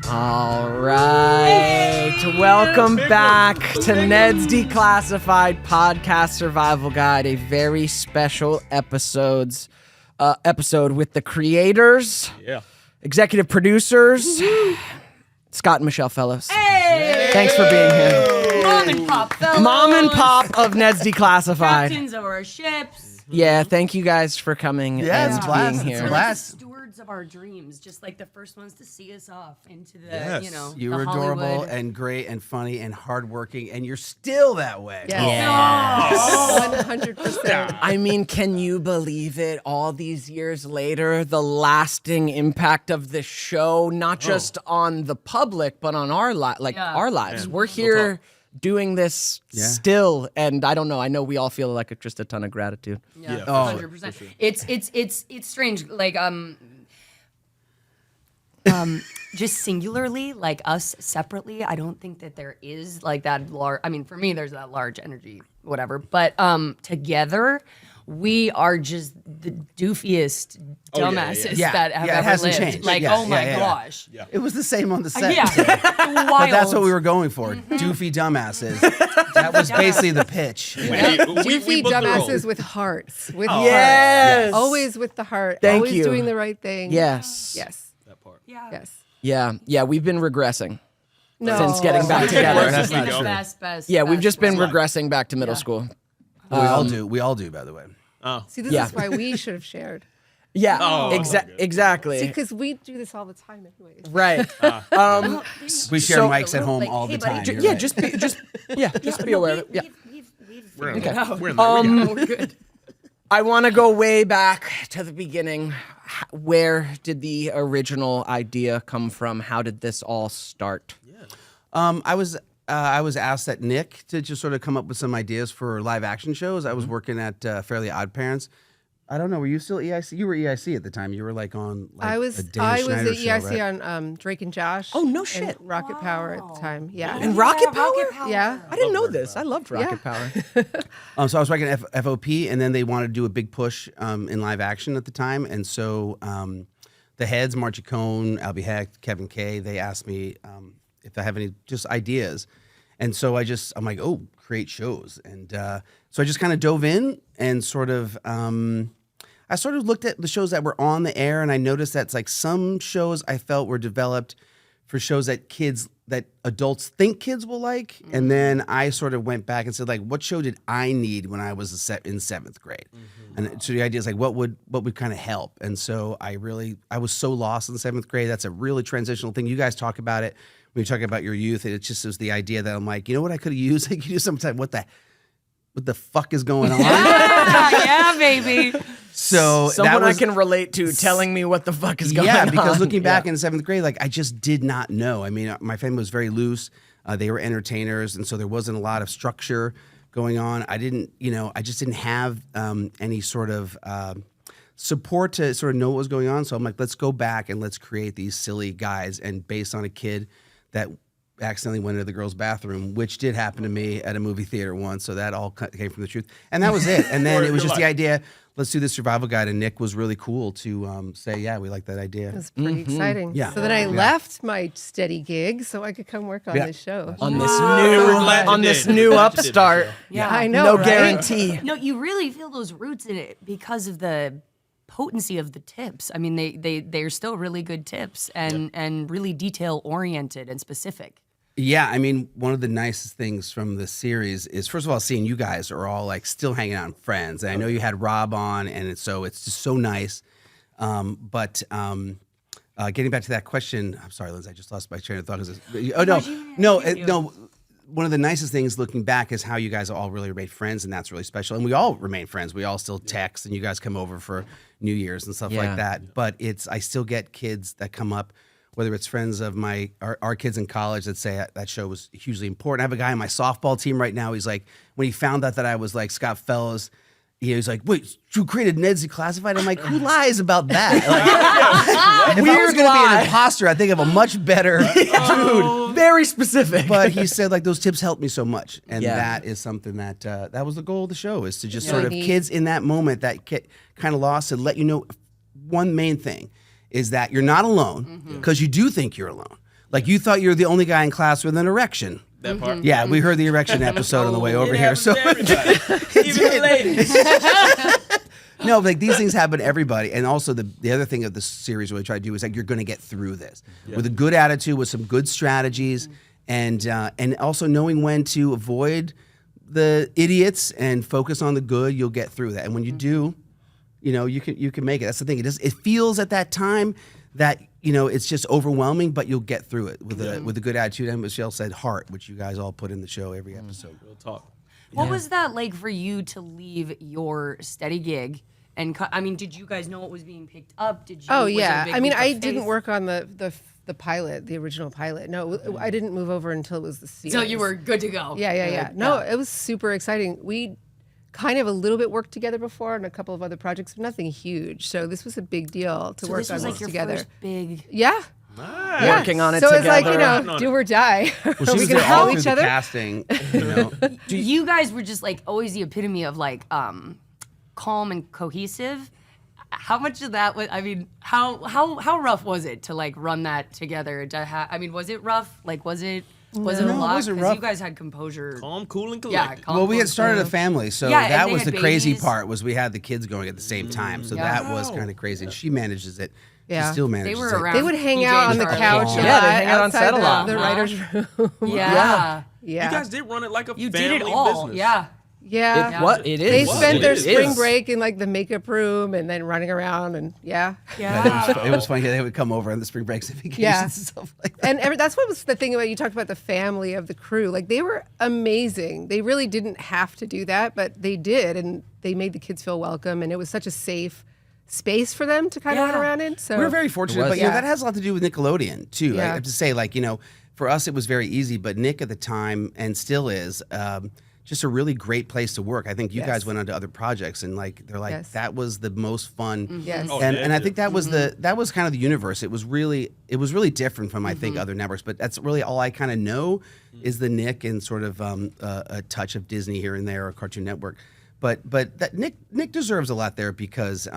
All right. Welcome back to Ned's Declassified Podcast Survival Guide, a very special episode with the creators, executive producers, Scott and Michelle Fellows. Hey! Thanks for being here. Mom and Pop Fellows. Mom and Pop of Ned's Declassified. Captains of our ships. Yeah, thank you guys for coming and being here. We're like the stewards of our dreams, just like the first ones to see us off into the, You the were adorable Hollywood. and great and funny and hardworking, and you're still that way. Yes. 100%. I mean, can you believe it? All these years later, the lasting impact of this show, not just on the public, but on our our lives. We're here doing this still, and I don't know. I know we all feel like just a ton of gratitude. Yeah, Oh, 100%. Sure. It's strange. Like just singularly, like us separately, I don't think that there is like that large. I mean, for me, there's that large energy, whatever. But together, we are just the doofiest dumbasses that have it ever hasn't lived. changed. Like, oh my gosh. Yeah. It was the same on the set. Wild. But that's what we were going for. Doofy dumbasses. That was basically the pitch. Doofy dumbasses with hearts. With Yes. heart. Always with the heart. Thank Always you. doing the right thing. Yes. Yes. That part. Yeah. Yes. Yeah, we've been regressing No. since getting back together. That's not The true. best, Yeah, we've best just been way. regressing back to middle school. We all do. We all do, by the way. See, this is why we should have shared. Yeah, Oh, exactly. See, because we do this all the time anyways. Right. We share So- mics at home Like, all hey, the buddy, time. ju- You're Yeah, right. just be aware of it. Yeah. We've We're in figured it out. there. We're good. I want to go way back to the beginning. Where did the original idea come from? How did this all start? I was asked at Nick to just sort of come up with some ideas for live action shows. I was working at Fairly Odd Parents. I don't know. Were you still EIC? You were EIC at the time. You were like on. Like, I was a Dan at Schneider show, EIC right? on Drake and Josh. Oh, no and shit. Rocket Power at the time. Yeah. And Rocket Power? Yeah. I didn't know this. I loved Rocket Power. So I was working at FOP, and then they wanted to do a big push in live action at the time, and so the heads, Margie Cohn, Albie Hecht, Kevin Kay, they asked me if I have any just ideas, and so I'm like, oh, create shows, and so I just kind of dove in and sort of. I sort of looked at the shows that were on the air, and I noticed that it's like some shows I felt were developed for shows that adults think kids will like. Mm-hmm. And then I sort of went back and said, like, what show did I need when I was in 7th grade? Mm-hmm. And so the idea is like, what would kind of help? And so I was so lost in 7th grade. That's a really transitional thing. You guys talk about it when you talk about your youth. It just was the idea that I'm like, you know what I could have used? I could use sometime. What the fuck is going on? Yeah, baby. So Someone that was, I can relate to telling me what the fuck is going on. Yeah, because looking back in 7th grade, like I just did not know. I mean, my family was very loose. They were entertainers, and so there wasn't a lot of structure going on. I just didn't have any sort of support to sort of know what was going on. So I'm like, let's go back and let's create these silly guys, and based on a kid that accidentally went into the girls' bathroom, which did happen to me at a movie theater once. So that all came from the truth. And that was it. And then it was just the idea, let's do this survival guide. And Nick was really cool to say, yeah, we like that idea. It was pretty exciting. Yeah. So then I left my steady gig so I could come work on this show. On this glad you this did. new Glad you did, upstart. Michelle. Yeah, I know, No right? guarantee. No, you really feel those roots in it because of the potency of the tips. I mean, they're still really good tips and really detail oriented and specific. Yeah, I mean, one of the nicest things from the series is, first of all, seeing you guys are all like still hanging out and friends. And I know you had Rob on, and it's just so nice. But getting back to that question, I'm sorry, Lindsay, I just lost my train of thought. No. One of the nicest things looking back is how you guys all really remained friends, and that's really special. And we all remain friends. We all still text, and you guys come over for New Year's and stuff like that. But I still get kids that come up, whether it's friends of our kids in college that say that show was hugely important. I have a guy on my softball team right now. He's like, when he found out that I was like Scott Fellows, he's like, wait, you created Ned's Declassified? I'm like, who lies about that? Like, if I was going to be an imposter, I think of a much better dude. Very specific. But he said, like, those tips helped me so much. And that is something that was the goal of the show, is to just sort of kids in that moment that get kind of lost and let you know one main thing is that you're not alone because you do think you're alone. Like you thought you were the only guy in class with an erection. That part. Yeah, we heard the erection episode on the way over here. So Even the ladies. no, like these things happen to everybody. And also the other thing of the series we try to do is like you're going to get through this with a good attitude, with some good strategies, and also knowing when to avoid the idiots and focus on the good. You'll get through that, and when you do, you can make it. That's the thing. It feels at that time that it's just overwhelming, but you'll get through it with a good attitude. And Michelle said heart, which you guys all put in the show every episode. Real talk. What was that like for you to leave your steady gig? And did you guys know what was being picked up? Did you? Oh was it a yeah. big I mean, leap of I didn't faith? work on the pilot, the original pilot. No, I didn't move over until it was the series. So you were good to go. Yeah. No, it was super exciting. We kind of a little bit worked together before on a couple of other projects, but nothing huge. So this was a big deal to So work this on was like this your together. first big. Yeah. Nice. Yeah. Working on it so it's like, together. do or die. Well, Are she we was gonna there all help through each the other? casting. You guys were just like always the epitome of like calm and cohesive. How much of that was? I mean, how rough was it to like run that together? Was it rough? Like, was it a No, lot? it wasn't 'Cause rough. you guys had composure. Calm, cool, and Yeah. collected. Calm, Well, we cool, had started a collected. family, so Yeah, and that they was had the crazy babies. part. Was we had the kids going at the same time, so Yeah. that was kind of crazy. And she manages it. Yeah. She still manages were it. around. They would hang PJ out on and the Charlie. couch a Yeah, lot they'd hang out on outside set a lot. the writer's room. Yeah. Yeah. You guys did run it like a You family did it all. business. Yeah. Yeah. What it is? They was. spent It their is. spring break in like the makeup room and then running around and Yeah. It was funny. They would come over on the spring breaks and vacations Yeah. and stuff like that. And that's what was the thing about you talked about the family of the crew. Like they were amazing. They really didn't have to do that, but they did, and they made the kids feel welcome, and it was such a safe space for them to kind of run Yeah. around in. So We were very fortunate, was. but Yeah. that has a lot to do with Nickelodeon too. I Yeah. have to say, like for us it was very easy, but Nick at the time and still is just a really great place to work. I think you Yes. guys went on to other projects and like they're like Yes. that was the most fun. Yes. Oh, and yeah, I think that was that was kind of the universe. It was really different from I think Mm-hmm. other networks, but that's really all I kind of know is the Nick and sort of a touch of Disney here and there or Cartoon Network. But that Nick deserves a lot there because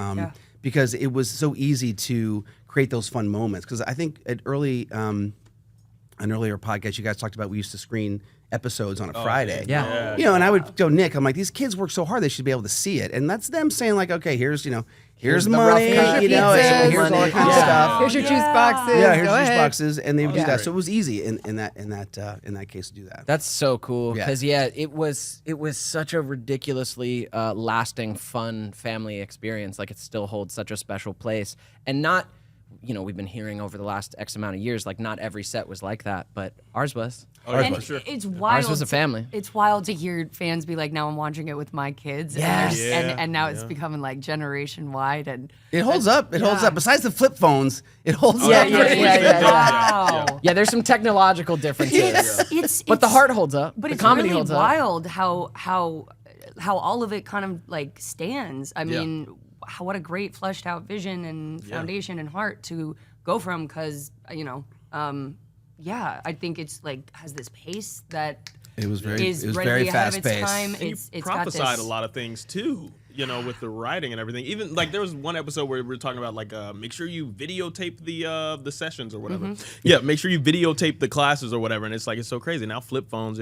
it was so easy to create those fun moments. Because I think at an earlier podcast, you guys talked about we used to screen episodes on a Friday. Yeah. And I would go, Nick, I'm like, these kids work so hard, they should be able to see it. And that's them saying like, okay, here's the money, rough cut. here's all Pizzas. that kind of Yeah. stuff. Here's your juice boxes. Yeah, here's Go juice ahead. boxes, and they would do Yeah. that. So it was easy in that case to do that. That's so cool Yeah. because it was such a ridiculously lasting, fun family experience. Like it still holds such a special place, and not, we've been hearing over the last X amount of years, like not every set was like that, but ours was. And it's wild. Ours was a family. It's wild to hear fans be like, "Now I'm watching it with my kids." Yes. And now it's becoming like generation wide, and It holds up. It holds Yeah. up. Besides the flip phones, it holds Yeah, up. yeah. Wow. Yeah, there's some technological differences, But but the heart holds up. But the it's comedy really holds up. wild how all of it kind of like stands. I mean, what a great fleshed out vision and foundation and heart to go from. Because I think it's like has this pace that It was very is very readily ahead of fast its paced. time. And you It's got prophesied this. a lot of things too, with the writing and everything. Even like there was one episode where we were talking about like make sure you videotape the sessions or whatever. Mm-hmm. Yeah, make sure you videotape the classes or whatever. And it's like it's so crazy now. Flip phones,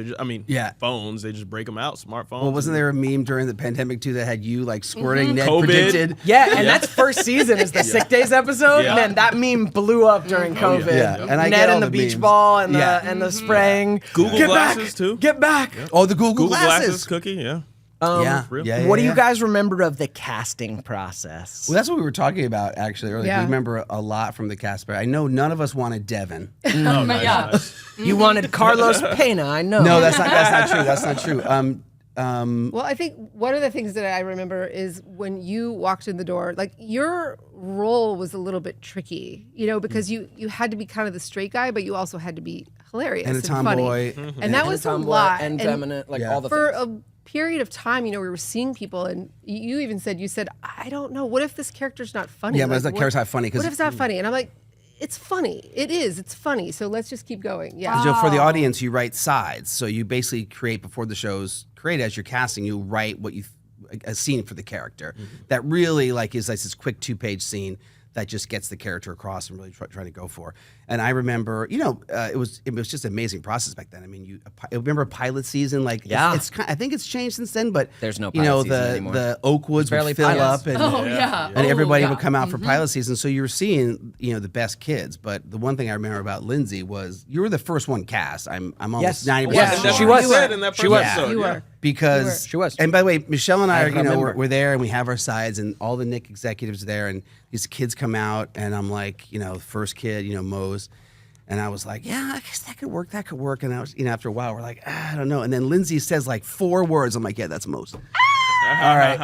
phones, they just break them out. Smartphones. Well, wasn't there a meme during the pandemic too that had you like squirting? Ned COVID. predicted. Yeah, and that's first season is the sick days episode. Yeah. Man, that meme blew up during COVID. Yeah. And I Ned get all and the the beach memes. ball and Yeah. the spraying. Google Get glasses back, too. Get back. Oh, the Google Google glasses glasses. cookie. Yeah. Yeah. real. Yeah, What do yeah. you guys remember of the casting process? Well, that's what we were talking about actually earlier. Yeah. We remember a lot from the cast, but I know none of us wanted Devin. Oh, nice, Yeah. nice. You wanted Carlos Pena, I know. No, that's not true. That's not true. Well, I think one of the things that I remember is when you walked in the door, like your role was a little bit tricky, because you had to be kind of the straight guy, but you also had to be hilarious And a funny. tomboy. And that was a Tomboy lot. and feminine, like Yeah. all the for things. a period of time, we were seeing people, and you even said, I don't know, what if this character's not funny? Yeah, but it's Like, not character's not funny, 'cause- what if it's not funny? And I'm like, it's funny. It is. It's funny. So let's just keep going. Yeah. So for the audience, you write sides. So you basically create before the show's created as you're casting. You write what you a scene for the character that really like is like this quick 2-page scene that just gets the character across and really trying to go for. And I remember, it was just an amazing process back then. I mean, I remember pilot season, like it's I think it's changed since then, but there's no pilot season anymore. The Oakwoods would fill up and and everybody would come out for pilot season. So you were seeing, the best kids. But the one thing I remember about Lindsay was you were the first one cast. I'm almost 90% sure. She was. In that first episode. You were. Because she was. And by the way, Michelle and I are, we're there and we have our sides and all the Nick executives there and these kids come out and I'm like, first kid, Mose. And I was like, yeah, I guess that could work. And I was, after a while, we're like, I don't know. And then Lindsay says like 4 words. I'm like, yeah, that's Mose. All right.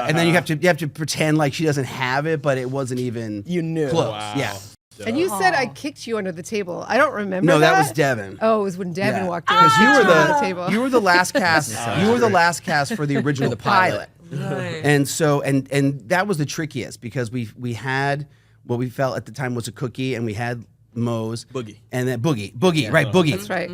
And then you have to pretend like she doesn't have it, but it wasn't even knew. Close. Wow. Yeah. And you said I kicked you under the table. I don't remember. No, that was Devin. Oh, it was when Devin walked in. Because table. you were the last cast. You were the last cast for the original pilot. Right. And so and that was the trickiest because we had what we felt at the time was a cookie and we had Mose. Boogie. And then Boogie, right, Boogie. That's right.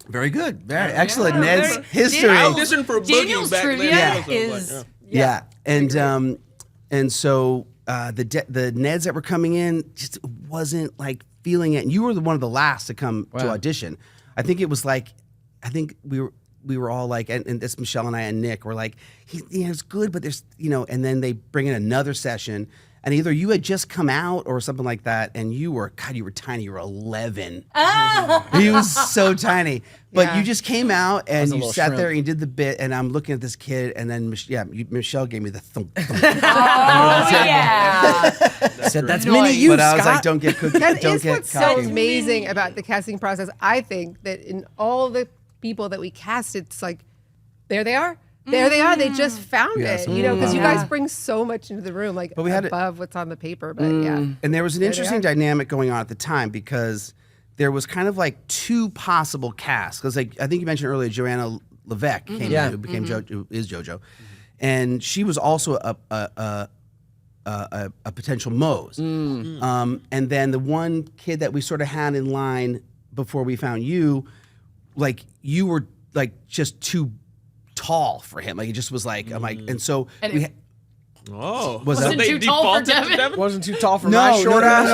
Very good. Very excellent. Ned's history. I auditioned for Boogie Daniel's back trivia then. is Yeah. And so the Neds that were coming in just wasn't like feeling it. And you were one of the last to come to audition. I think it was like, we were all like, and this Michelle and I and Nick were like, it's good, but there's, and then they bring in another session. And either you had just come out or something like that, and you were tiny. You were 11. He was so tiny. But you just came out and you sat there and you did the bit, and I'm looking at this kid, and then Michelle gave me the thump. Said that's mini you, But I was Scott. like, don't get cookie. That don't is get what's so cocky. amazing about the casting process. I think that in all the people that we cast, it's like, there they are. There they are. They just found it, because you guys bring so much into the room, like we had above what's on the paper. But yeah. And there was an interesting dynamic going on at the time because there was kind of like 2 possible casts. Because like I think you mentioned earlier, Joanna Levesque came in, who became is JoJo, and she was also a potential Mose. And then the one kid that we sort of had in line before we found you, like you were like just too tall for him. Like it just was like I'm like, and so was Wasn't that too tall for Devin? Wasn't too tall for my short ass.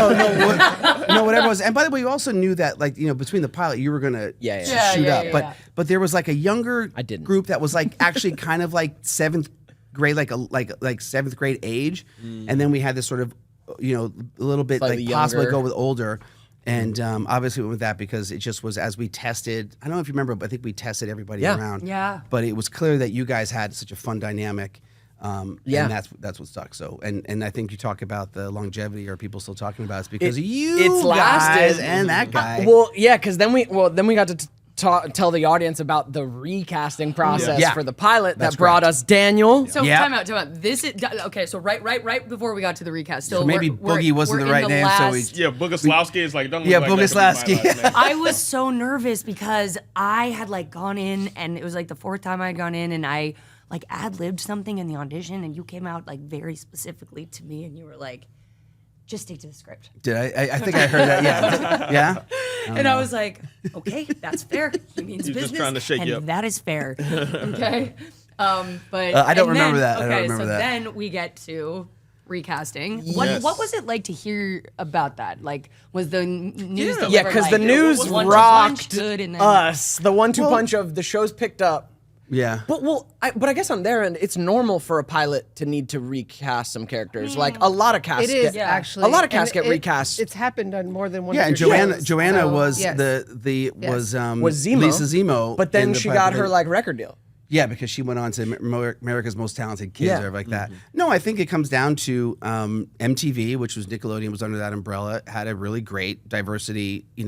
No, whatever it was. And by the way, you also knew that like between the pilot you were gonna shoot up, but there was like a younger group that was like actually kind of like 7th grade, like 7th grade age, and then we had this sort of a little bit Slightly like possibly younger. go with older. And obviously we went with that because it just was as we tested. I don't know if you remember, but I think we tested everybody around. Yeah. But it was clear that you guys had such a fun dynamic. And that's what stuck. So and I think you talk about the longevity. Are people still talking about it? It's because it's guys lasted. and that guy. Well, yeah, because then we got to tell the audience about the recasting process for the pilot that brought us Daniel. So time out. This is okay. So right before we got to the recast, So maybe Boogie wasn't the right name. So we Boguslawski is like, don't Yeah, look like that could be my Boguslawski. last name. I was so nervous because I had like gone in and it was like the 4th time I had gone in and I like ad-libbed something in the audition and you came out like very specifically to me and you were like, just stick to the script. Did I think I heard that. Yeah. Yeah. And I was like, okay, that's fair. He means He's business. just trying to shake and you up. that is fair. Okay. But I don't and remember then- that. I Okay, don't remember so that. then we get to recasting. Yes. What was it like to hear about that? Like, was the news? Yeah, because the news rocked good and then, us. The 1-2 punch of the show's picked up. Yeah. But I guess on their end, it's normal for a pilot to need to recast some characters. Like a lot of casts. It is get, actually a lot of casts and get recast. It's happened on more than one. Yeah, of and your Joanna shows. Joanna So, was yes. was Zemo. Lisa Zemo. But then in the she pilot. got her like record deal. Yeah, because she went on to America's Most Talented Kids Yeah. or like that. No, I think it comes down to MTV, which was Nickelodeon, was under that umbrella, had a really great diversity, it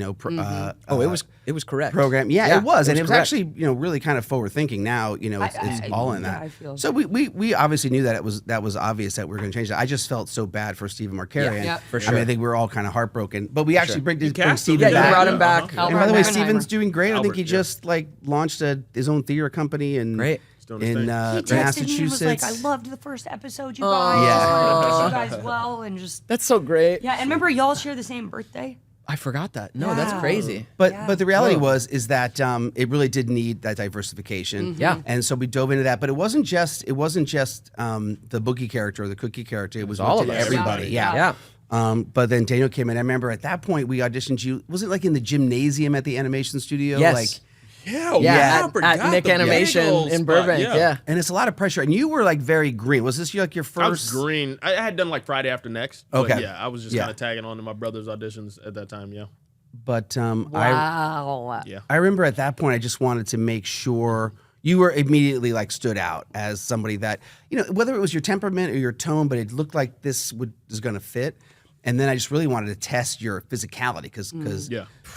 was correct. program. Yeah, it was, and it was correct. actually, really kind of forward thinking. Now, it's all in that. I feel so we obviously knew that that was obvious that we were going to change that. I just felt so bad for Stephen Markarian. Yeah, for I mean, sure. I think we were all kind of heartbroken, but we actually bring cast him. Stephen Yeah, you back. brought him back. Albert And by the way, Oppenheimer. Steven's doing great. I think he Albert, just launched his own theater company and Great. doing his in thing. He texted Massachusetts. me and was like, I loved the first episode, you guys. Yeah. I wish you guys well and just That's so great. yeah. And remember, y'all share the same birthday. I forgot that. No, that's crazy. But the reality is that it really did need that diversification. Yeah. And so we dove into that. But it wasn't just the Boogie character or the Cookie character. It was all of to us. everybody. Yeah. But then Daniel came in. I remember at that point we auditioned you. Was it like in the gymnasium at the animation studio? Yes. Like, At Nick Animation in Burbank. Yeah. and it's a lot of pressure. And you were like very green. Was this like your first? I was green. I had done like Friday After Next. Okay. But yeah, I was just kind of tagging on to my brother's auditions at that time. Yeah. But Wow. I remember at that point I just wanted to make sure you were immediately like stood out as somebody that, you know, whether it was your temperament or your tone, but it looked like this is going to fit. And then I just really wanted to test your physicality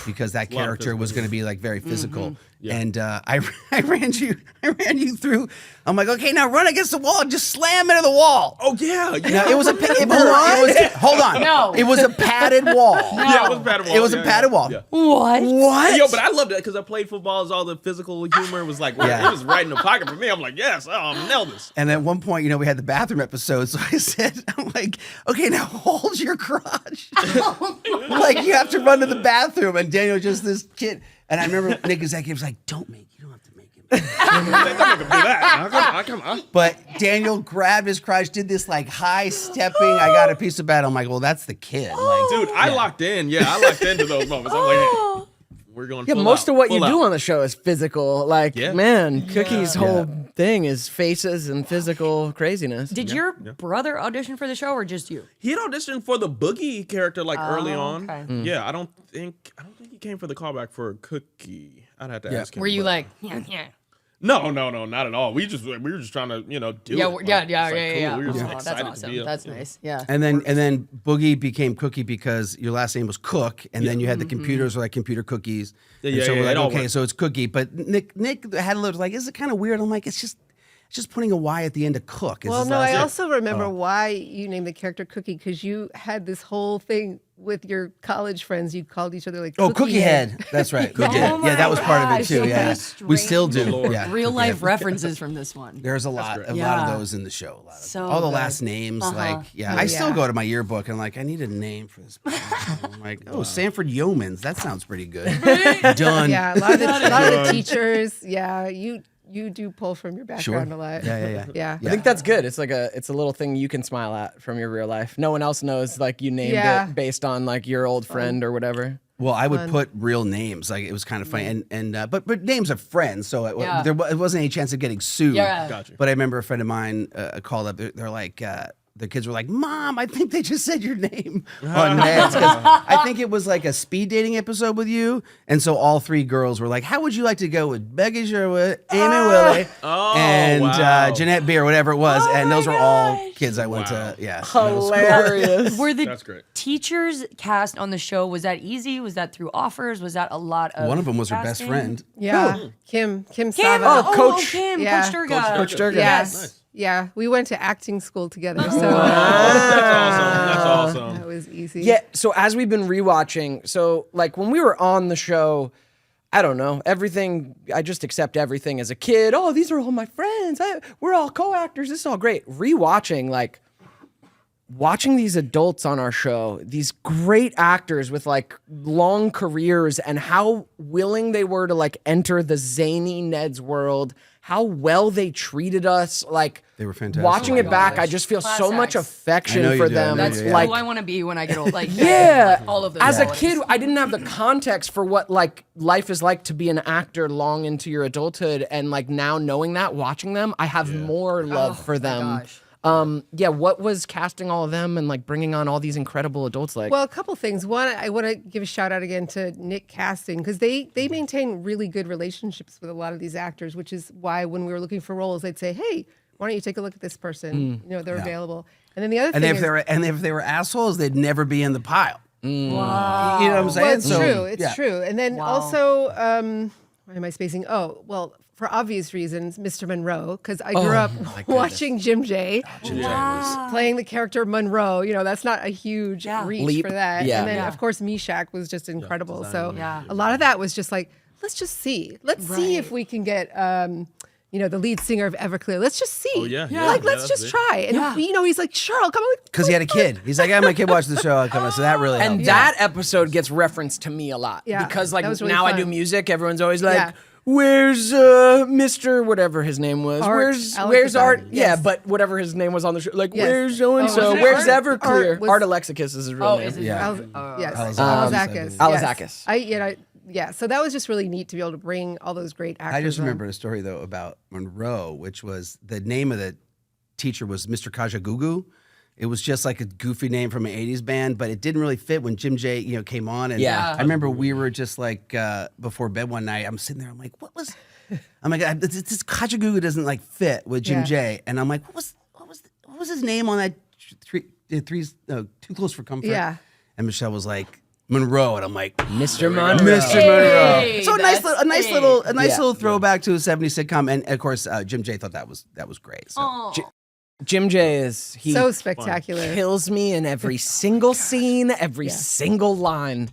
because that character was going to be like very physical. Yeah. And I ran you through. I'm like, okay, now run against the wall and just slam into the wall. Oh yeah. No, it was hold on. No. It was a padded wall. Yeah, it was a padded wall. It was a padded wall. Yeah. What? Yo, but I loved it because I played football. As all the physical humor was like, it was right in the pocket for me. I'm like, yes, I'm nailed this. And at one point, you know, we had the bathroom episode. So I said, I'm like, okay, now hold your crotch. Like you have to run to the bathroom. And Daniel just this kid. And I remember Nick Executive was like, you don't have to make him. Don't make him do that. But Daniel grabbed his crotch, did this like high stepping. I got a piece of bat. I'm like, well, that's the kid. Like, Dude, I locked in. Yeah, I locked into those moments. I'm like, hey, we're going. Yeah, full most out, of what full you out. do on the show is physical. Like, man, Cookie's whole thing is faces and physical craziness. Did your brother audition for the show or just you? He had auditioned for the Boogie character like early on. okay. Yeah, I don't think he came for the callback for Cookie. I'd have to ask him. Were you but- like, yeah. No, not at all. We were just trying to, do it. Like, Yeah. cool. We were just Oh, excited that's to awesome. be up. That's nice. Yeah. and then Boogie became Cookie because your last name was Cook, and then you had the computers were like computer cookies. Yeah, and yeah, so we're yeah, like, it all okay, worked. so it's Cookie. But Nick had a little like, is it kind of weird? I'm like, it's just putting a Y at the end of Cook. Is Well, his no, last I name. also remember why you named the character Cookie, because you had this whole thing with your college friends. You called each other like Cookie Head. That's right. We did. Oh Yeah, that was my part of it gosh, too. so Yeah, many we still do. strange Yeah, Real Cookie life Head. references from this one. There's a lot of Yeah. those in the show. So all the good. last names, like I still go to my yearbook and I'm like, I need a name for this person. I'm like, Sanford Yeomans. That sounds pretty good. Done. Yeah, a lot of the teachers. Yeah, you do pull from your background a lot. Yeah. I think that's good. It's like it's a little thing you can smile at from your real life. No one else knows like you named it based on like your old friend or whatever. Well, I would put real names. Like it was kind of funny, but names of friends. So it wasn't any chance of getting sued. Yeah. Gotcha. But I remember a friend of mine called up. They're like. The kids were like, "Mom, I think they just said your name on Ned's." 'Cause I think it was like a speed dating episode with you, and so all three girls were like, "How would you like to go with Becky Sherwood, Amy Willie, and wow. Jeanette Beer, whatever it was?" And those were all kids I went to. Yeah, Hilarious. Were the That's great. teachers cast on the show, was that easy? Was that through offers? Was that a lot of One of them was her best casting? friend. Yeah, Kim Kim. Sava. Oh, Coach. Kim. Yeah. Coach Durga. Coach Durga. Yes. Nice. Yeah, we went to acting school together, so That's awesome. that was easy. Yeah, so as we've been rewatching, so like when we were on the show, I don't know, everything, I just accept everything as a kid. Oh, these are all my friends. We're all co-actors. This is all great. Rewatching, like watching these adults on our show, these great actors with like long careers and how willing they were to like enter the zany Ned's world, how well they treated us, like They were fantastic. watching Oh it my back, gosh. I just feel Class so much acts. affection I know you for do, them. I know That's you who do. I want to be when I get old. Like Yeah. all of those. As a qualities. kid, I didn't have the context for what like life is like to be an actor long into your adulthood, and like now knowing that, watching them, I have more love for them. gosh. What was casting all of them and like bringing on all these incredible adults like? Well, a couple things. One, I want to give a shout out again to Nick Casting, because they maintain really good relationships with a lot of these actors, which is why when we were looking for roles, they'd say, "Hey, why don't you take a look at this person? They're available." And then the other And thing if they were assholes, they'd never be in the pile. Wow. You know what I'm saying? Well, it's So, true. It's yeah. true. And then also, why am I spacing? Oh, well, for obvious reasons, Mr. Monroe, because I grew up watching Jim J. Playing the character Monroe. That's not a huge reach Leap. for that. Yeah. And then, Yeah. of course, Meshack was just incredible. So Yeah. a lot of that was just like, let's just see. Let's see if we can get, the lead singer of Everclear. Let's just see. Oh, yeah. Like, let's that's just big. try. And, he's like, sure, I'll come. Because he had a kid. He's like, my kid watched the show. I'll come. So that really helped. And that episode gets referenced to me a lot. Yeah, Because like that was really now I fun. do music, everyone's always like, Yeah. where's Mr. whatever his name was? Art, where's Alex Art? Art, Yeah, yes. but whatever his name was on the show. Like, Yes. where's so-and-so? was it Where's Art? Everclear? Art was- Art Alexakis is his real Oh, name. is it? Yeah. Yes. Alazakis. Alazakis. Yeah. So that was just really neat to be able to bring all those great actors. I just on. remember a story though about Monroe, which was the name of the teacher was Mr. Kajagoogoo. It was just like a goofy name from an '80s band, but it didn't really fit when Jim J, came on. And Yeah. I remember we were just like before bed one night. I'm sitting there. I'm like, what was? I'm like, this Kajagoogoo doesn't like fit with Jim Yeah. J. And I'm like, what was his name on that three's Too Close for Comfort? Yeah. And Michelle was like Monroe, and I'm like, Mr. Monroe. Mr. Monroe. Hey, So a nice that's little throwback to a '70s sitcom, and of course Jim J thought that was great. So. Jim J is he So spectacular. kills me in every single scene, every single line.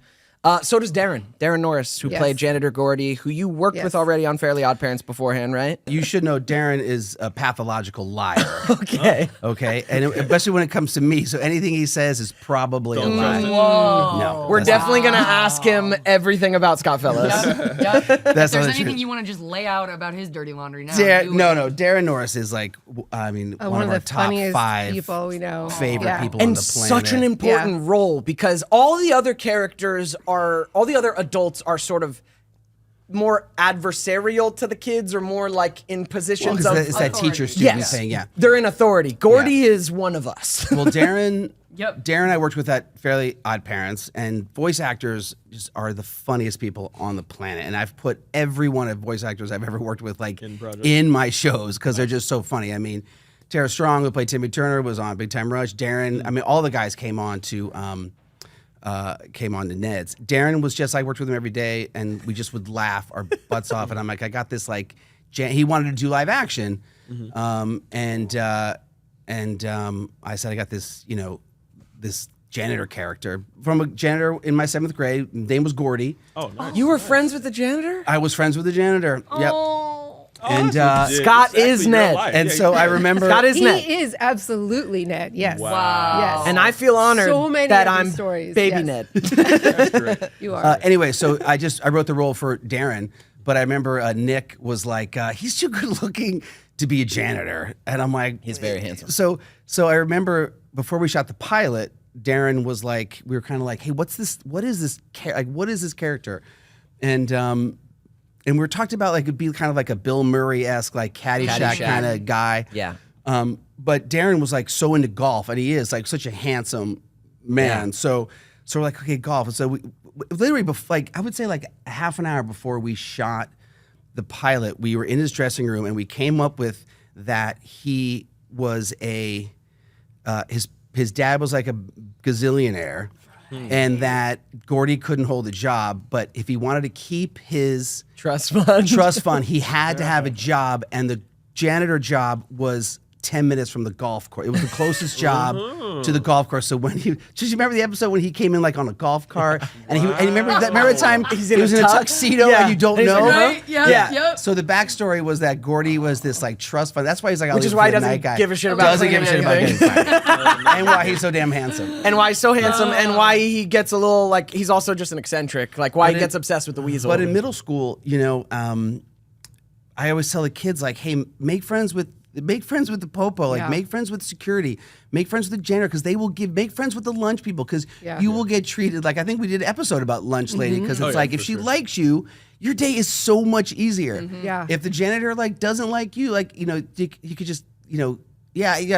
So does Darren Norris, who Yes. played Janitor Gordy, who you worked Yes. with already on Fairly Odd Parents beforehand, right? You should know Darren is a pathological liar. Okay. Okay, and especially when it comes to me. So anything he says is probably a Don't lie. trust it. No, We're that's definitely going to ask him everying about Scott Fellows. If not there's the anything truth. you want to just lay out about his dirty laundry now. do No. it. Darren Norris is like, one One of of our the top funniest 5 people we know. favorite Yeah. people on And the planet. such an important role because all the other adults are sort of more adversarial to the kids or more like in positions Well, 'cause of it's that teacher-student yes, thing, yeah. They're in authority. Gordy is one of us. Well, Darren. Yep. Darren and I worked with at Fairly Odd Parents, and voice actors just are the funniest people on the planet. And I've put every one of voice actors I've ever worked with like in my shows because they're just so funny. I mean, Tara Strong, who played Timmy Turner, was on Big Time Rush. Darren, I mean, all the guys came on to Ned's. Darren was just, I worked with him every day, and we just would laugh our butts off. And I'm like, I got this like, he wanted to do live action, and I said, I got this, this janitor character from a janitor in my 7th grade. His name was Gordy. Oh, nice. You were friends with the janitor? I was friends with the janitor. Yep. And Scott is Ned. and so I remember Scott is He Ned. is absolutely Ned. Yes. Wow. Yes. And I feel honored So many that of these I'm stories, baby yes. Ned. That's great. You are. anyway, so I wrote the role for Darren, but I remember Nick was like, he's too good looking to be a janitor, and I'm like, He's very handsome. So I remember before we shot the pilot, Darren was like, we were kind of like, hey, what is this character? And we were talked about like it'd be kind of like a Bill Murray-esque, like Caddyshack kind of guy. Yeah. But Darren was like so into golf, and he is like such a handsome man. Yeah. So we're like, okay, golf. And so we literally, like I would say, like a half an hour before we shot the pilot, we were in his dressing room, and we came up with that he was his dad was like a gazillionaire, and that Gordy couldn't hold a job, but if he wanted to keep his Trust fund. he had to have a job, and the janitor job was 10 minutes from the golf course. It was the closest job to the golf course. So when you remember the episode when he came in like on a golf cart, and he remember the time he was in a tuxedo and you don't know. Right? Yep. So the backstory was that Gordy was this like trust fund. That's why he's like, Which is why he doesn't give a shit about doesn't give a shit about anything. getting fired, and why he's so damn handsome. And why he's so handsome, and why he gets a little like he's also just an eccentric. Like why he gets obsessed with the weasel. But in middle school, I always tell the kids like, hey, make friends with the popo, like Yeah. make friends with security, make friends with the janitor, because they will make friends with the lunch people, because Yeah. you will get treated like, I think we did an episode about lunch lady, because it's Oh, yeah, like for if she sure. likes you, your day is so much easier. Yeah. If the janitor like doesn't like you, like you could just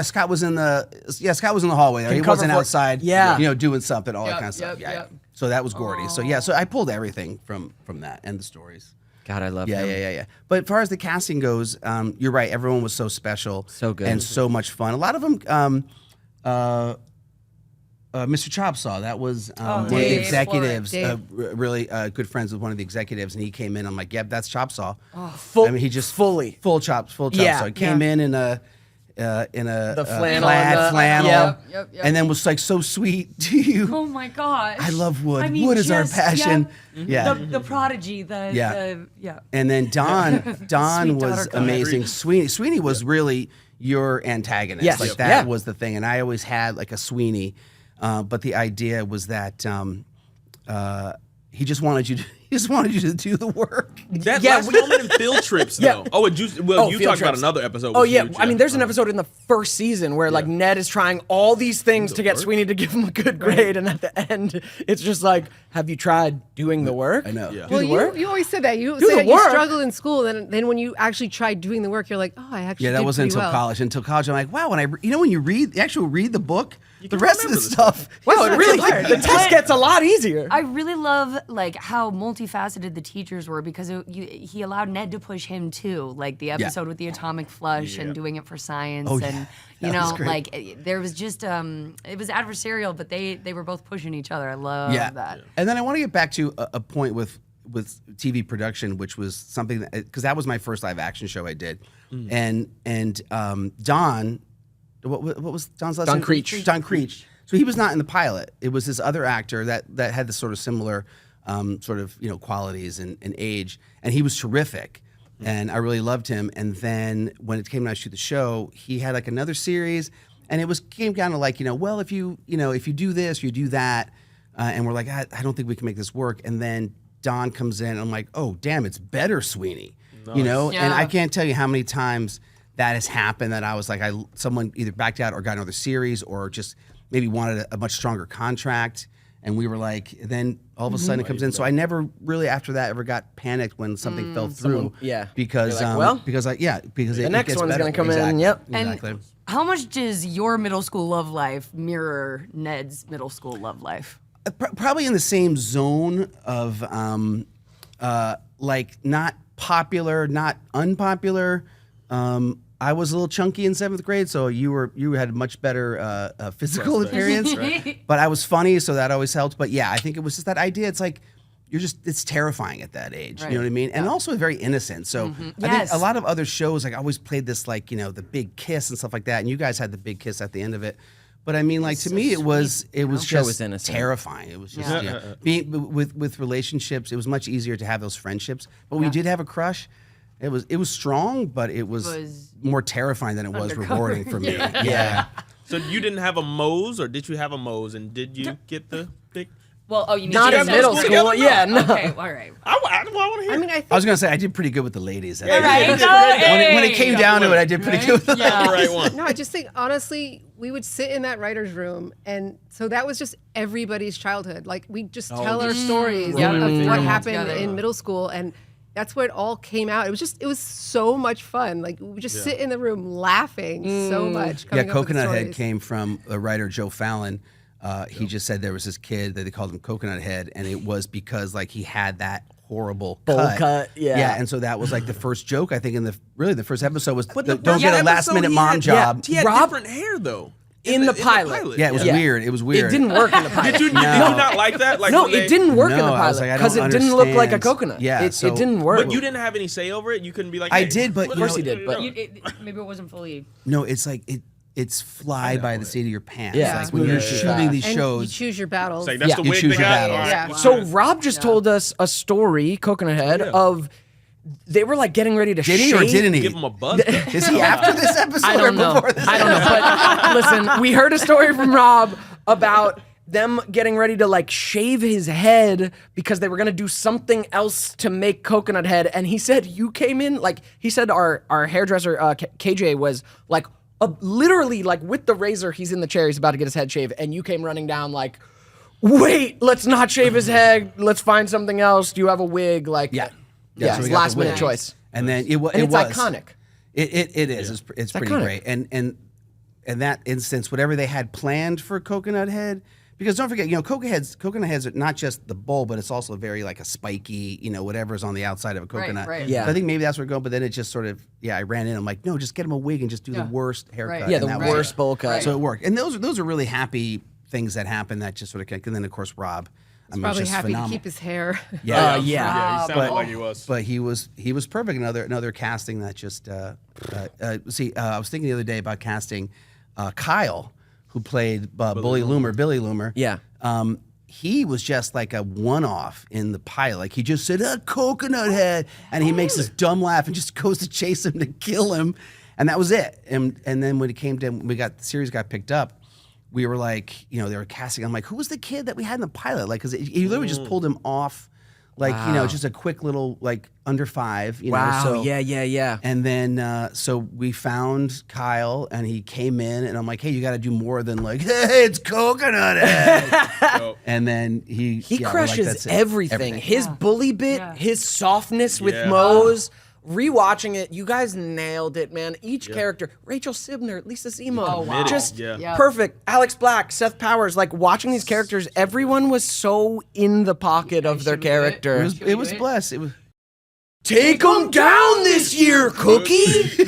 Scott was in the hallway there. He cover wasn't for- outside, Yeah. doing something, all that Yep, kind of stuff. yep, yep. So that was Gordy. So yeah, so I pulled everything from that and the stories. God, I love Yeah, him. yeah. But as far as the casting goes, you're right. Everyone was so special, So good. and so much fun. A lot of them, Mr. Chopsaw, that was one of the Dave executives, Dave. really good friends with one of the executives, and he came in. I'm like, yep, that's Chopsaw. Full, I mean, he just fully. full Chopsaw. Yeah. He came in in a The flannel plaid and the- flannel, Yep. and then was like so sweet to you. Oh my gosh. I love wood. I mean, Wood is our just- passion. Yeah. The prodigy. Yeah. Yeah. And then Don Sweet was daughter amazing. Sweeney was really your antagonist. Yes. Like Yep. that Yeah. was the thing. And I always had like a Sweeney, but the idea was that he just wanted you to do the work. That Yeah, last we- moment in field trips, Yeah. though. Oh, and you Field talked about trips. another episode. Oh was yeah, huge, I mean, there's an episode in the first season where like Ned is trying all these things to get work. Sweeney to give him a good grade, and at the end, it's just like, have you tried doing the work? I know. Yeah. Do Well, the work? you always said that. You Do said the that you work. struggled in school, then when you actually tried doing the work, you're like, oh, I actually Yeah, that did wasn't pretty until well. college. Until college, I'm like, wow. When when you read the book, the can rest of the remember the stuff. Wow, is it really hard. the test gets a lot easier. I really love like how multifaceted the teachers were because he allowed Ned to push him too. Like the episode with the atomic flush and doing it for science, Oh, yeah. and you That was know, great. like there was just it was adversarial, but they were both pushing each other. I love that. And then I want to get back to a point with TV production, which was something that because that was my first live action show I did, and Don, what was Don's last Don name? Creech. Don Creech. So he was not in the pilot. It was this other actor that had this sort of similar qualities and age, and he was terrific. And I really loved him. And then when it came time to shoot the show, he had like another series, and came down to like, well, if you do this, you do that, and we're like, I don't think we can make this work. And then Don comes in, and I'm like, oh damn, it's better, Sweeney, And Yeah. I can't tell you how many times that has happened that I was like, someone either backed out or got another series or just maybe wanted a much stronger contract. And we were like, then all of a sudden it comes in. So I never really after that ever got panicked when something fell through. Because You're like, well, because the next gets one's better. gonna come Exactly. in. Yep. And Exactly. how much does your middle school love life mirror Ned's middle school love life? Probably in the same zone of like not popular, not unpopular. I was a little chunky in 7th grade, so you had a much better physical appearance. But I was funny, so that always helped. But yeah, I think it was just that idea. It's like it's terrifying at that age. You know what I mean? And also very innocent. So I think Yes. a lot of other shows like always played this like the big kiss and stuff like that. And you guys had the big kiss at the end of it. But I mean, like to me, it was Show just was innocent. terrifying. It was just being with relationships. It was much easier to have those friendships. But we did have a crush. It was strong, but it was more terrifying than it was rewarding for me. Yeah. So you didn't have a Mose, or did you have a Mose, and did you get the big? Well, you mean Not you in guys middle go school. together? Yeah, no. Okay, all right. I want to hear. I mean, I think I was gonna say I did pretty good with the ladies. All right. did No, great. When it came down to it, I did pretty good with the the right one. No, I just think honestly, we would sit in that writer's room, and so that was just everybody's childhood. Like we just tell our stories Yeah. of Mm. what Mm. happened Together. in middle school, and that's where it all came out. It was so much fun. Like we would just sit in the room laughing so much. Yeah, coming up with Coconut Head stories. came from the writer Joe Fallon. He just said there was this kid that they called him Coconut Head, and it was because like he had that horrible Bowl cut, yeah. yeah, and so that was like the first joke I think in the first episode was But don't the get a first last minute episode, mom job. He had Rob- different hair though. In the pilot. Yeah, it was Yeah. weird. It was weird. It didn't work in the pilot. Did you not like that? Like No, when they- it didn't work in No, the I was pilot like, I because don't it didn't look like a understand. coconut. Yeah, it so- didn't work. But you didn't have any say over it. You couldn't be like, I hey, did, but what- you course know, he did, but- Maybe it wasn't fully. No, it's like it's fly by the seat of your pants. Yeah. Like when you're Yeah. shooting these And shows. you choose your battles. It's like, that's Yeah. the You wig choose they your got. battles. All right, Yeah. wow. So Rob just told us a story, Coconut Head, of they were like getting ready to Did he shave. or didn't he? Give him a buzz. Is he after this episode I don't or know. before this? I don't know. But listen, we heard a story from Rob about them getting ready to like shave his head because they were gonna do something else to make Coconut Head, and he said you came in like he said our hairdresser KJ was like literally like with the razor, he's in the chair, he's about to get his head shaved, and you came running down like, wait, let's not shave his head, let's find something else. Do you have a wig? Like Yeah. yeah, so it's we got last the minute wig. choice. And then it was. And it's iconic. It is. It's pretty iconic. great. And in that instance, whatever they had planned for Coconut Head, because don't forget, coconut heads are not just the bowl, but it's also very like a spiky, whatever's on the outside of a coconut. right. Yeah. So I think maybe that's where we're going. But then it just sort of, I ran in. I'm like, no, just get him a wig and just do the worst haircut. Right. Yeah, And the that was worst it. bowl cut. So it worked. And those are really happy things that happen that just sort of connect. And then of course Rob. I mean, Probably just happy phenomenal. to keep his hair. Yeah. Yeah, he sounded like he was. But he was perfect. Another casting that just I was thinking the other day about casting Kyle, who played Billy Loomer. Yeah. He was just like a one-off in the pilot. Like he just said, coconut head, and he makes this dumb laugh and just goes to chase him to kill him, and that was it. And then when it came to the series got picked up, we were like, they were casting. I'm like, who was the kid that we had in the pilot? Like, because he literally just pulled him off, like just a quick little like under 5. Wow. So, Yeah. and then, so we found Kyle, and he came in, and I'm like, "Hey, you got to do more than like, hey, it's coconut head." And then he crushes "That's it." everything. His bully bit, his softness with Yeah. Mose. Rewatching it, you guys nailed it, man. Each character, Rachel Sibner, Lisa Zemo, Oh, wow. just Yeah. perfect. Alex Black, Seth Powers, like watching these characters, everyone was so in the pocket of their character. It was blessed. It was. Take them down this year, Cookie.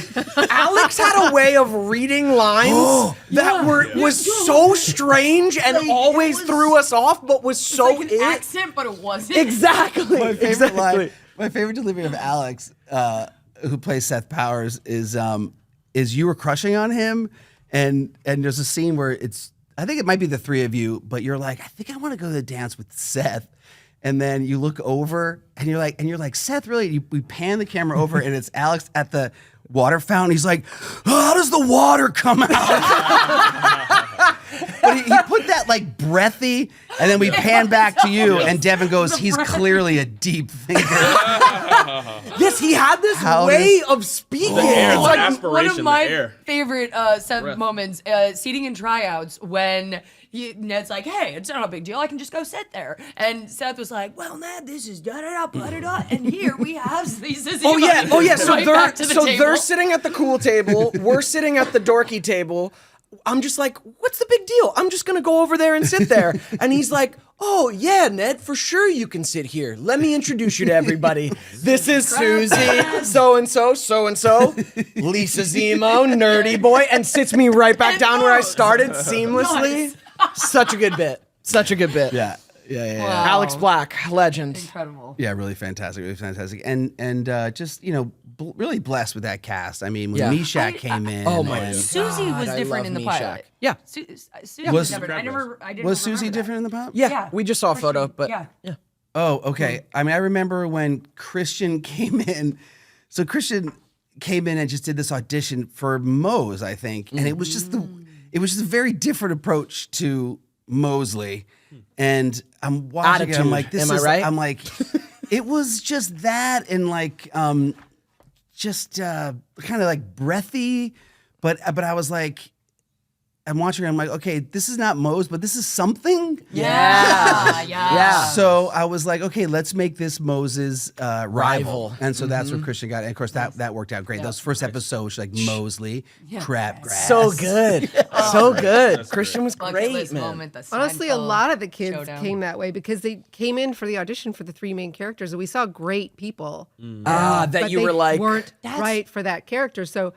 Alex had a way of reading lines that was so strange and always threw us off, but was so like an accent, but it wasn't. Exactly. My favorite delivery of Alex, who plays Seth Powers, is you were crushing on him, and there's a scene where I think it might be the 3 of you, but you're like, I think I want to go to the dance with Seth. And then you look over and you're like, Seth, really? We pan the camera over and it's Alex at the water fountain. He's like, how does the water come out? But he put that like breathy, and then we pan back to you, and Devin goes, he's clearly a deep thinker. Yes, he had this How way of speaking. air, It's the like, aspiration, One of the my air. favorite Seth moments, seating in tryouts, when Ned's like, hey, it's not a big deal. I can just go sit there. And Seth was like, well, Ned, this is da-da-da, da-da-da. And here we have these. oh yeah. So Right they're sitting at the cool table. We're sitting at the dorky table. I'm just like, what's the big deal? I'm just gonna go over there and sit there. And he's like, oh yeah, Ned, for sure you can sit here. Let me introduce you to everybody. This is Susie, so and so, Lisa Zemo, nerdy boy, and sits me right back down where I started seamlessly. Such a good bit. Yeah. Wow. Alex Black, legend. Incredible. Yeah, really fantastic, and just really blessed with that cast. I mean, when Yeah. Meshack came in, Oh my and- Susie was I different love in the Meshack. pilot. Yeah. Susie Was- was different. I didn't was Susie remember different in the pilot? Yeah, Yeah, we just saw a photo, but yeah. Oh, okay. I mean, I remember when Christian came in. So Christian came in and just did this audition for Mose, I think, and it was just a very different approach to Mosley. And I'm watching it, I'm Attitude. like, this Am I is right? I'm like, it was just that, and like just kind of like breathy, but I was like, I'm watching it, I'm like, okay, this is not Mose, but this is something. Yeah. So I was like, okay, let's make this Moses' rival. And so that's where Christian got it. And of course, that worked out great. Those first episodes, like Mosley, crabgrass. so good. So good. Christian was Bucket great, list man. moment, the Honestly, a Seinfeld lot of the kids showdown. came that way because they came in for the audition for the 3 main characters, and we saw great people. That but you they were like, weren't right for that character. So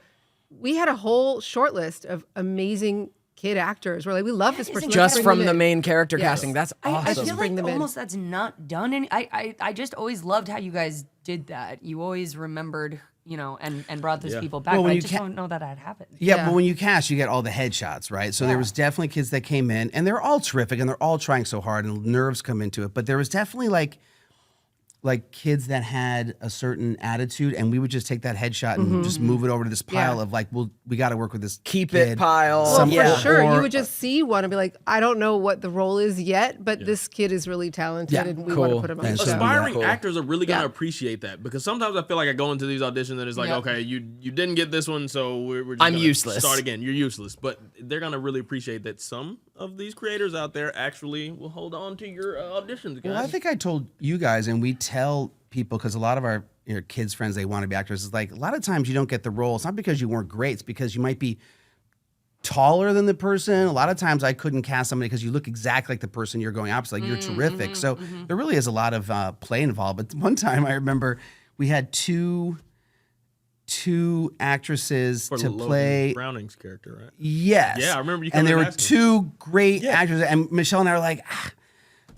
we had a whole short list of amazing kid actors. We're like, we love this person. Let's just bring from them the in. main character Yes. casting. That's I awesome. feel bring like them in. almost that's not done. I just always loved how you guys did that. You always remembered, and brought those people back. Well, but when I you just don't know that had happened. Yeah, but when you cast, you get all the headshots, right? So there was definitely kids that came in, and they're all terrific, and they're all trying so hard, and nerves come into it. But there was definitely like kids that had a certain attitude, and we would just take that headshot and just move it over to this pile of like, well, we got to work with this Keep kid. it pile. Well, Yeah. for sure. Or- You would just see one and be like, I don't know what the role is yet, but this kid is really talented Yeah, and we want to cool. put him on And the so show. Aspiring Cool. actors are really gonna Yeah. appreciate that, because sometimes I feel like I go into these auditions and it's like, Yeah. okay, you didn't get this one, so we're just I'm gonna useless. Start again. You're useless. But they're gonna really appreciate that some of these creators out there actually will hold on to your auditions, guys. Well, I think I told you guys, and we tell people, because a lot of our kids' friends, they want to be actors. It's like a lot of times you don't get the role. It's not because you weren't great. It's because you might be taller than the person. A lot of times I couldn't cast somebody because you look exactly like the person you're going opposite. Like you're terrific. So there really is a lot of play involved. But one time I remember we had two actresses For to Logan play. Browning's character, right? Yes. Yeah, I rember you And coming there and were asking. two great actors, and Michelle and I were like,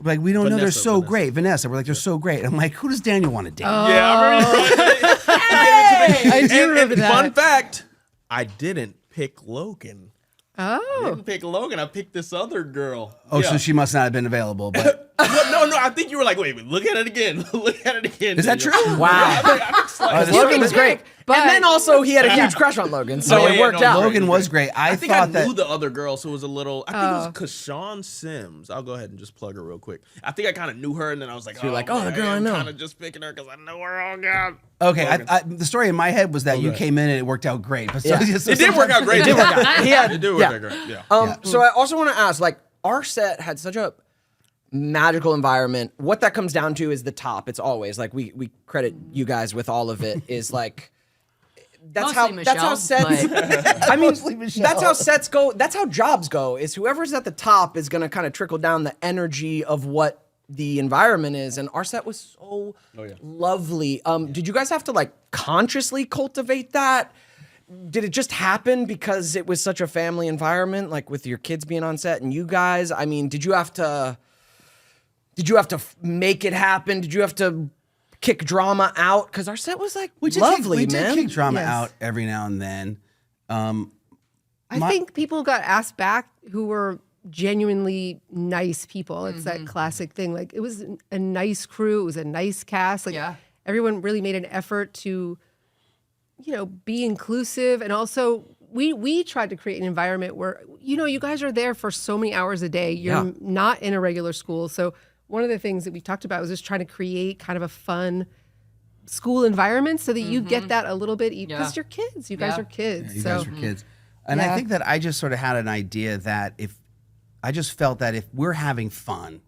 like, we don't know, they're Vanessa, so great. Vanessa, we're like, they're so great. I'm like, who does Daniel want to date? Yeah, I remember. I do remember that. Fun fact: I didn't pick Logan. I Oh. didn't pick Logan. I picked this other girl. Oh, Yeah. so she must not have been available. But Well, no. I think you were like, wait, look at it again. Look at it again. is that Daniel. true? Wow. I think slightly- Logan was great. But- and then also he had a huge crush on Logan, so Oh, it yeah, worked no, out. Logan was great. I think I thought knew that. the other girl, so it was a little. I think it was Kashawn Sims. I'll go ahead and just plug her real quick. I think I kind of knew her, and then I was like, you're like, oh, the girl I know. kind of just picking her because I know her. Oh god. Okay, the story in my head was that you came in and it worked out great. But Yeah. It did work out great. It did work out. He had, It did work out great. Yeah. So I also want to ask, like, our set had such a magical environment. What that comes down to is the top. It's always like we credit you guys with all of it. Is like that's Mostly how Michelle, sets. but- I mean, that's how sets go. That's how jobs go. Is whoever's at the top is going to kind of trickle down the energy of what the environment is. And our set was so lovely. Did you guys have to like consciously cultivate that? Did it just happen because it was such a family environment, like with your kids being on set and you guys? I mean, did you have to make it happen? Did you have to kick drama out? Because our set was like lovely, we man. did kick drama Yes. out every now and then. I think people got asked back who were genuinely nice people. It's that classic thing. Like, it was a nice crew. It was a nice cast. Like, Yeah. everyone really made an effort to, be inclusive. And also, we tried to create an environment where, you guys are there for so many hours a day. You're not in a regular school. So one of the things that we talked about was just trying to create kind of a fun school environment so that you get that a little bit, because you're kids. You guys are kids. You so guys were kids. And I think that I just sort of had an idea that if we're having fun,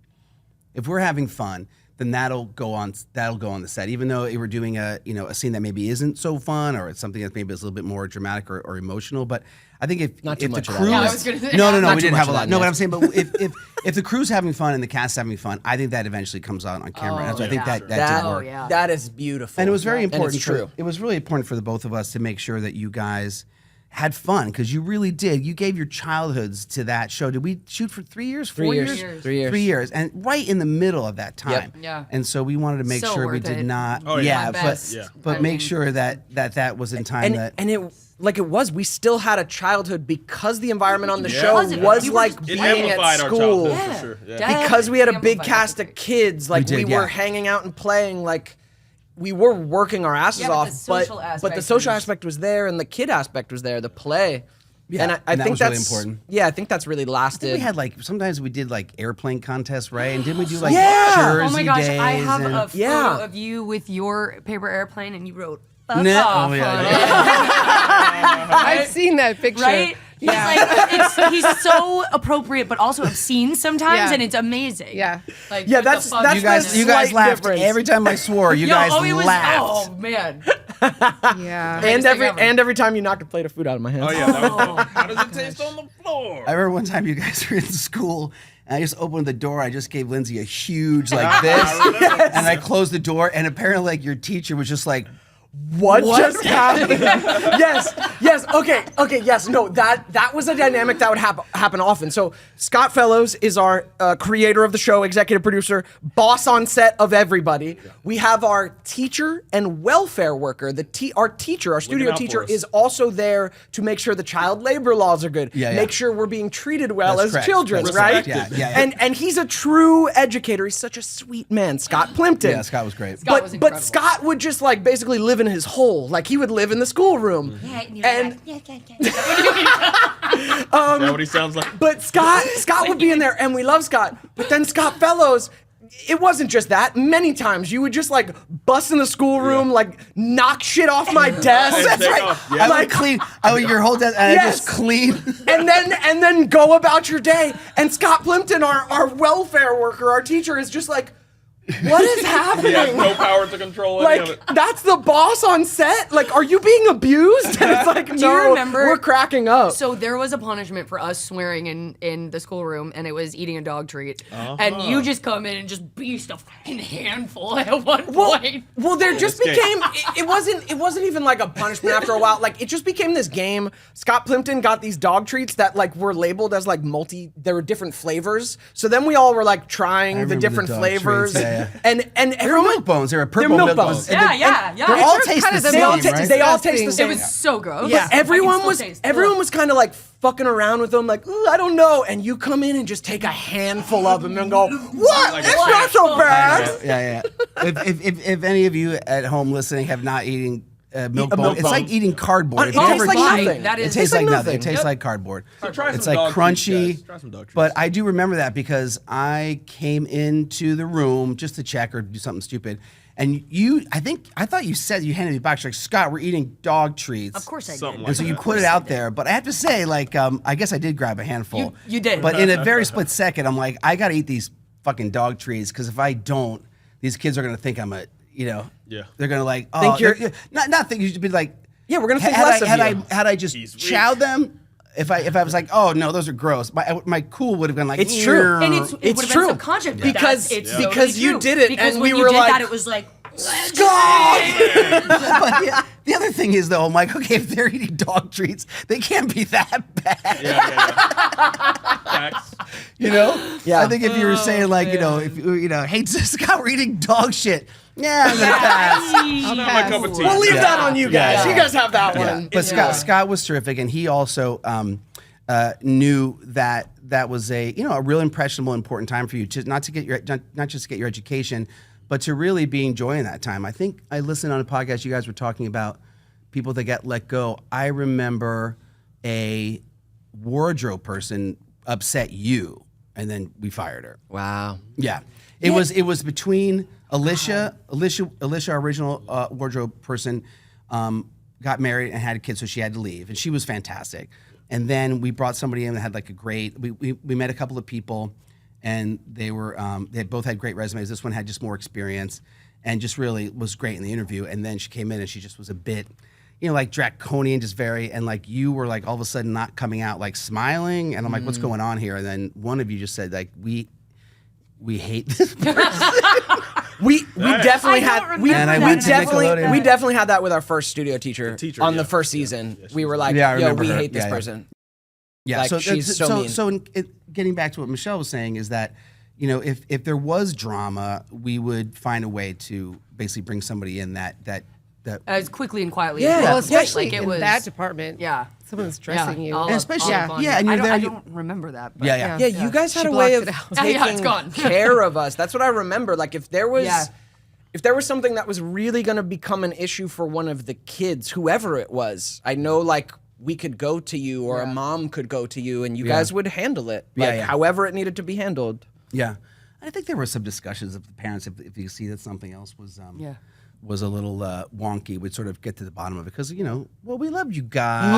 then that'll go on the set. Even though we're doing a scene that maybe isn't so fun, or it's something that maybe is a little bit more dramatic or emotional. But I think if Not too the much of that. crew Yeah, I is- was gonna say- no, Not we too didn't much have a of lot. that, No, Nick. but I'm saying, but if the crew's having fun and the cast's having fun, I think that eventually comes out on camera. And so I think that did work. yeah. That is beautiful. And it was very And important. it's true. It was really important for the both of us to make sure that you guys had fun, because you really did. You gave your childhoods to that show. Did we shoot for 3 years? 4 years. years? 3 years. 3 years. And right in the middle of that time. Yeah. And so we wanted to make So sure we worth did it. not. Oh, yeah. My but best. Yeah. but I make mean- sure that was in time that. And it was. We still had a childhood because the environment on the Yeah. show Because of it. was You were like just being It amplified at our school. childhood for sure. Yeah. Because we had a Definitely big cast of amplified kids, like We we, did, were yeah. hanging out and playing, like we were working our asses Yeah, but off. the social but aspect the social was- aspect was there, and the kid aspect was there, the play. Yeah, and I and that think was really that's important. Yeah, I think that's really I think lasted. we had sometimes we did airplane contests, right? And didn't we do like Yeah. Jersey Oh my gosh, days I have and, a photo Yeah. of you with your paper airplane, and you wrote "fuck No- off" oh, yeah, on yeah. it. I've seen that picture. Right? Yeah. He's so appropriate, but also obscene sometimes, Yeah. and it's amazing. Yeah. Like, Yeah, what the that's- fuck? that's you guys the you guys slight laughed difference. every time I swore. You Yo, guys oh, it was, laughed. oh man. Yeah. and just think every time you knocked a plate of food out of my hands. Oh yeah. That was, how does it taste on the floor? I remember one time you guys were in school, and I just opened the door. I just gave Lindsay a huge like this, and I closed the door. And apparently, your teacher was just like, What just happened? yes. Okay. Yes. No. That was a dynamic that would happen often. So Scott Fellows is our creator of the show, executive producer, boss on set of everybody. We have our teacher and welfare worker. Our studio out teacher for us. is also there to make sure the child labor laws are good. Yeah, yeah. Make sure we're being treated well That's as correct. children, That's right? correct. Yeah. And he's a true educator. He's such a sweet man, Scott Plimpton. Yeah, Scott was great. Scott was But incredible. Scott would just basically live in his hole. Like he would live in the schoolroom. And Is that what he sounds like? but Scott would be in there, and we love Scott. But then Scott Fellows, it wasn't just that. Many times you would just bust in the schoolroom, knock shit off my desk. And take off. Yeah. I would clean. I would your whole desk, and I Yes. just clean. and then go about your day. And Scott Plimpton, our welfare worker, our teacher, is just like, what is happening? He has no power to control any of Like, it. that's the boss on set? Like, are you being abused? And it's like, you no, remember- we're cracking up. So there was a punishment for us swearing in the schoolroom, and it was eating a dog treat. And you just come in and just beast a fucking handful at one point. Well, there just Escape. became it wasn't even like a punishment after a while. Like, it just became this game. Scott Plimpton got these dog treats that like were labeled as like there were different flavors. So then we all were like trying the remember different the dog flavors. treats, yeah. And They were everyone milk bones. They were purple milk milk bones. bones. Yeah, And yeah. They all They're taste kind the of the same, they all, most right? they all taste the disgusting. same. It was so gross. But I can everyone still was taste- everyone was kind of like fucking around with them, like, "Ooh, I don't know," and you come in and just take a handful of them and go, "What? Like It's a not so bad." Yeah. If any of you at home listening have not eaten milk a bone, milk it's like bone. eating cardboard. It If you tastes ever like tried- nothing. That It is- tastes like nothing. It nothing. tastes like cardboard. So try It's some like dog treats, crunchy. guys. Try some dog treats. But I do remember that because I came into the room just to check or do something stupid. And I thought you said you handed me a box. You're like, Scott, we're eating dog treats. Of course I did. Something like And so you that. put it out there, but I have to say, like, I guess I did grab a handful. You did. But in a very split second, I'm like, I gotta eat these fucking dog treats because if I don't, these kids are gonna think I'm Yeah. they're gonna like, oh, Think you're- not think you should be like, Yeah, we're gonna think had less I, of you. Had I just He's weak. chowed them, if I was like, oh no, those are gross, my cool would have been like, It's true. And it It's would have true. been subconscious Because- it's because totally you true. did it, Because and when we you were did like, that, it was like Scott! but the other thing is though, I'm like, okay, if they're eating dog treats, they can't be that bad. Yeah. Facts. You know? Yeah. I think if you were saying like, hey Scott, we're eating dog shit. Yeah, I'm gonna pass. Not my cup of tea. We'll leave Yeah. that on you guys. Yeah. You guys have that Yeah. one. But Scott was terrific, and he also knew that was a real impressionable, important time for you to not just to get your education, but to really be enjoying that time. I think I listened on a podcast. You guys were talking about people that got let go. I remember a wardrobe person upset you, and then we fired her. Wow. Yeah. It was between Alicia, our original wardrobe person, got married and had a kid, so she had to leave, and she was fantastic. And then we brought somebody in that had like a great. We met a couple of people, and they both had great resumes. This one had just more experience, and just really was great in the interview. And then she came in, and she just was a bit, like draconian, just very, and like you were like all of a sudden not coming out like smiling, and I'm like, what's going on here? And then one of you just said like, we hate this person. We definitely I don't had we, remember And I that. went to definitely Nickelodeon. we definitely had that with our first studio teacher, teacher, on yeah. the first season. Yeah, she we was were like, Yeah, I yo, remember we her. hate this Yeah, yeah. person. Yeah, Like, she's so mean. Getting back to what Michelle was saying is that, if there was drama, we would find a way to basically bring somebody in that as quickly and quietly. Yeah. as Well, possible. especially Like, it in was that department. Yeah. Someone's dressing you. all And up- especially- all up on yeah, you. and you're there, I you- don't remember that. But Yeah. Yeah, you guys had She a way of blocked it out. Yeah, it's taking gone. care of us. That's what I remember. Like if there was Yeah. something that was really going to become an issue for one of the kids, whoever it was, I know like we could go to you or a mom could go to you and you guys would handle it. Yeah, Like yeah. however it needed to be handled. Yeah, I think there were some discussions of the parents if you see that something else was was a little wonky, would sort of get to the bottom of it because we loved you guys.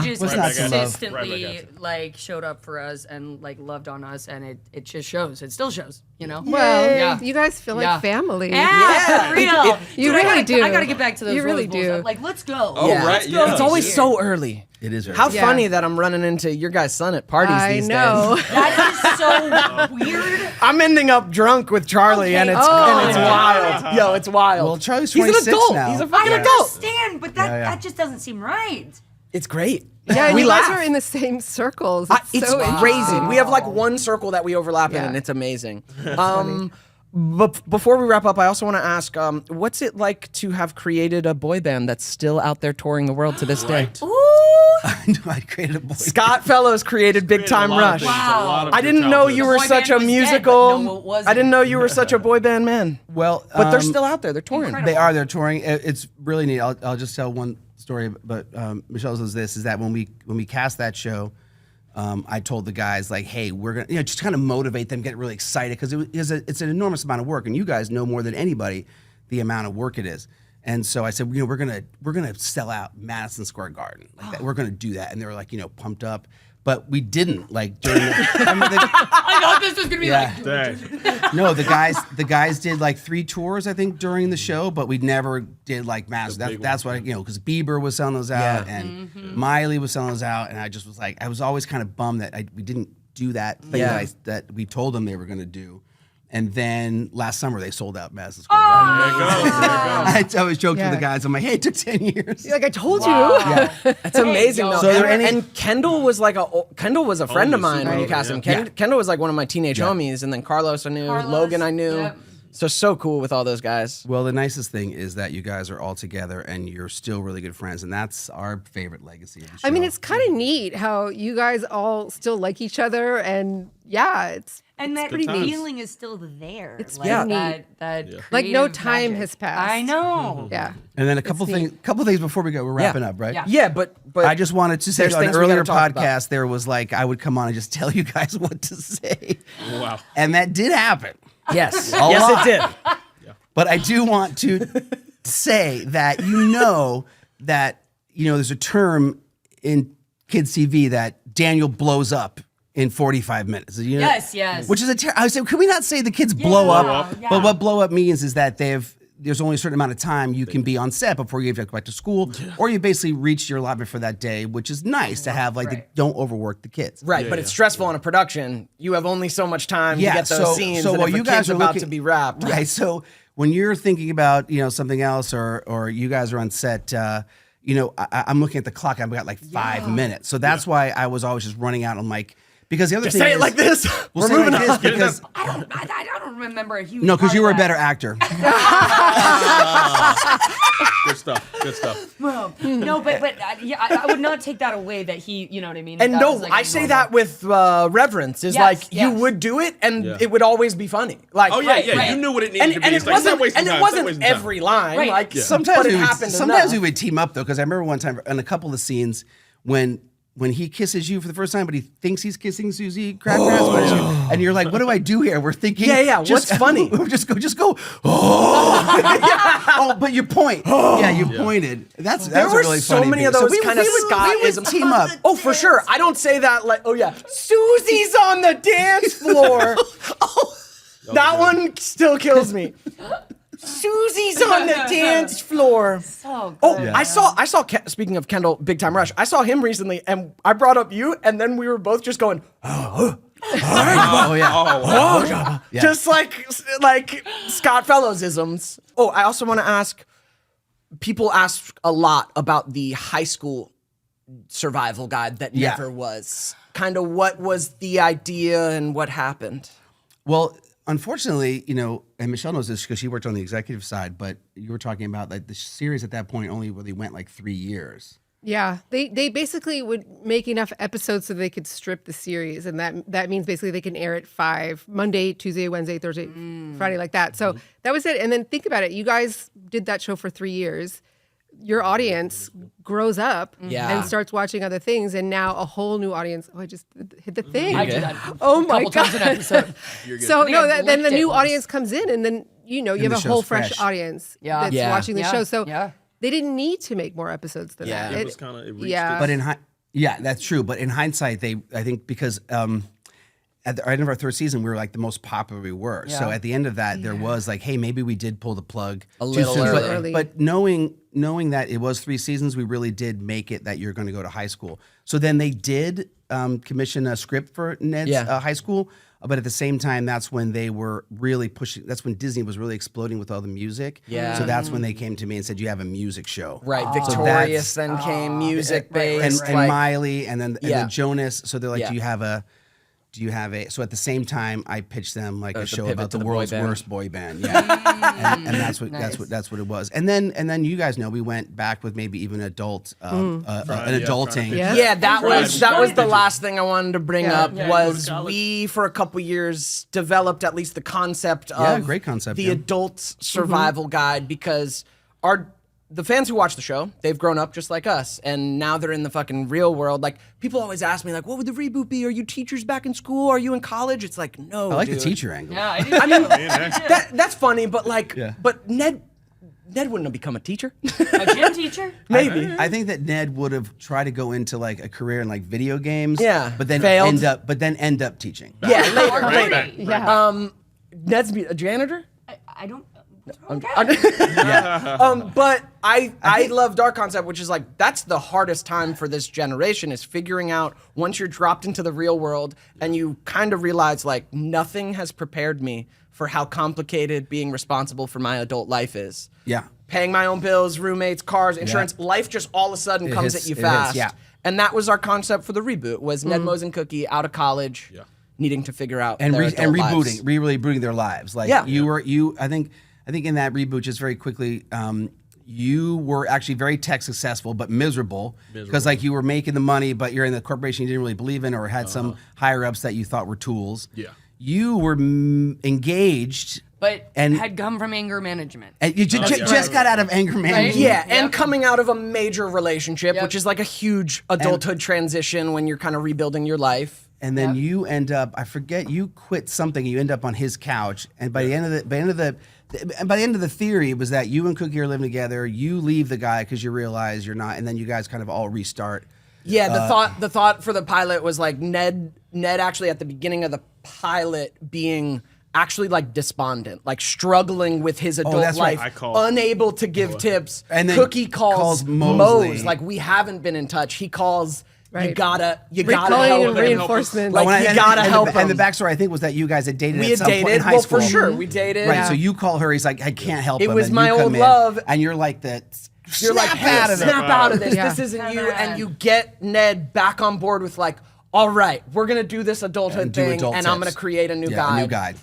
You just What's not to love? consistently Right back at you. like showed up for us and like loved on us, and it just shows. It still shows. Well, Yeah. you guys feel Yeah. like family. Yeah, for real. You Dude, really do. I gotta get back to those You really Rose Bowls. do. Like, let's go. Oh, right, Let's go. yeah. It's always so early. It is. How Yeah. funny that I'm running into your guys' son at parties I these know. days. That is so weird. I'm ending up drunk with Charlie, and it's Okay. wild. Yo, it's wild. Well, Charlie's He's an 26 adult. now. He's a I fucking adult. understand, but that just doesn't seem right. It's great. Yeah, and we you laugh. guys are in the same circles. It's so crazy. interesting. We have like one circle that we overlap in, Yeah. and it's amazing. But before we wrap up, I also want to ask, what's it like to have created a boy band that's still out there touring the world to this day? Ooh. I knew I created a boy. Scott Fellows created Big Time Rush. Wow. I didn't know you were boy such band a was dead, musical. but no, it wasn't. I didn't know you were such a boy band man. Well, But they're still out there. They're touring. Incredible. They are. They're touring. It's really neat. I'll just tell one story. But Michelle's is that when we cast that show, I told the guys like, hey, we're gonna just kind of motivate them, get really excited because it's an enormous amount of work, and you guys know more than anybody the amount of work it is. And so I said, we're gonna sell out Madison Square Garden. Like that. We're gonna do that. And they were like, pumped up. but we didn't like during. I thought this was gonna be like. Dang. No, the guys did like 3 tours I think during the show, but we never did like massive. That's what because Bieber was selling those out and Miley was selling those out, and I just was like, I was always kind of bummed that we didn't do that thing that we told them they were going to do. And then last summer they sold out Madison Square Garden. There you go. There you go. I always joked to the guys, I'm like, hey, it took 10 years. Like I told you. That's amazing. Though. So are there and Kendall was Kendall was a friend of mine when you cast him. Yeah. Kendall was like one of my teenage homies, and then Carlos I knew, Logan I knew. Yep. So cool with all those guys. Well, the nicest thing is that you guys are all together and you're still really good friends, and that's our favorite legacy of the show. I mean, it's kind of neat how you guys all still like each other, and it's And that good times. feeling is still there. It's like, very that like no creative time magic. has passed. I know. Yeah. And then a couple things before we go. We're wrapping up, right? Yeah. Yeah, but I just wanted to say there's on an things we gotta earlier talk about. podcast, there was like, I would come on and just tell you guys what to say. Wow. And that did happen. yes, lot. yes, it did. But I do want to say that that there's a term in kids TV that Daniel blows up in 45 minutes. Yes. Which is I said, can we not say the kids blow up? yeah. But what blow up means is that there's only a certain amount of time you can be on set before you have to go back to school, or you basically reach your allotment for that day, which is nice to have. Like, don't overwork the kids. Right, but it's stressful in a production. You have only so much time to get those scenes. So and while if a you guys kid's are about looking, to be wrapped, right? So when you're thinking about something else, or you guys are on set, I'm looking at the clock. I've got like 5 minutes, so that's why I was always just running out. I'm like, because the other thing say is, it like this. We'll We're say it moving like on. this because I don't remember a huge. no, because part you of were a that. better actor. Good stuff. Good stuff. Well, no, but I would not take that away that he, you know what I mean. And That no, was, like, I a say normal- that with reverence. Is Yes, like you yes. would do it, and Yeah. it would always be funny. Like, Oh yeah, Right, yeah. right. You knew what it needed and, to be. and It's it like, stop wasn't, wasting and it time, stop wasn't wasting time. every line. Right. Like Yeah. Sometimes but it we would, happened sometimes enough. we would team up though, because I remember one time in a couple of scenes when he kisses you for the first time, but he thinks he's kissing Susie Crabgrass, and you're like, "What do I do here?" We're thinking, Yeah. What's funny? just go. Oh, but you point. Yeah, you pointed. That's There a were really so funny many bit. of those we kind of would Scottisms. team up. Oh, for sure. I don't say that like, oh yeah, Susie's on the dance floor. That one still kills me. Susie's on the dance floor. So good. Oh, I saw. Speaking of Kendall, Big Time Rush, I saw him recently, and I brought up you, and then we were both just going, Oh yeah. Yeah. just like Scott Fellows isms. Oh, I also want to ask. People ask a lot about the high school survival guide that Yeah. never was. Kind of what was the idea and what happened? Well, unfortunately, and Michelle knows this because she worked on the executive side, but you were talking about like the series at that point only really went like 3 years. Yeah, they basically would make enough episodes so they could strip the series, and that means basically they can air it 5 Monday, Tuesday, Wednesday, Thursday, Friday, like that. So that was it. And then think about it: you guys did that show for 3 years. Your audience grows up Yeah. and starts watching other things, and now a whole new audience. Oh, I just hit the thing. I do that. Oh a my couple times an God. episode. So think no, I then blinked the it new once. audience comes in, and then you And have the a whole show's fresh fresh. audience Yeah. that's Yeah. watching the Yeah. show. So Yeah. they didn't need to make more episodes than Yeah. that. It was kinda- it reached yeah. But yeah, that's true. But in hindsight, I think because at the end of our 3rd season, we were like the most popular we were. So Yeah. at the end of that, there was like, hey, maybe we did pull the plug A too little soon. early. But knowing that it was 3 seasons, we really did make it that you're going to go to high school. So then they did commission a script for Ned's high school. But at the same time, that's when they were really pushing. That's when Disney was really exploding with all the music. Yeah. So that's when they came to me and said, "You have a music show." Right, So Victorious that's- then came music and, based. and Miley and then Yeah. Jonas. So they're like, Yeah. do you have a? So at the same time, I pitched them like a the show pivot about to the the boy world's band. worst boy band. Yeah, and that's what it was. And then you guys know we went back with maybe even adult an adulting. Yeah. Yeah, that was the Friday. last thing I wanted to bring Yeah. up Yeah. was Go to college. we for a couple years developed at least the concept of Yeah, great concept, the yeah. adult survival guide because the fans who watch the show, they've grown up just like us, and now they're in the fucking real world. Like people always ask me, like, "What would the reboot be? Are you teachers back in school? Are you in college?" It's like, no, I like dude. the teacher angle. Yeah, I do. I mean, that's funny, but like, Yeah. but Ned Ned wouldn't have become a teacher. A gym teacher? Maybe. I think that Ned would have tried to go into like a career in like video games. Yeah. But then Failed. end up teaching. Yeah, later. Already. Yeah. Ned's a janitor. I don't. Okay. But I loved our concept, which is like that's the hardest time for this generation is figuring out once you're dropped into the real world and you kind of realize like nothing has prepared me for how complicated being responsible for my adult life is. Yeah. Paying my own bills, roommates, cars, insurance, life just all of a sudden comes hits- at you it hits, fast. yeah. And that was our concept for the reboot was Ned, Mose, and Cookie out of college, needing to figure out And their adult rebooting, lives. rebooting their lives. Like I think in that reboot, just very quickly, you were actually very tech successful, but miserable because like you were making the money, but you're in the corporation you didn't really believe in, or had some higher ups that you thought were tools. Yeah. You were engaged, But And- had come from anger management. and you just got out of anger management. Yeah, and Yep. coming out of a major relationship, Yep. which is like a huge adulthood transition when you're kind of rebuilding your life. And then you end up, I forget, you quit something. You end up on his couch, and by the end of the theory was that you and Cookie are living together. You leave the guy because you realize you're not, and then you guys kind of all restart. Yeah, the thought for the pilot was like Ned actually at the beginning of the pilot being actually like despondent, like struggling with his adult that's right. life, I unable to give tips. And then Cookie calls Mosley. Mose, like we haven't been in touch. He calls. You Right. gotta Recalling help and him. reinforcement. Like, you gotta help And the him. backstory, I think, was that you guys had dated We at had some point in dated. high Well, school. for sure, we dated. Right, Yeah. so you call her. He's like, I can't help It him. was and my you old come in, love. and you're like that. You're like, snap hey, out of it. snap out of this. Yeah. This isn't you. Snap out. And you get Ned back on board with like, all right, we're gonna do this adulthood And do thing, adult and I'm tips. gonna create a new Yeah, guide. a new guide.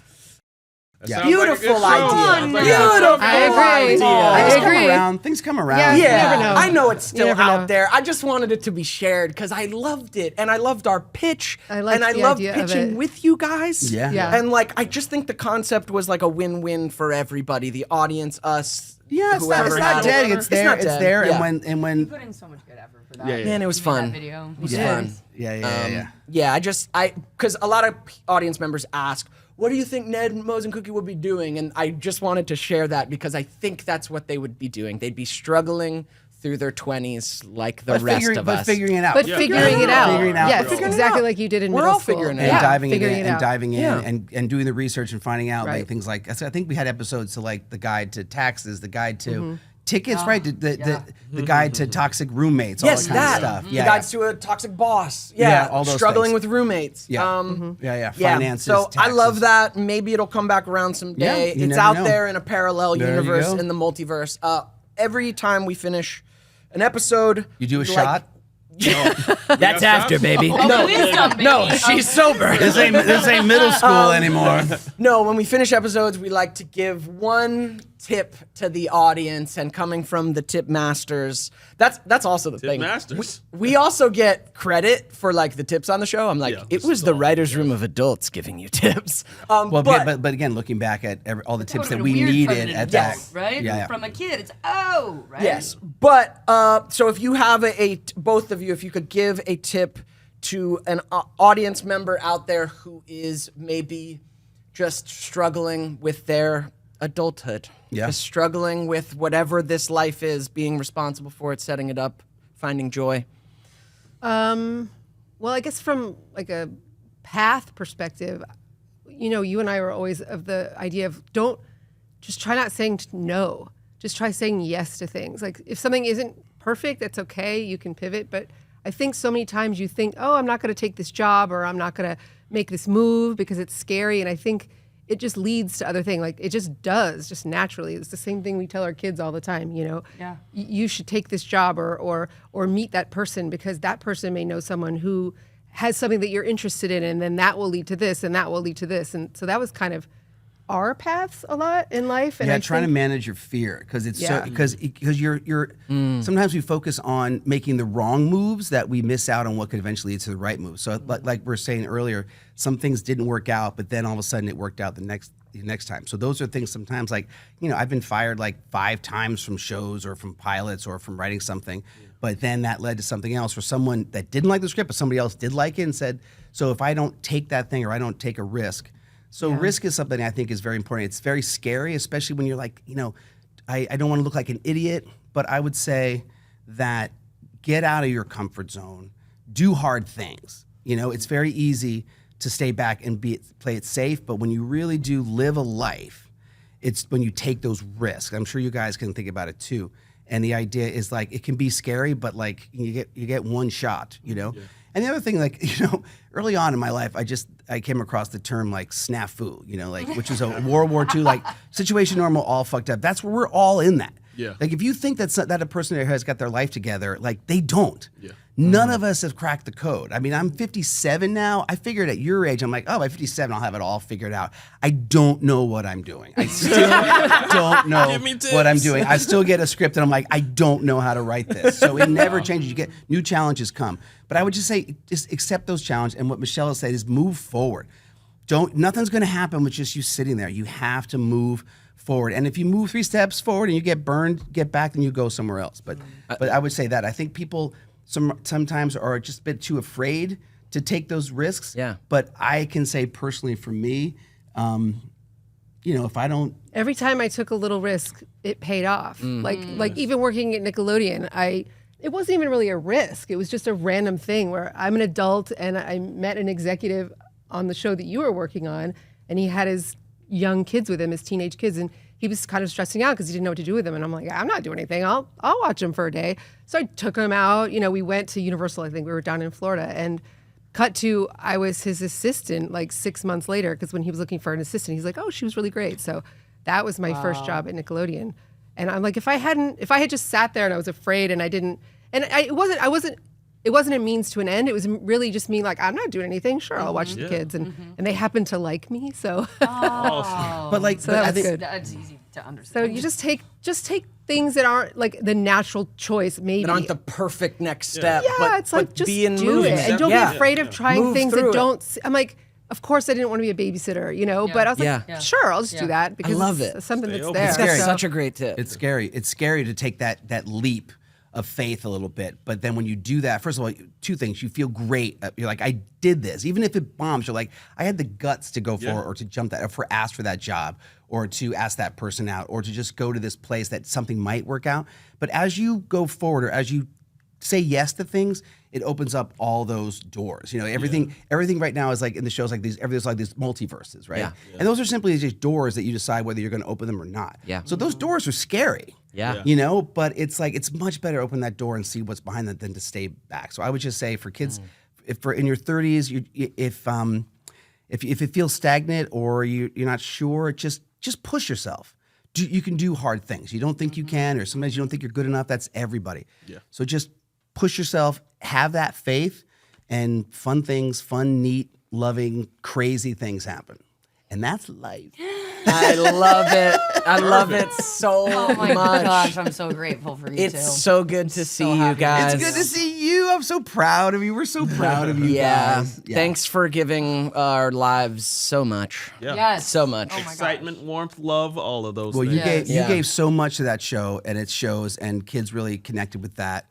Yeah. Beautiful idea. Beautiful I agree. idea. I Things come agree. around. Things come around. Yeah. You Yeah, never know. I know it's still never out know. there. I just wanted it to be shared because I loved it and I loved our pitch. I liked and I the loved idea of pitching it. with you guys. Yeah. Yeah. And like I just think the concept was like a win-win for everybody, the audience, us. Yeah, it's not, whoever it's not had dead. it. It's there. not It's dead. there. Yeah. And when Put in so much good effort for that. Yeah, yeah. Man, it was That fun. video. It was yeah. fun. Yeah. Yeah, because a lot of audience members ask, what do you think Ned, Mose, and Cookie would be doing? And I just wanted to share that because I think that's what they would be doing. They'd be struggling through their 20s like the rest of us. But figuring it out. But figuring it out. Figuring it out. Yes, Figuring it exactly out. like you did in We're middle all school. figuring it and out. diving in figuring it and out. diving in Yeah. and doing the research and finding out like Right. things like I think we had episodes to like the guide to taxes, the guide to tickets, Oh, right? The guide to toxic roommates, all Yes, that kind that. of stuff. The Yeah, guides to a toxic boss. Yeah, all those struggling things. with roommates. Yeah. Yeah. Finances. So I taxes. love that. Maybe it'll come back around someday. Yeah, you It's never out know. there in a parallel There you universe go. in the multiverse. Every time we finish an episode, You do a like- shot. That's after, baby. No, wisdom, baby. No, she's sober. This ain't middle school anymore. No, when we finish episodes, we like to give one tip to the audience, and coming from the tip masters, that's also the thing. masters. We also get credit for like the tips on the show. I'm like, Yeah, it this was is the all writers' room of adults giving you tips. Well, but but again, looking back at all the tips That that would've we been weird needed from at an that, adult, right? Yeah. From a kid, it's right? yes, but so if you have both of you, if you could give a tip to an audience member out there who is maybe just struggling with their adulthood, Yeah. just struggling with whatever this life is, being responsible for it, setting it up, finding joy. Well, I guess from like a path perspective, you know, you and I were always of the idea of just try not saying no. Just try saying yes to things. Like if something isn't perfect, that's okay. You can pivot. But I think so many times you think, oh, I'm not going to take this job or I'm not going to make this move because it's scary. And I think it just leads to other things. Like it just does, just naturally. It's the same thing we tell our kids all the time. You know, Yeah. You should take this job or meet that person because that person may know someone who has something that you're interested in, and then that will lead to this, and that will lead to this. And so that was kind of our paths a lot in life. And Yeah, I trying to think- manage your fear because it's Yeah. because you're sometimes we focus on making the wrong moves that we miss out on what could eventually lead to the right move. So like we were saying earlier, some things didn't work out, but then all of a sudden it worked out the next time. So those are things sometimes like, you know, I've been fired like 5 times from shows or from pilots or from writing something, but then that led to something else for someone that didn't like the script, but somebody else did like it and said, so if I don't take that thing or I don't take a risk. So risk is something I think is very important. It's very scary, especially when you're like, you know, I don't want to look like an idiot, but I would say that get out of your comfort zone, do hard things. You know, it's very easy to stay back and play it safe, but when you really do live a life, it's when you take those risks. I'm sure you guys can think about it too. And the idea is like, it can be scary, but like you get one shot, you know? Yeah. And the other thing, like, you know, early on in my life, I came across the term like snafu, you know, like, which was a World War II, like situation normal, all fucked up. That's where we're all in that. Yeah. Like if you think that a person has got their life together, like they don't. Yeah. None of us have cracked the code. I mean, I'm 57 now. I figured at your age, I'm like, oh, by 57, I'll have it all figured out. I don't know what I'm doing. I still don't know what I'm doing. I still get a script and I'm like, I don't know how to write this. So it never changes. You get new challenges come. But I would just say, just accept those challenges. And what Michelle has said is move forward. Nothing's going to happen with just you sitting there. You have to move forward. And if you move 3 steps forward and you get burned, get back, then you go somewhere else. But I would say that. I think people sometimes are just a bit too afraid to take those risks. Yeah. But I can say personally for me, you know, if I don't. Every time I took a little risk, it paid off. Like even working at Nickelodeon, it wasn't even really a risk. It was just a random thing where I'm an adult and I met an executive on the show that you were working on, and he had his young kids with him, his teenage kids, and he was kind of stressing out because he didn't know what to do with them. And I'm like, I'm not doing anything. I'll watch him for a day. So I took him out. You know, we went to Universal. I think we were down in Florida, and cut to I was his assistant like 6 months later, because when he was looking for an assistant, he's like, oh, she was really great. So that was my first job at Nickelodeon. And I'm like, if I had just sat there and I was afraid and I didn't, and it wasn't a means to an end. It was really just me like, I'm not doing anything. Sure, I'll watch the kids. And they happened to like me. So, But like, so that was good. That's easy to understand. So you just take things that aren't like the natural choice, maybe. That aren't the perfect next step. Yeah, but, it's like but just be in do moving. it. And don't be afraid of trying Move things through that it. don't, I'm like, of course I didn't want to be a babysitter, you know, but I was like, sure, I'll just do that because love it's it. something that's open. there. It's That's So- such a great tip. It's scary. It's scary to take that leap of faith a little bit. But then when you do that, first of all, 2 things. You feel great. You're like, I did this. Even if it bombs, you're like, I had the guts to go for it, or to jump that, or ask for that job, or to ask that person out, or to just go to this place that something might work out. But as you go forward, or as you say yes to things, it opens up all those doors. You know, everything right now is like in the shows like these, everything's like these multiverses, right? Yeah. And those are simply just doors that you decide whether you're going to open them or not. Yeah. So those doors are scary. Yeah. You know, but it's like, it's much better to open that door and see what's behind that than to stay back. So I would just say for kids, if in your 30s, if it feels stagnant or you're not sure, just push yourself. You can do hard things. You don't think you can, or sometimes you don't think you're good enough. That's everybody. Yeah. So just push yourself, have that faith, and fun things, fun, neat, loving, crazy things happen. And that's life. I love it. I love it so Oh my much. gosh, I'm so grateful for you too. It's so good to see you happy. guys. It's good to see you. I'm so proud of you. We're so proud of you guys. Yeah. Thanks for giving our lives so much. Yeah. Yes. So much. Oh my gosh. Excitement, warmth, love, all of those Well, things. you gave so much to that show, and it shows, and kids really connected with that.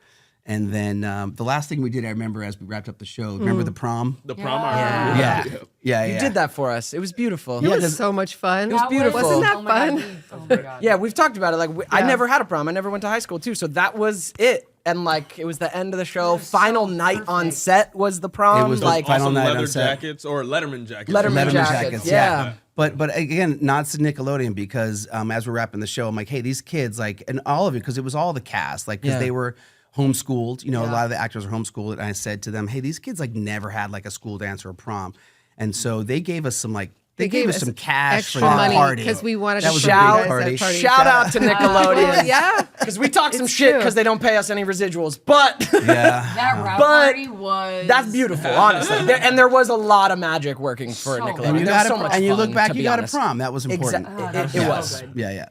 And then the last thing we did, I remember as we wrapped up the show, remember the prom? The prom Yeah. art. Yeah. You did that for us. It was beautiful. It was so much fun. was beautiful. Wasn't that Oh my God, fun? oh my God. Yeah, we've talked about it. Like, I never had a prom. I never went to high school too. So that was it. And like, it was the end of the show. Final night on set was the prom. It was the like final Also night on leather set. jackets or Letterman jackets. Letterman Letterman jackets. jackets, Yeah. But again, nods to Nickelodeon because as we're wrapping the show, I'm like, hey, these kids, like, and all of it, because it was all the cast, like, because Yeah. they were homeschooled. You know, a lot of the actors are homeschooled. And I said to them, hey, these kids like never had like a school dance or a prom, and so they gave us some like. They gave us some cash extra for that money party because we wanted That to was a show big you guys party. that party. Shout out to Nickelodeon. Yeah. Because we talk some It's shit true. because they don't pay us any residuals. But Yeah. That rap But party was. that's beautiful, honestly. And there was a lot of magic working for So Nickelodeon. And you There was got so much and you fun, look back, to you be got honest. a prom. That was important. Exactly. It was. good. Yeah.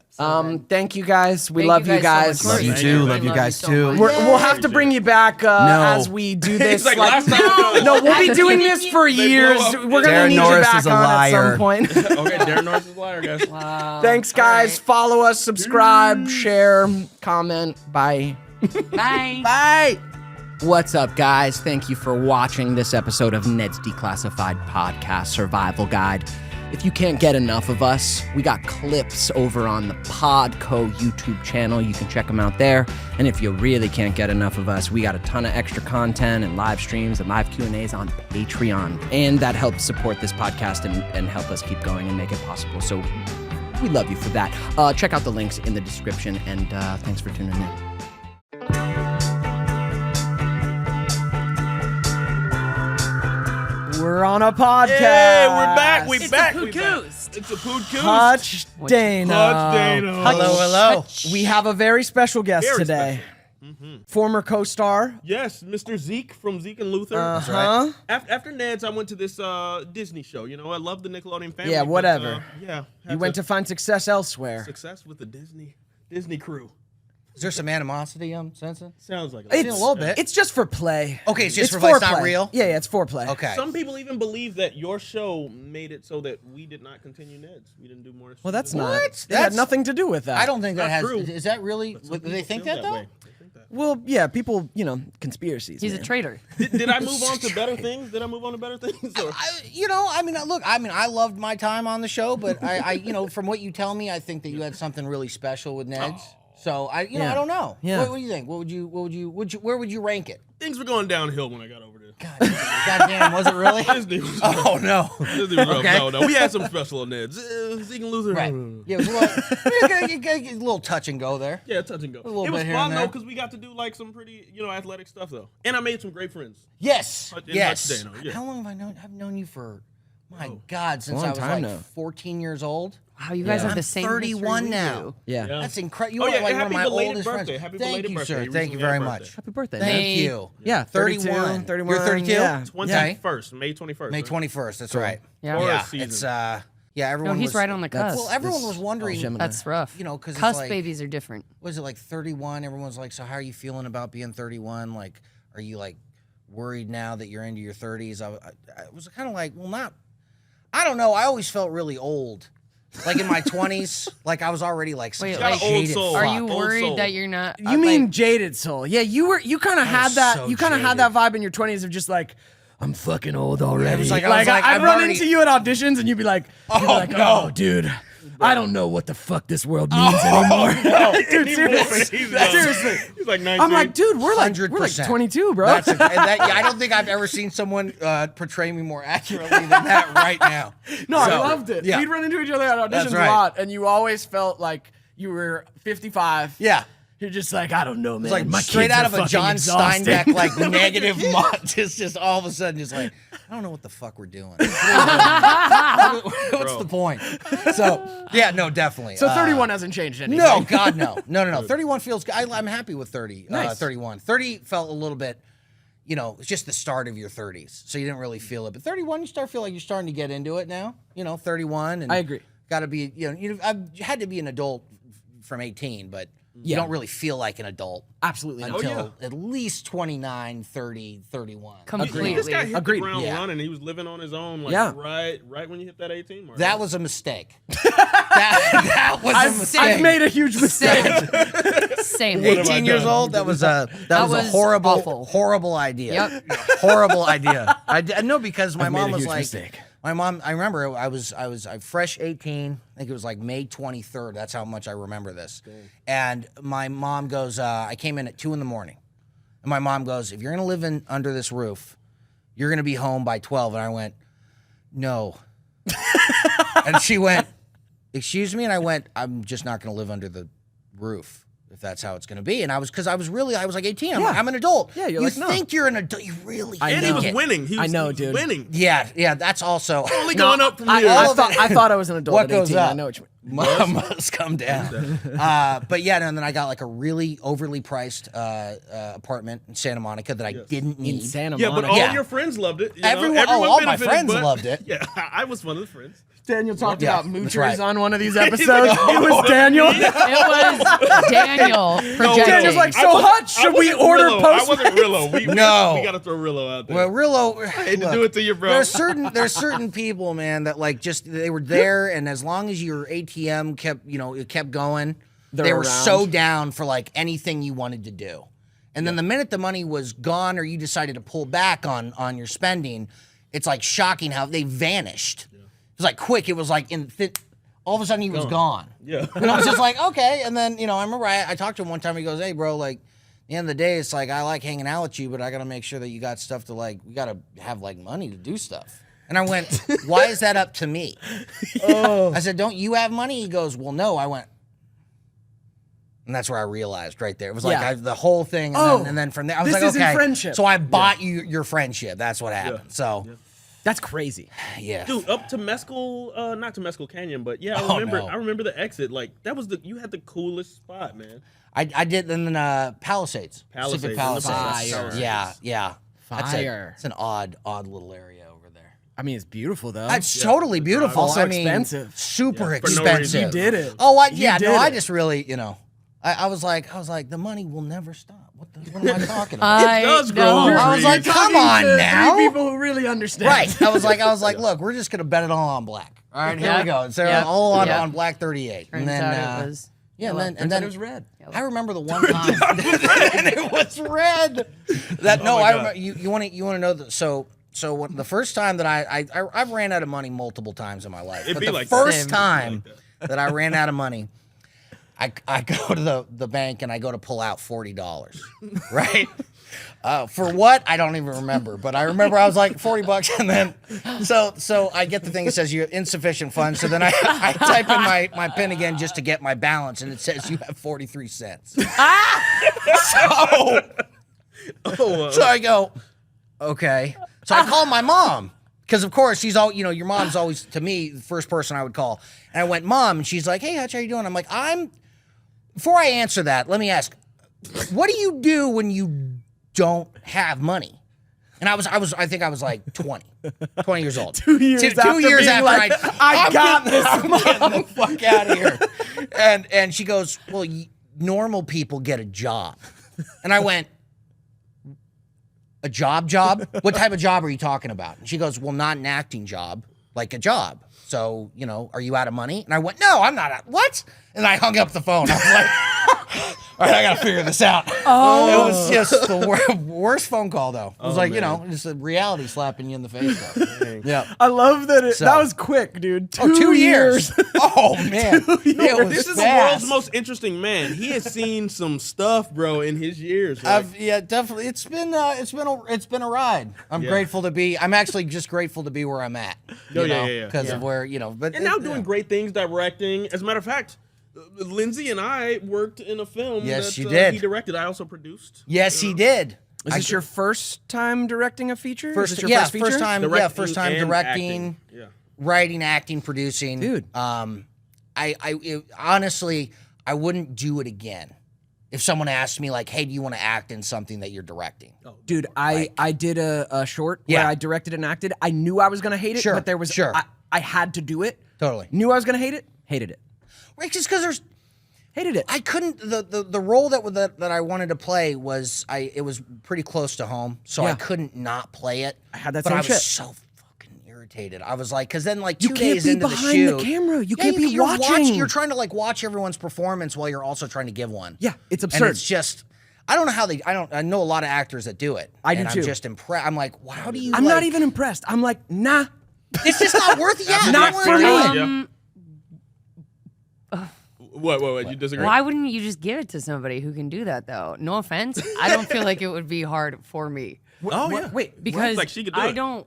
Thank you guys. We Thank love you you guys guys. so much. Love you Thank too. you. Love you Love guys you so too. much. We'll have to bring you back as we do this. He's like, last time we did no, we'll be doing this for years. blew up. We're gonna Darren need Norris you back is a on at liar. some point. Okay, Darren Norris is a liar, guys. Thanks, guys. Follow us, subscribe, share, comment. Bye. Bye. Bye. What's up, guys? Thank you for watching this episode of Ned's Declassified Podcast Survival Guide. If you can't get enough of us, we got clips over on the Podco YouTube channel. You can check them out there. And if you really can't get enough of us, we got a ton of extra content and live streams and live Q&As on Patreon. And that helps support this podcast and help us keep going and make it possible. So we love you for that. Check out the links in the description, and thanks for tuning in. We're on a podcast. Hey, we're back. We It's back. a We back. Poodcoost. It's a Poodcoost. Hutch Dana. Hutch Dana. Hello. We have a very special guest Very today. Former co-star. Yes, Mr. Zeke from Zeke and Luther. That's right. After Ned's, I went to this Disney show. You know, I love the Nickelodeon family. Yeah, but, whatever. yeah. You went to find success elsewhere. success with the Disney crew. Is there some animosity I'm sensing? Sounds like a little bit. It's just for play. Okay, it's just for play, it's not real? Yeah, it's foreplay. Okay. Some people even believe that your show made it so that we did not continue Ned's. We didn't do more. Well, that's seasons. not. What? It had That's- nothing to do with that. I don't think that Not has. true. Is that really? Some Do they people think feel that though? way. They think that. Well, yeah, people, conspiracies. He's a man. traitor. Did I move on to better things? Did I move on to better things? Or? I loved my time on the show, but I from what you tell me, I think that you had something really special with Ned's. So I Yeah. don't know. Yeah. What do you think? Where would you rank it? Things were going downhill when I got over there. Goddamn, was it really? Disney was, Oh no. Disney was rough. Okay. No. We had some special on Ned's. Zeke and Luther. Right. Yeah, it was a little touch and go there. Yeah, touch and go. little It was bit here fun and though there. because we got to do like some pretty, athletic stuff though, and I made some great friends. Yes. Hutch- Yes. Hutch Dano, yeah. How long have I known? I've known you for, my God, since long I was time like now. 14 years old. Wow, you guys Yeah. have the I'm same 31 history we now. do. Yeah. Yeah. That's incredible. Oh, You yeah, are like one of happy my belated oldest birthday. friends. Happy Thank belated you, birthday. sir. You Thank you recently had very a much. birthday. Happy birthday. Thank May- you. Yeah, 32, 31. 31. You're 32? Yeah. 21st, May 21st. May right? 21st. That's right. Yeah. Or Yeah, season. it's everyone. No, he's was, right on the cusp. Well, everyone This- was wondering. Gemini. That's rough. Because cusp it's like, babies are different. was it like 31? Everyone's like, so how are you feeling about being 31? Like, are you like worried now that you're into your 30s? I was kind of like, well, not. I don't know. I always felt really old. Like in my 20s, like I was already like such Wait, a like- Old jaded soul. Are fuck. you Old worried soul. that you're not? You mean jaded soul? Yeah, you kind of had was that. so You kind of had that vibe in your 20s of just like, I'm fucking old already. was like- I was like, I'd I'm run already- into you at auditions and you'd be like, no. oh, dude, I don't know what the fuck this world means anymore. Dude, seriously. He's Seriously. He's like 19. I'm like, dude, we're like 100%. 22, bro. That's I don't think I've ever seen someone portray me more accurately than that right now. No, I So, loved it. yeah. We'd run into each other at auditions That's right. a lot, and you always felt like you were 55. Yeah. You're just like, I don't know, man. It's like My straight kids out are of a fucking John exhausting. Steinbeck like negative month. It's just all of a sudden just like, I don't know what the fuck we're doing. What's the point? So yeah, no, definitely. So 31 hasn't changed anything. No, God, no. 31 feels good. I'm happy with 30. Nice. 31. 30 felt a little bit, it's just the start of your 30s. So you didn't really feel it. But 31, you start feel like you're starting to get into it now. 31. And I agree. Got to be, I've had to be an adult from 18, but you don't really feel like an adult Absolutely not. until at least 29, 30, 31. Completely. This guy hit Agreed. the ground Yeah. running. He was living on his own, like Yeah. right when you hit that 18 mark. That was a mistake. that was a mistake. I've made a huge mistake. Same. 18 years old. That was a was horrible, awful. horrible idea. Yep. Horrible idea. I know because my I've made mom a was huge like, mistake. my mom. I remember I was fresh 18. I think it was like May 23rd. That's how much I remember this. And my mom goes, I came in at 2 a.m. and my mom goes, if you're gonna live under this roof, you're gonna be home by 12. And I went, no. And she went, excuse me? And I went, I'm just not going to live under the roof if that's how it's going to be. And I was like 18. I'm an adult. Yeah, you're you like, no. think you're an adult. You really I and think he was it. winning. He was, I know, he was dude. winning. Yeah, that's also. Only going up from I, here. I, All of thought, it- I thought I was an adult What at goes 18. I up? know what you mean. Must come down. But yeah, and then I got like a really overly priced apartment in Santa Monica that I didn't In need. Santa Yeah, but Monica. all Yeah. your friends loved it. Everyone- all my benefited, friends but- loved it. Yeah, I was one of the friends. Daniel talked Yeah, about that's moochers right. on one of these episodes. It was Daniel. It was Daniel projecting. Daniel's like, so Hutch, should we order I Postmates? wasn't Rillo. No. We got to throw Rillo out there. Well, Rillo, hate to look, do it to you, bro. There's certain people, man, that like just they were there, and as long as your ATM kept going, They're they were around. so down for like anything you wanted to do. And then the minute the money was gone, or you decided to pull back on your spending, it's like shocking how they vanished. It was like quick. It was like all of a sudden he was gone. Yeah. And I was just like, okay. And then, I remember I talked to him one time. He goes, hey, bro, like, at the end of the day, it's like, I like hanging out with you, but I got to make sure that you got stuff to, like, we got to have, like, money to do stuff. And I went, why is that up to me? I said, don't you have money? He goes, well, no. I went, and that's where I realized right there. It was like the whole thing. And then from there, I was like, okay. Friendship. So I bought you your friendship. That's what happened. So. That's crazy. Yeah. Dude, up to Mescal, not to Mescal Canyon, but yeah, Oh, I remember the exit. Like that was you had the coolest spot, man. I did in Palisades. Pacific Palisades. Palisades. Fire. Yeah. Fire. It's an odd little area over there. I mean, it's beautiful though. It's totally beautiful. Also I mean, expensive. super for no expensive. reason. You did it. Oh, You did I it. just really, I was like, the money will never stop. What am I talking about? It does grow know. on I was like, trees. come on now. Three people who really understand. Right. I was like, look, we're just gonna bet it all on black. All right, here we go. So all on black 38. Turns and then out it was. yeah, and And then then it was red. I remember the one time and it was red. That no, my I God. remember. You want to know that? So when, the first time that I've ran out of money multiple times in my life, It'd but be the like that. first It'd be time like that I ran out of money, I go to the bank and I go to pull out $40, right? For what? I don't even remember, but I remember I was like $40, and then so I get the thing that says you have insufficient funds. So then I type in my PIN again just to get my balance, and it says you have 43 cents. So I go, okay. So I call my mom. Because, of course, she's all, your mom's always, to me, the first person I would call. And I went, Mom, and she's like, hey, Hutch, how you doing? I'm like, before I answer that, let me ask, what do you do when you don't have money? And I think I was like 20 years old. 2 years after being like, I got this. I'm getting the fuck out of here. And she goes, well, normal people get a job. And I went, a job? What type of job are you talking about? And she goes, well, not an acting job, like a job. So, are you out of money? And I went, no, I'm not out. What? And I hung up the phone. I was like, all right, I got to figure this out. Oh. It was just the worst phone call, though. It was just a reality slapping you in the face, though. Yeah. I love that that was quick, dude. 2 years. Oh, man. It was This is the fast. world's most interesting man. He has seen some stuff, bro, in his years. Like, Definitely. It's been a ride. I'm actually just grateful to be where I'm at. Because of where, but and now doing great things, directing. As a matter of fact, Lindsay and I worked in a film Yes, that you did. he directed. I also produced. Yes, he did. Is this your first time directing a feet? First, Is this your yeah, first feature? first time and directing, acting. Yeah. writing, acting, producing. Dude. Honestly, I wouldn't do it again. If someone asked me like, "Hey, do you want to act in something that you're directing?" Dude, I did a short Yeah. where I directed and acted. I knew I was gonna hate it, Sure, but there was sure. I had to do it. Totally. Knew I was gonna hate it. Hated it. Right, just because Hated it. I couldn't. The role that I wanted to play was it was pretty close to home, so I Yeah. couldn't not play it. I had that but same I was shit. so fucking irritated. I was like, because then like You 2 can't days be into the behind shoot, the camera. You Yeah, can't be you're watching. You're trying to like watch everyone's performance while you're also trying to give one. Yeah, it's And absurd. it's just. I don't know how I know a lot of actors that do it. I do and too. I'm just impressed. I'm like, wow, how do you? I'm like, not even impressed. I'm like, nah. It's just not worth it. Yeah, Not don't for wanna me. do it. What? You disagree? Why wouldn't you just give it to somebody who can do that though? No offense, I don't feel like it would be hard for me Wait, because Like she could do I it. don't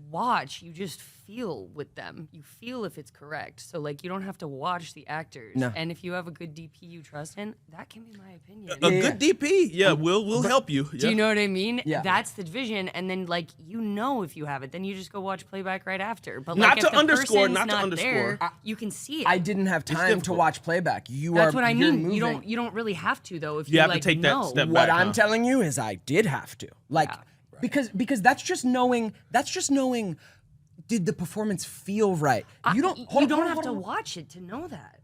watch. You just feel with them. You feel if it's correct. So like you don't have to watch the actors. No. And if you have a good DP you trust in, that can be my opinion. A good DP, we'll help you. Do you know what I mean? Yeah. That's the division, and then like if you have it, then you just go watch playback right after. But Not like, to if the underscore, person's not to underscore. there, you can see it. I didn't have time to difficult. watch playback. That's what I you're mean. moving. You don't really have to though. If You you have to like, take that know. step What back, I'm huh? telling you is I did have to. Like because that's just knowing did the performance feel right? You don't have to watch it to know that.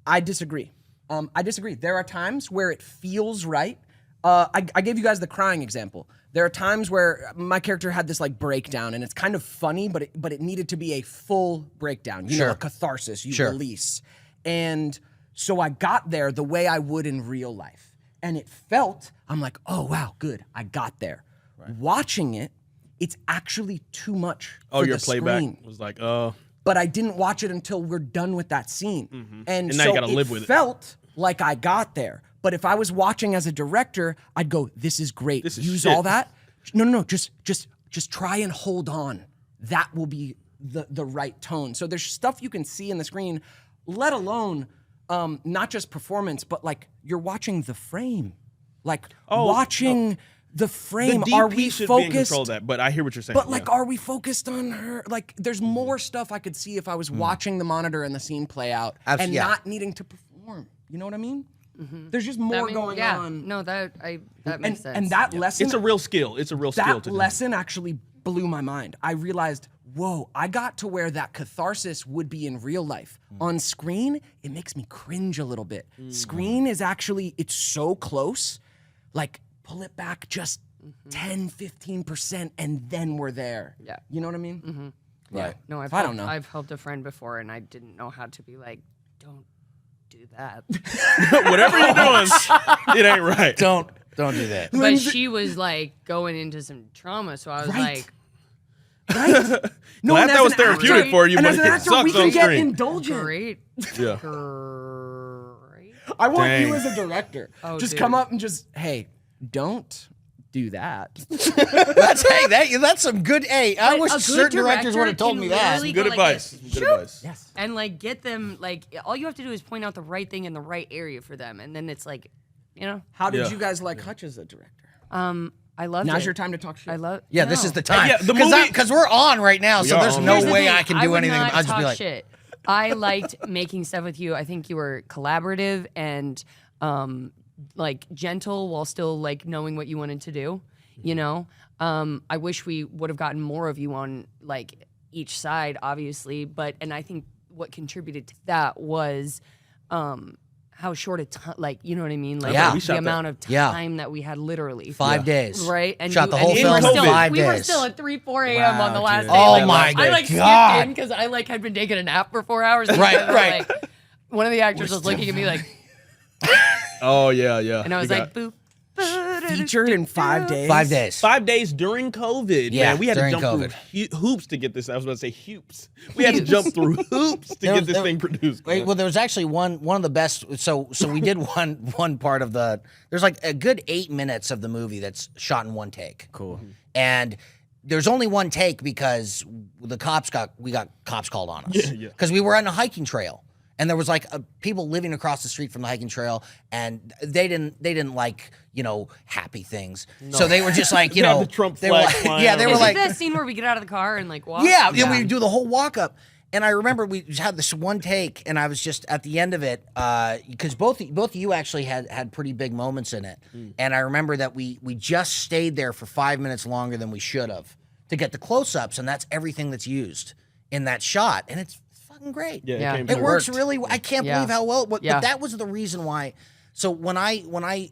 I disagree. I disagree. There are times where it feels right. I gave you guys the crying example. There are times where my character had this like breakdown, and it's kind of funny, but it needed to be a full breakdown. You know, a catharsis. You release, and so I got there the way I would in real life, and it felt. I'm like, oh wow, good. I got there. Watching it, it's actually too much. Oh, for your the playback screen. was like, but I didn't watch it until we're done with that scene. And now so you gotta live it with it. felt like I got there. But if I was watching as a director, I'd go, this is great. This is Use shit. all that. No, just try and hold on. That will be the right tone. So there's stuff you can see in the screen, let alone not just performance, but like you're watching the frame. Like watching the frame. The DP Are we should be in focused? control of that, but I hear what you're saying. But like, are we focused on her? Like, there's more stuff I could see if I was watching the monitor and the scene play out and not needing to perform. You know what I mean? There's just more going on. No, that makes sense. And that lesson, it's a real skill. It's a real skill to that lesson actually blew my mind. I realized, whoa, I got to where that catharsis would be in real life. On screen, it makes me cringe a little bit. Screen is actually, it's so close. Like, pull it back just 10, 15%, and then we're there. Yeah. You know what I mean? Right. No, I don't know. I've helped a friend before, and I didn't know how to be like, don't do that. Whatever you're doing, it ain't right. Don't do that. But she was like going into some trauma, so I was like, No, Glad and that as was an actor- therapeutic for you, and but as an it actor, sucks we can on get screen. indulgent. great. Yeah. Great. I want Dang. you as a director. Oh, just dude. come up and just, hey, don't do that. That's some good. Hey, I But wish a good certain directors director would have told can me that. literally Good go like advice. this, Good advice. Yes. and like get them like all you have to do is point out the right thing in the right area for them, and then it's like, you know, How did Yeah. you guys like Hutch as a director? I love. Now's your time to talk shit. I love. Yeah, this no. is the time. Yeah, the movie- Because we're on right now, so are there's on. no Here's the way thing, I can do would anything. not I'll just be talk like, shit. I liked making stuff with you. I think you were collaborative and like gentle while still like knowing what you wanted to do. You know, I wish we would have gotten more of you on like each side, obviously. But and I think what contributed to that was how short a time, like you know what I mean, like Yeah. We the shot that. amount of Yeah. time that we had literally 5 days. Right, and shot you- the whole and we film were in still, 5 we days. were still at 3-4 a.m. on the last dude. day. Oh Like, my I like God. skipped in because I like had been taking a nap for 4 hours. Right, right. Like, one of the actors was looking at me like, Oh yeah, yeah. and I was You like, got- boop. Featured in 5 days. 5 days. 5 days during COVID. Yeah, man. We had to during jump COVID. through hoops to get this. I was about to say hoops. We had to jump through hoops to get this thing produced. Wait, man. well, there was actually one of the best. So we did one part of the. There's like a good 8 minutes of the movie that's shot in one take. Cool. And there's only one take because we got cops called on us. Yeah. Because we were on a hiking trail. And there was like people living across the street from the hiking trail, and they didn't like happy things. So they were just like They had the Trump they were flag like, flying yeah, they over. were Is like it that scene where we get out of the car and like walk? yeah, we do the whole walk up. And I remember we had this one take, and I was just at the end of it because both of you actually had pretty big moments in it. And I remember that we just stayed there for 5 minutes longer than we should have to get the close-ups, and that's everything that's used in that shot, and it's fucking great. Yeah, Yeah. came It through. works really. I can't Yeah. believe how well. But Yeah. that was the reason why. So when I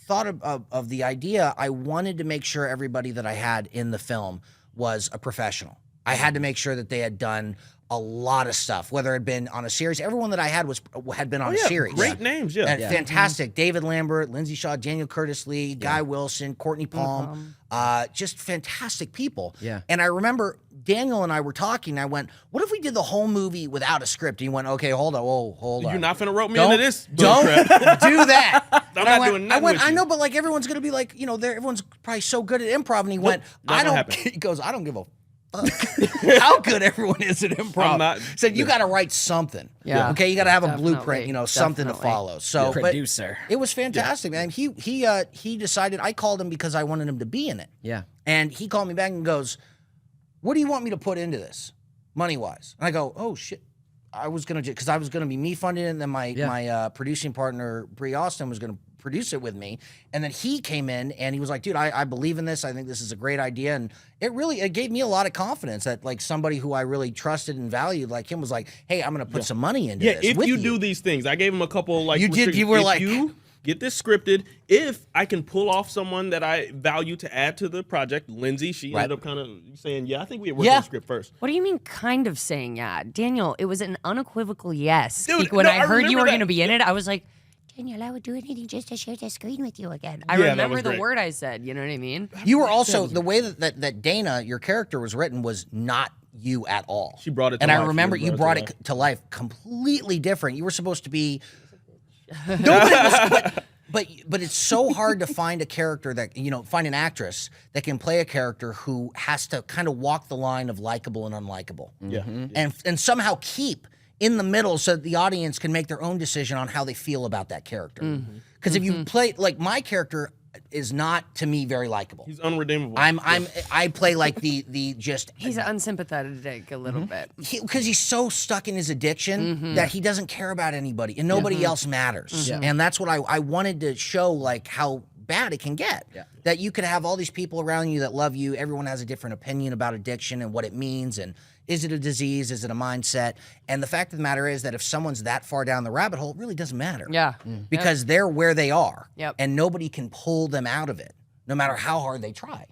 thought of the idea, I wanted to make sure everybody that I had in the film was a professional. I had to make sure that they had done a lot of stuff, whether it had been on a series. Everyone that I had had been on a Yeah, series. great names, yeah. And fantastic. David Lambert, Lindsay Shaw, Daniel Curtis Lee, Guy Wilson, Courtney Palm, just fantastic people. Yeah. And I remember Daniel and I were talking. I went, "What if we did the whole movie without a script?" And he went, "Okay, hold on, hold on. You're not finna rope me Don't into this. don't bullcrap. do that." I'm And I not went, doing nothing with I you. know, but like everyone's gonna be like, everyone's probably so good at improv. And he went, not "I gonna don't." happen. He goes, "I don't give a." fuck how good everyone is at improv. I'm not- Said you got to write something. Yeah. Okay, you got to have a Definitely, blueprint. Something to definitely. follow. So, but Producer. it was fantastic, man. He decided. I called him because I wanted him to be in it. Yeah. And he called me back and goes, "What do you want me to put into this, money wise?" And I go, "Oh shit, I was gonna because I was gonna be me funding it, and then my producing partner Brie Austin was gonna produce it with me." And then he came in and he was like, "Dude, I believe in this. I think this is a great idea." And it gave me a lot of confidence that like somebody who I really trusted and valued like him was like, "Hey, I'm gonna put some money into Yeah, this." if with you do these things, I gave him a couple like You did- restrictions. you were If like- you get this scripted. If I can pull off someone that I value to add to the project, Lindsay, she Right. ended up kind of saying, "Yeah, I think we had worked Yeah. on the script first." What do you mean, kind of saying yeah, Daniel? It was an unequivocal yes. Dude, Like, when no, I I heard you remember were that. going to be in it, I was like, Daniel, I would do anything just to share the screen with you again. I Yeah, that remember was the great. word I said. You know what I mean? You were also the way that Dana, your character was written was not you at all. She brought it to and life. I remember You you brought brought it to it to life completely different. You were supposed to be no, but it's so hard to find a character that, find an actress that can play a character who has to kind of walk the line of likable and unlikable. Yeah. And somehow keep in the middle so that the audience can make their own decision on how they feel about that character. Because if you play, like, my character is not, to me, very likable. He's unredeemable. I play like the just He's unsympathetic a little bit. because he's so stuck in his addiction that he doesn't care about anybody and nobody else matters. And that's what I wanted to show, like, how bad it can get. That you could have all these people around you that love you. Everyone has a different opinion about addiction and what it means, and is it a disease? Is it a mindset? And the fact of the matter is that if someone's that far down the rabbit hole, it really doesn't matter. Yeah. Because they're where they are. Yep. And nobody can pull them out of it, no matter how hard they try.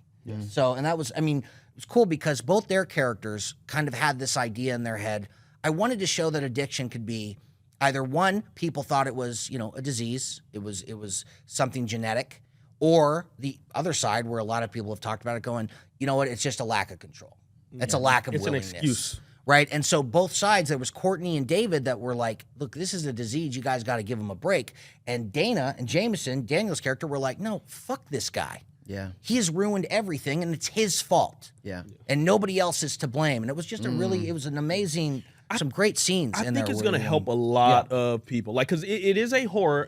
So, and that was, it was cool because both their characters kind of had this idea in their head. I wanted to show that addiction could be either one, people thought it was, a disease. It was something genetic. Or the other side where a lot of people have talked about it going, you know what, it's just a lack of control. It's a lack of willingness. It's an excuse. Right? And so both sides, there was Courtney and David that were like, look, this is a disease. You guys got to give him a break. And Dana and Jameson, Daniel's character, were like, no, fuck this guy. Yeah. He has ruined everything, and it's his fault. Yeah. And nobody else is to blame. And it was just it was an amazing, some great scenes I in there. think it's going to help a lot of people. Like, because it is a horror.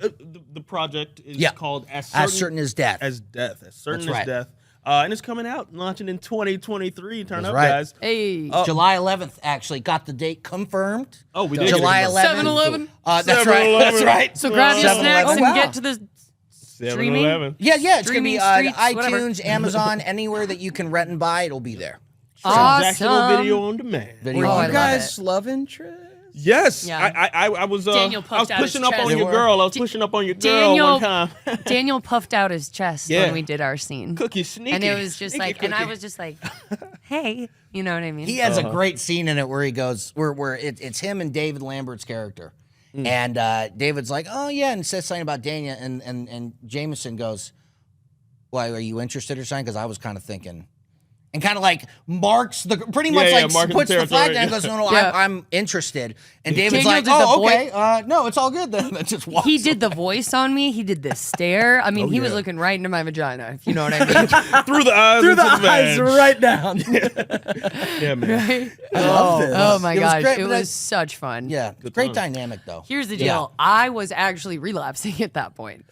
The project is called As Certain as Death. As Death. As Certain That's as right. Death. And it's coming out, launching in 2023. Turn up, right. guys. Hey. July 11th, actually, got the date confirmed. Oh, we did. July get it. 11th. 7-Eleven? That's right. 7-Eleven. That's right. So grab your 7-Eleven. snacks Oh, and wow. get to the streaming. 7-Eleven. Yeah, it's going to be Streaming streets, whatever. iTunes, Amazon, anywhere that you can rent and buy, it'll be there. Transactional Awesome. video on demand. Video Oh, on I You demand. love guys love interest? Yes. Yeah. I was Daniel I was puffed out his pushing up chest. on your girl. I was pushing up on your girl Daniel, one time. Daniel puffed out his chest Yeah. when we did our scene. Cookie sneaky. And it was just Sneaky like, and I cookie. was just like, hey, you know what I mean? He has a great scene in it where he goes, where it's him and David Lambert's character. And David's like, oh, yeah, and says something about Dania. And Jameson goes, why, are you interested or something? Because I was kind of thinking. And kind of like marks pretty much marking the puts the flag territory. down and goes, no, Yeah. I'm interested. And David's Daniel like, did the oh, boy- okay, no, it's all good then. That just walks He did the voice on me. He did the stare. I mean, he was looking right into my vagina, if you know what I mean. through the eyes. Through the into eyes, vag. right down. Yeah, man. I love this. Oh my It was gosh, great, it but was such fun. Yeah, great dynamic though. Here's the Yeah. deal. I was actually relapsing at that point.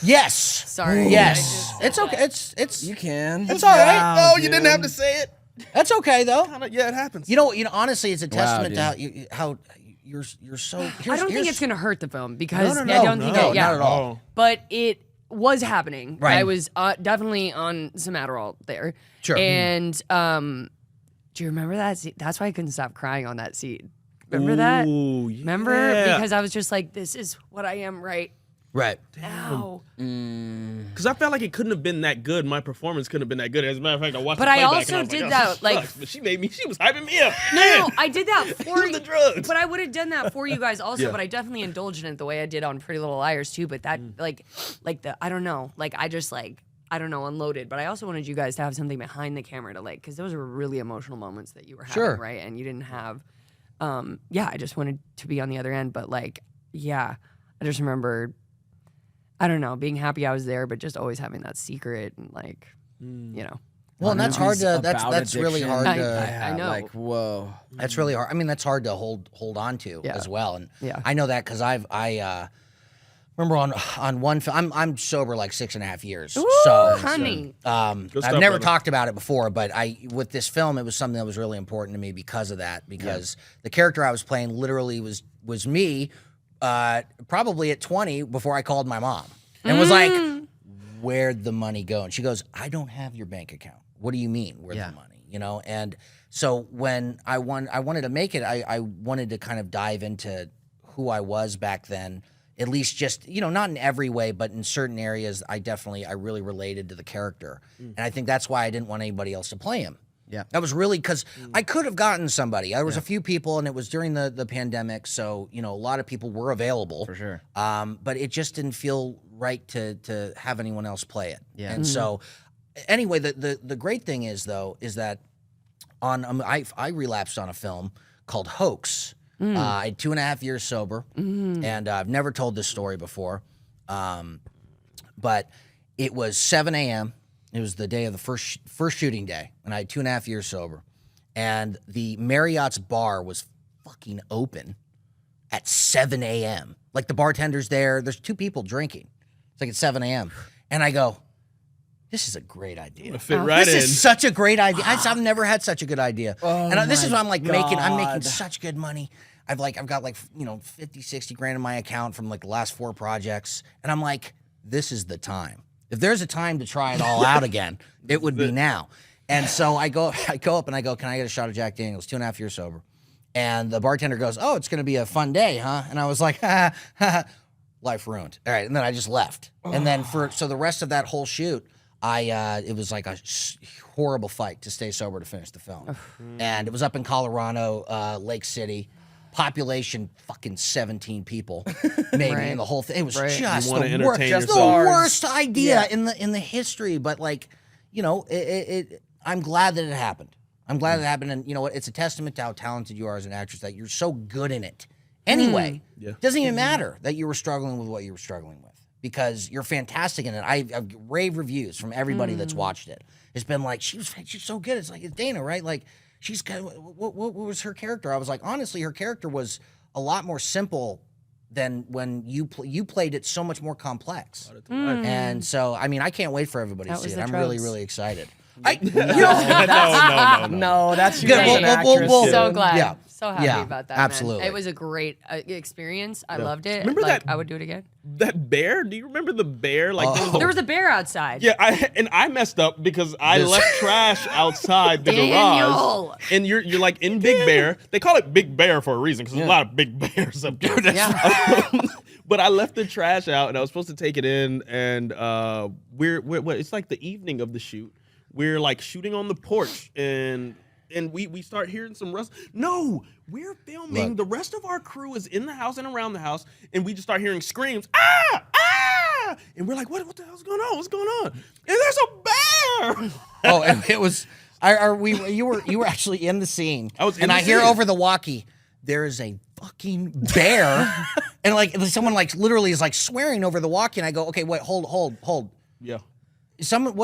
Yes. Sorry. Yes. It's okay. It's You can. It's all right. Wow, No, you didn't dude. have to say it. That's okay though. Yeah, it happens. You know, honestly, it's a testament dude. to how you're so. I don't think it's going to hurt the film because No, I don't think no, that, yeah. not at all. But it was happening. Right. I was definitely on some Adderall there. Sure. And do you remember that scene? That's why I couldn't stop crying on that scene. Remember that? Ooh, Remember? yeah. Because I was just like, this is what I am right Right. now. Because I felt like it couldn't have been that good. My performance couldn't have been that good. As a matter of fact, I watched But the I playback also and I was did like, that, oh, this like- sucks. But she was hyping me up. No, I did that for Use the drugs. But I would have done that for you guys also. Yeah. But I definitely indulged in it the way I did on Pretty Little Liars too. But that like the I don't know, like I just like I don't know, unloaded. But I also wanted you guys to have something behind the camera to like, because those were really emotional moments that you were having, Sure. right? And you didn't have. Yeah, I just wanted to be on the other end. But like, yeah, I just remember. I don't know, being happy I was there, but just always having that secret and like, you know. Well, and that's hard to. About That's really addiction. hard I- to. I know. Like, whoa. That's really hard. I mean, that's hard to hold on to Yeah. as well. And Yeah. I know that because I remember on one film. I'm sober like 6.5 years. Ooh, so honey. I've stuff, never brother. talked about it before, but with this film, it was something that was really important to me because of that. Because the character I was playing literally was me, probably at 20 before I called my mom and was like, "Where'd the money go?" And she goes, "I don't have your bank account." What do you mean, where's the money? You know, and so when I wanted to make it, I wanted to kind of dive into who I was back then. At least just, not in every way, but in certain areas, I really related to the character. And I think that's why I didn't want anybody else to play him. Yeah. That was really because I could have gotten somebody. There was a few people, and it was during the pandemic, so, a lot of people were available. For sure. But it just didn't feel right to have anyone else play it. Yeah. And so, anyway, the great thing is, though, is that I relapsed on a film called Hoax. I had 2.5 years sober, and I've never told this story before. But it was 7 a.m. It was the day of the first shooting day, and I had 2.5 years sober. And the Marriott's bar was fucking open at 7 a.m. Like the bartender's there. There's 2 people drinking. It's like at 7 a.m. And I go, this is a great idea. Fit right this in. is such a great idea. I've never had such a good idea. And this is what I'm like making. I'm making God. such good money. I've got like 50, 60 grand in my account from like the last 4 projects. And I'm like, this is the time. If there's a time to try it all out again, it would be now. And so I go up and I go, can I get a shot of Jack Daniels? 2.5 years sober. And the bartender goes, oh, it's going to be a fun day, huh? And I was like, life ruined. All right. And then I just left. And then so the rest of that whole shoot, it was like a horrible fight to stay sober to finish the film. And it was up in Colorado, Lake City. Population fucking 17 people, maybe in the whole thing. It was just You wanna the entertain worst, yourself. worst idea in the history. But like, I'm glad that it happened. I'm glad it happened, and you know what? It's a testament to how talented you are as an actress that you're so good in it. Anyway, it doesn't even matter that you were struggling with what you were struggling with because you're fantastic in it. I've rave reviews from everybody that's watched it. It's been like she's so good. It's like it's Dana, right? Like. She's got, what was her character? I was like, honestly, her character was a lot more simple than when you played it so much more complex. And so, I mean, I can't wait for everybody to see it. I'm really, really excited. No, that's you Good. as an actress. So glad. Yeah. So happy Yeah, about that. absolutely. Man. It was a great experience. I loved it. Remember like, that- I would do it again. That bear? Do you remember the bear? Like There was a bear outside. Yeah, I messed up because I left trash outside the Daniel! garage. And you're like in Big Bear. They call it Big Bear for a reason because there's a lot of big bears up there. But I left the trash out and I was supposed to take it in and we're it's like the evening of the shoot. We're like shooting on the porch and we start hearing some rust. No, we're filming. Look. The rest of our crew is in the house and around the house, and we just start hearing screams. Ah! Ah! And we're like, what the hell's going on? What's going on? And there's a bear. Oh, and it was. You were actually in the scene. I was in and the I hear scene. over the walkie, there is a fucking bear, and like someone like literally is like swearing over the walkie, and I go, okay, wait, hold. Yeah. Is someone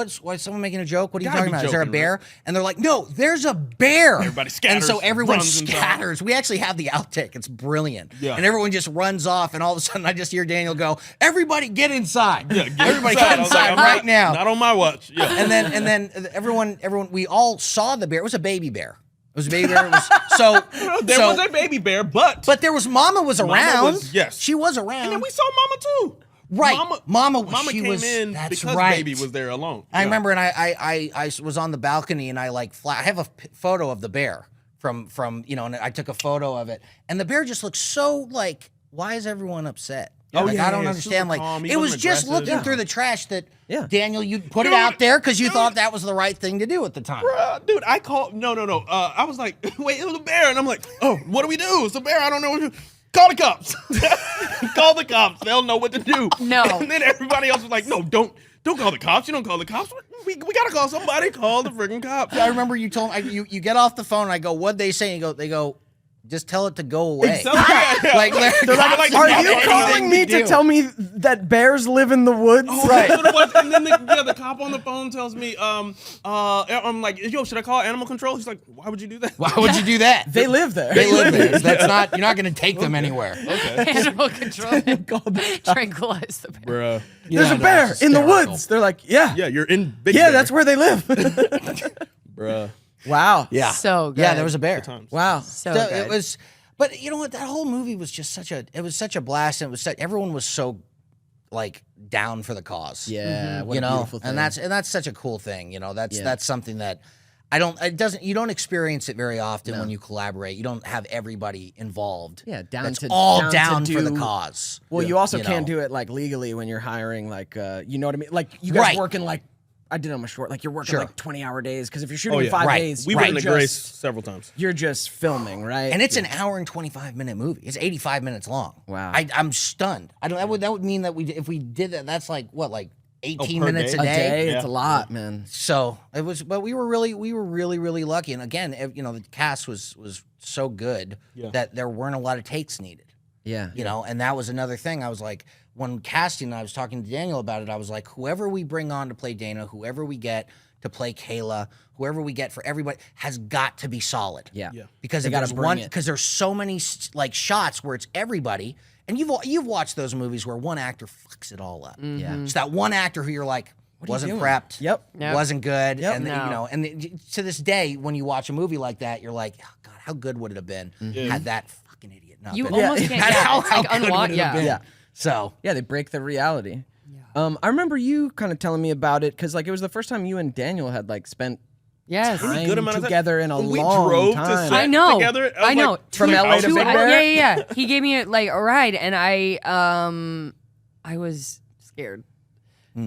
making a joke? What are you Gotta talking be about? Is there a joking, bear? right? And they're like, no, there's a bear. Everybody scatters, And so everyone runs inside. scatters. We actually have the outtake. It's brilliant. Yeah. And everyone just runs off, and all of a sudden I just hear Daniel go, everybody get inside. Yeah, Everybody inside. get I was like, inside I'm right not- now. Not on my watch. Yeah. And then everyone, we all saw the bear. It was a baby bear. It was a baby bear. It was There was a baby bear, but there was Mama was around. was- yes. She was around. and then we saw Mama too. Right. Mama Mama she came was, in that's because right. baby was there alone. I Yeah. remember, and I was on the balcony, and I like I have a photo of the bear from and I took a photo of it, and the bear just looks so like, why is everyone upset? Oh, Like, yeah, I don't yeah, understand. super Like calm. He it was wasn't just aggressive. looking through the trash that Yeah. Daniel, you put it Dude, out there because you dude. thought that was the right thing to do at the time. Dude, I called. No. I was like, wait, it was a bear, and I'm like, oh, what do we do? It's a bear. I don't know what to do. Call the cops. Call the cops. They'll know what to do. No. And then everybody else was like, no, don't call the cops. You don't call the cops. We gotta call somebody. Call the freaking cops. I remember you told me you get off the phone. And I go, what'd they say? And they go, just tell it to go away. Yeah. Like, They're like, Are "Not you anything calling me to do." tell me that bears live in the woods? Right. And then the cop on the phone tells me, I'm like, yo, should I call animal control? He's like, why would you do that? Why would you do that? They live there. They live there. That's not. You're not going to take them anywhere. Animal control. Tranquilize the bear. Bruh. There's Yeah, a bear that's in the hysterical. woods. They're like, yeah, Yeah, you're in Big yeah, Bear. that's where they live. Bruh. Wow. Yeah. So good. Yeah, there was a bear. Times. Wow. So So good. it was, but you know what? That whole movie was just such a blast, and it was everyone was so like down for the cause. Yeah. What you a know, beautiful thing. and that's such a cool thing. You know, that's Yeah. that's something that you don't experience it very often when you collaborate. You don't have everybody involved. Yeah, down that's to- all down down to for the do- cause. Well, you also You can't know. do it like legally when you're hiring, like, you know what I mean? Like, you guys Right. working like, I did on my short, like, you're working Sure. like 20-hour days. Because if you're shooting Oh, in yeah. 5 Right. days, We you're went into just- Grace several times. You're just filming, right? And it's an hour and 25-minute movie. It's 85 minutes long. Wow. I'm stunned. That would mean that if we did that, that's like what, like 18 per minutes day? a A day. day, Yeah. it's a lot, man. So it was, but we were really lucky. And again, the cast was so good that there weren't a lot of takes needed. Yeah. And that was another thing. I was like, when casting, I was talking to Daniel about it. I was like, whoever we bring on to play Dana, whoever we get to play Kayla, whoever we get for everybody has got to be solid. Yeah. Because They if gotta there's bring one, it. because there's so many like shots where it's everybody, and you've watched those movies where one actor fucks it all up. Yeah. It's that one actor who you're like, wasn't doing? prepped. Yep. Wasn't good. Yep. And No. to this day, when you watch a movie like that, you're like, oh, God, how good would it have been had that fucking idiot not You been almost can't. Yeah, it's like good would unwatched. it have been? Yeah. So Yeah, they break the reality. I remember you kind of telling me about it because like it was the first time you and Daniel had like spent Yes. time Good amount of time. together in a When we long drove time. to set I know. together. was I know. like, From two LA to hours Big ago. Bear? Yeah. He gave me like a ride, and I was scared.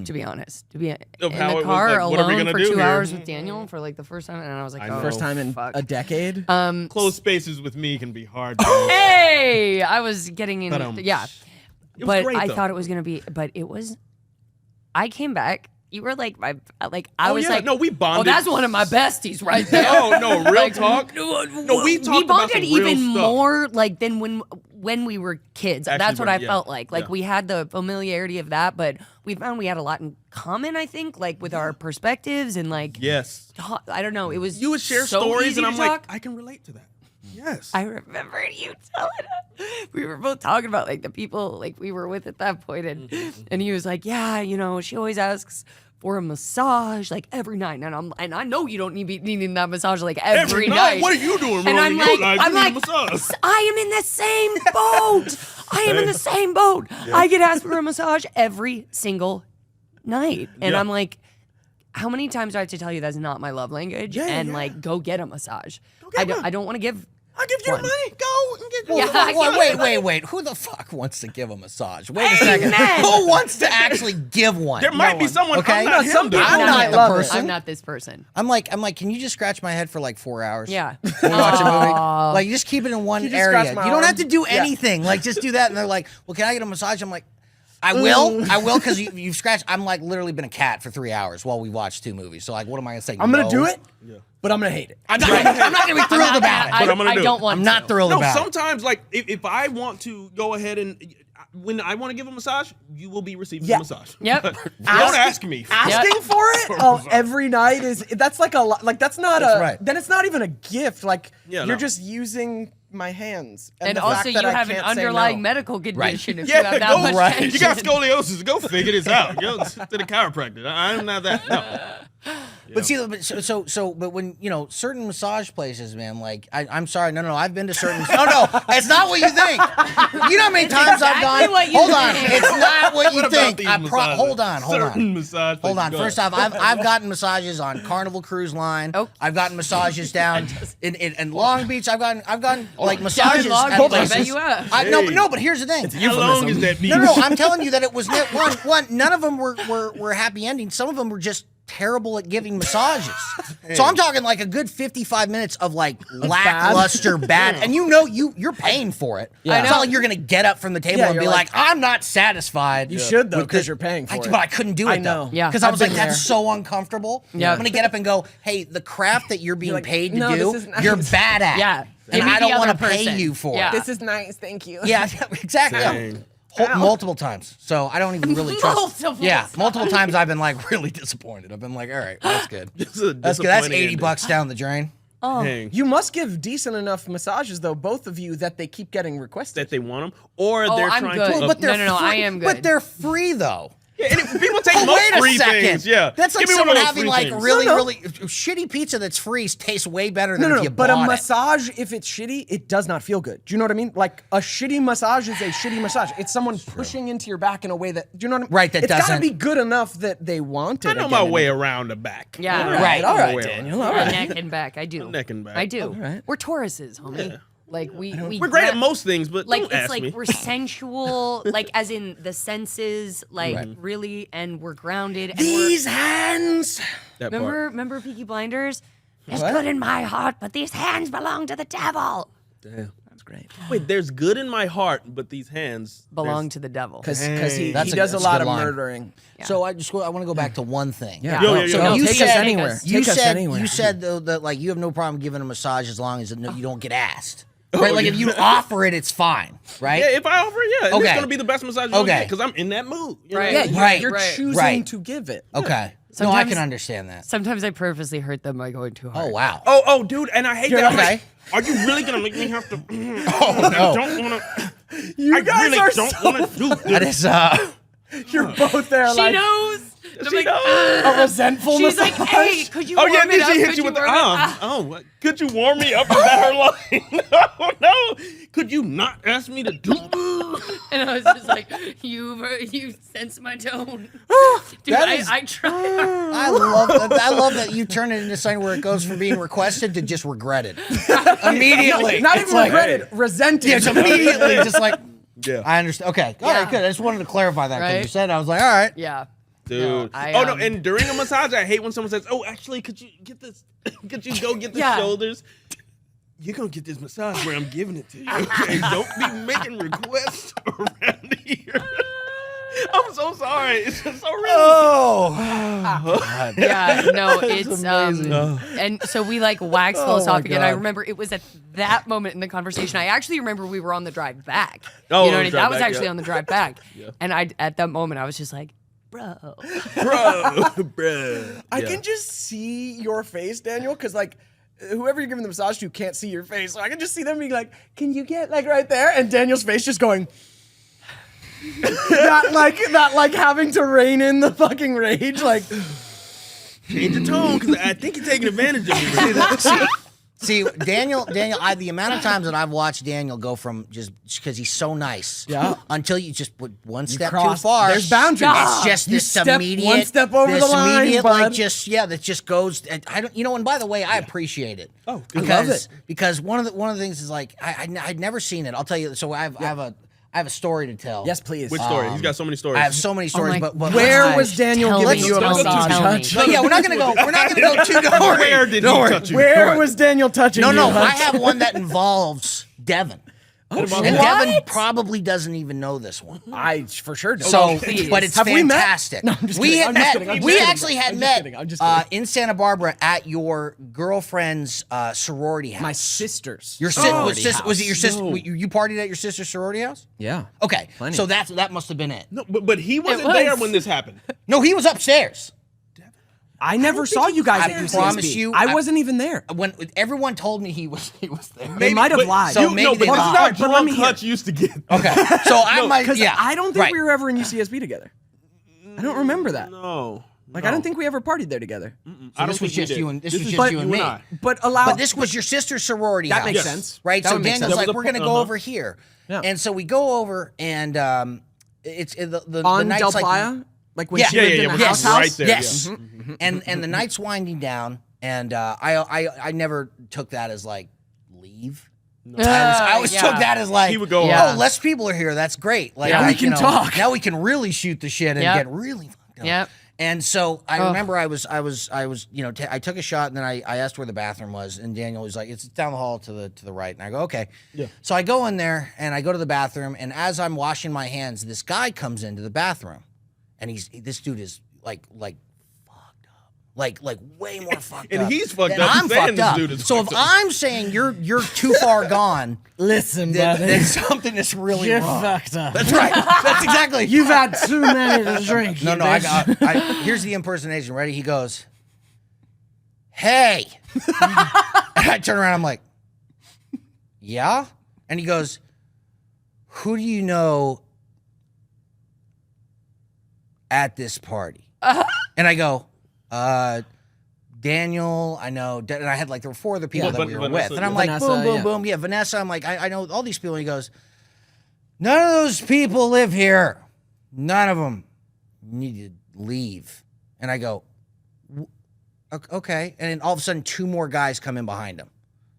To be honest, to be in how it the was, car like, what are we alone gonna for do 2 here? hours with Daniel for like the first time, and I was like, I oh, know. First time in fuck. a decade. Closed spaces with me can be hard. Hey, I was getting in. But, Yeah, It was but great, I though. thought it was gonna be. But it was. I came back. You were like my I Oh, was yeah. like, No, we oh, bonded. that's one of my besties right there. No, real talk. No, we talked about some bonded real even stuff. more like than when we were kids. Actually, That's what I yeah. felt like. Like Yeah. we had the familiarity of that, but we found we had a lot in common. I think, like with our perspectives and like, Yes. I don't know. It was You would share so stories, easy and to I'm like, talk. I can relate to that. Yes. I remember you telling us. We were both talking about like the people like we were with at that point, and he was like, yeah, she always asks for a massage like every night, and I know you don't need be needing that massage like every night. What are you doing, And bro? I'm like, I'm like, a massage. I am in the same boat. I am in the same boat. I get asked for a massage every single night, and Yeah. I'm like, how many times do I have to tell you that's not my love language? And like, go get a massage. get one. I don't want to give. I'll give you One. the money. Go and get Yeah, wait. Who the fuck wants to give a massage? Wait a second. Amen. Who wants to actually give one? There might be someone. Okay. I'm not some him, though. people I'm not might the love it. person. I'm not this person. I'm like, can you just scratch my head for like 4 hours? Yeah. When we watch a movie? Like, you just keep it in one You just area. scratch my You don't have arm. to do Yeah. anything. Like, just do that. And they're like, well, can I get a massage? I'm like, I will, because you've scratched. I'm like literally been a cat for 3 hours while we watch 2 movies. So like, what am I gonna say? I'm gonna No? do it, but I'm gonna hate it. I'm not gonna be thrilled about it. But I'm gonna do it. don't want I'm not to. thrilled No, about it. sometimes like if I want to go ahead and when I want to give a massage, you will be receiving Yeah. a massage. Yep. Don't ask me. Asking for it every night that's like a lot. Like that's not That's a. right. Then it's not even a gift. Like Yeah, you're no. just using my hands. And the also, fact you that I have an can't say underlying no. medical condition if you Yeah, have that go much right. tension. You got scoliosis. Go figure this out. Go to the chiropractor. I'm not that. No. But see, but when certain massage places, man, like I'm sorry, no, I've been to certain. No, it's not what you think. You know how many times I've exactly gone. what you Hold on, think. it's not what you What about think. these I massages? hold on. Certain massage Hold on. places. Go First ahead. off, I've gotten massages on Carnival Cruise Line. Oh. I've gotten massages down in Long Beach. I've gotten like massages. Long at Beach, I places. bet you have. But here's the thing. How long is that beach? No, I'm telling you that it was one. None of them were happy endings. Some of them were just terrible at giving massages. So I'm talking like a good 55 minutes of like lackluster bad. And you're paying for it. Yeah. It's not like you're gonna get up from the table Yeah, and you're be like, like, I'm not satisfied. You should though, with because this- you're paying for it. But I couldn't do it I know. though. Yeah. Because I was I've like, been that's there. so uncomfortable. Yeah. I'm gonna get up and go, hey, the crap that you're being like, paid to "No, do, this is nice." you're bad at. Yeah. And Give me I the don't want to other pay person. you for Yeah. it. This is nice. Thank you. Yeah, exactly. Dang. Multiple times. So I don't even really trust. Multiple Yeah, times. multiple times I've been like really disappointed. I've been like, all right, that's good. This is a That's good. That's disappointing $80 ending. down the drain. Dang. You must give decent enough massages though, both of you, that they keep getting requested. That they want them, or Oh, they're I'm trying good. to. Well, But they're No, free, I am good. But they're free though. Yeah, and people take Oh, most wait a free second. things. Yeah, That's like Give me one someone of those having free like things. really, No. really shitty pizza that's free tastes way better than if you But bought a it. massage, if it's shitty, it does not feel good. Do you know what I mean? Like a shitty massage is a shitty massage. It's someone pushing into your back in a way that, do you know what I mean? Right, that it's gotta doesn't- be good enough that they want it. I know again my and way again. around the back. Yeah. Right. All My right, way Daniel. around. All right. Neck and back. I do. Neck and back. I do. right. We're Tauruses, homie. Yeah. Like we We're great at most things, but like don't it's ask like me. we're sensual, like as in the senses, like really, and we're grounded. And These hands. That part. remember Peaky Blinders? It's What? good in my heart, but these hands belong to the devil. Damn. That's great. Wait, there's good in my heart, but these hands Belong to the devil. Because he That's does a that's lot good of line. murdering. So I want to go back to one thing. Yeah. Yo, So yo, you take said- us anywhere. You Take us said anywhere. you said though that like you have no problem giving a massage as long as you don't get asked. Right? Like if you offer it, it's fine, right? Yeah, if I offer it, yeah. And Okay. it's gonna be the best massage you'll Okay. get because I'm in that mood. You know? Right. Yeah, Right. you're Right. choosing Right. to give it. Okay. No, I Sometimes- can understand that. Sometimes I purposely hurt them by going too hard. Oh wow. Oh, dude, and I hate that. I'm okay. like, are you really gonna make me have to? Oh I no. don't wanna. You I guys really are don't so- wanna do That this. is You're both there She like knows. I'm She like, knows. a resentful she's like, massage. hey, could you Oh warm yeah, it then up? she hit Could you with the warm it up? Oh, what? Could you warm me up? Is that her line? Oh no! Could you not ask me to do? And I was just like, you sense my tone. Dude, That is- I tried. I love that you turn it into something where it goes from being requested to just regretted. Immediately. Not It's even like- regretted, resented. Yeah, it's immediately just like Yeah. I understand. Okay. All right, Yeah. good. I just wanted to clarify that because you Right? said I was like, all right. Yeah. Dude. No, I, oh no! um, And during a massage, I hate when someone says, "Oh, actually, could you get this? Could you go get the Yeah. shoulders?" You're gonna get this massage where I'm giving it to you. Okay? Don't be making requests around here. I'm so sorry. It's just so real. Oh. Yeah, no, it's and so we like waxed philosophic, and I God. remember it was at that moment in the conversation. I actually remember we were on the drive back. Oh, you know on what I mean? the drive That was back, actually yeah. on the drive back, and I at that moment I was just like, bro. bro. I can just see your face, Daniel, because like whoever you're giving the massage to can't see your face. So I can just see them being like, "Can you get like right there?" And Daniel's face just going. not like having to rein in the fucking rage. Like change the tone because I think you're taking advantage of me. Right? See, Daniel, the amount of times that I've watched Daniel go from just because he's so nice, Yeah. until you just put one step cross- too far. there's boundaries. It's just You this step immediate, one step over this the line, immediate, bud. like that just goes. And I don't, And by the way, I appreciate it. Oh, good. because Love it. because one of the things is like I'd never seen it. I'll tell you. So I have a story to tell. yes, please. Which story? He's got so many stories. I have so many stories, my but Where gosh, was Daniel tell giving me, you a tell me, massage? tell me. but yeah, we're not gonna go too. Don't worry. Where did Don't he worry. touch you? Where was Daniel touching No, you? no, I Hutch? have one that involves Devin. And shit. Devin probably doesn't even know this one. I for sure don't. So, please. but it's Have we met? fantastic. No, I'm just we kidding. had I'm just met. kidding. I'm just We kidding. actually had I'm just met kidding. I'm just kidding. in Santa Barbara at your girlfriend's sorority house. My sister's. Your sorority was it your house. sister? No. You partied at your sister's sorority house? Yeah. Okay, Plenty. so that must have been it. No, but he wasn't was. there when this happened. No, he was upstairs. I never saw you guys I at UCSB. promise you, I wasn't even there. When everyone told me he was there. They might have But- lied. So You, maybe no, they but this is lied. how But let drunk me hear. Hutch used to get. Okay, so I might. Because Yeah, I don't think right. we were ever in UCSB together. I don't remember that. No. Like I don't think we ever partied there together. I don't this was think we just did. you and this This was is just But- you and you me. and I. But allow. But this was your sister's sorority That house. makes Yes. sense. Right? That So would make Daniel's sense. like, That was we're the going to point, go uh-huh. over here. Yeah. And so we go over, and the on night's Del like, Playa, like when Yeah. she Yeah, lived yeah, in the yeah, house. right there. Yes. yeah. And the night's winding down, and I never took that as like leave. I always Yeah. took that as like, He would go, Yeah. oh, less people are here. That's great. Like, Yeah. I, We can talk. Now we can really shoot the shit and Yep. get really fucked up. Yep. And so I Ugh. remember I was I took a shot, and then I asked where the bathroom was, and Daniel was like, it's down the hall to the right. And I go, okay. Yeah. So I go in there, and I go to the bathroom, and as I'm washing my hands, this guy comes into the bathroom, and this dude is like fucked up, like way more fucked And up. he's fucked than up. He's I'm saying fucked this up. dude is So if fucked up. I'm saying you're too far gone, Listen, then something is really you're wrong. fucked up. That's right. That's exactly. You've had too many to drink. No, you no, bitch. here's the impersonation. Ready? He goes, hey. And I turn around, I'm like, yeah? And he goes, who do you know at this party? And I go, Daniel, I know. And I had like, there were 4 other people Yeah, that we were Vanessa, with. And I'm yeah. like, Vanessa, boom, boom, yeah. boom. Yeah, Vanessa. I'm like, I know all these people. And he goes, none of those people live here. None of them. You need to leave. And I go, okay. And then all of a sudden, 2 more guys come in behind him.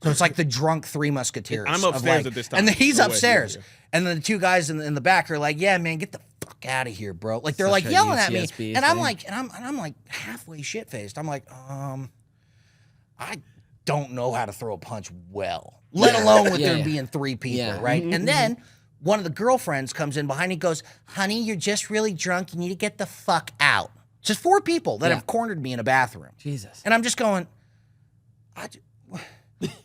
So it's like the drunk 3 musketeers. I'm of upstairs like- at this time. And then he's No way, upstairs. yeah. And then the 2 guys in the back are like, yeah, man, get the fuck out of here, bro. Like they're Such like a yelling at me. UCSB And I'm thing. like, and I'm like halfway shit faced. I'm like, don't know how to throw a punch well, let alone with there Yeah. being 3 people, Yeah. right? And then one of the girlfriends comes in behind and goes, honey, you're just really drunk. You need to get the fuck out. Just 4 people that have cornered me in a bathroom. Jesus. And I'm just going,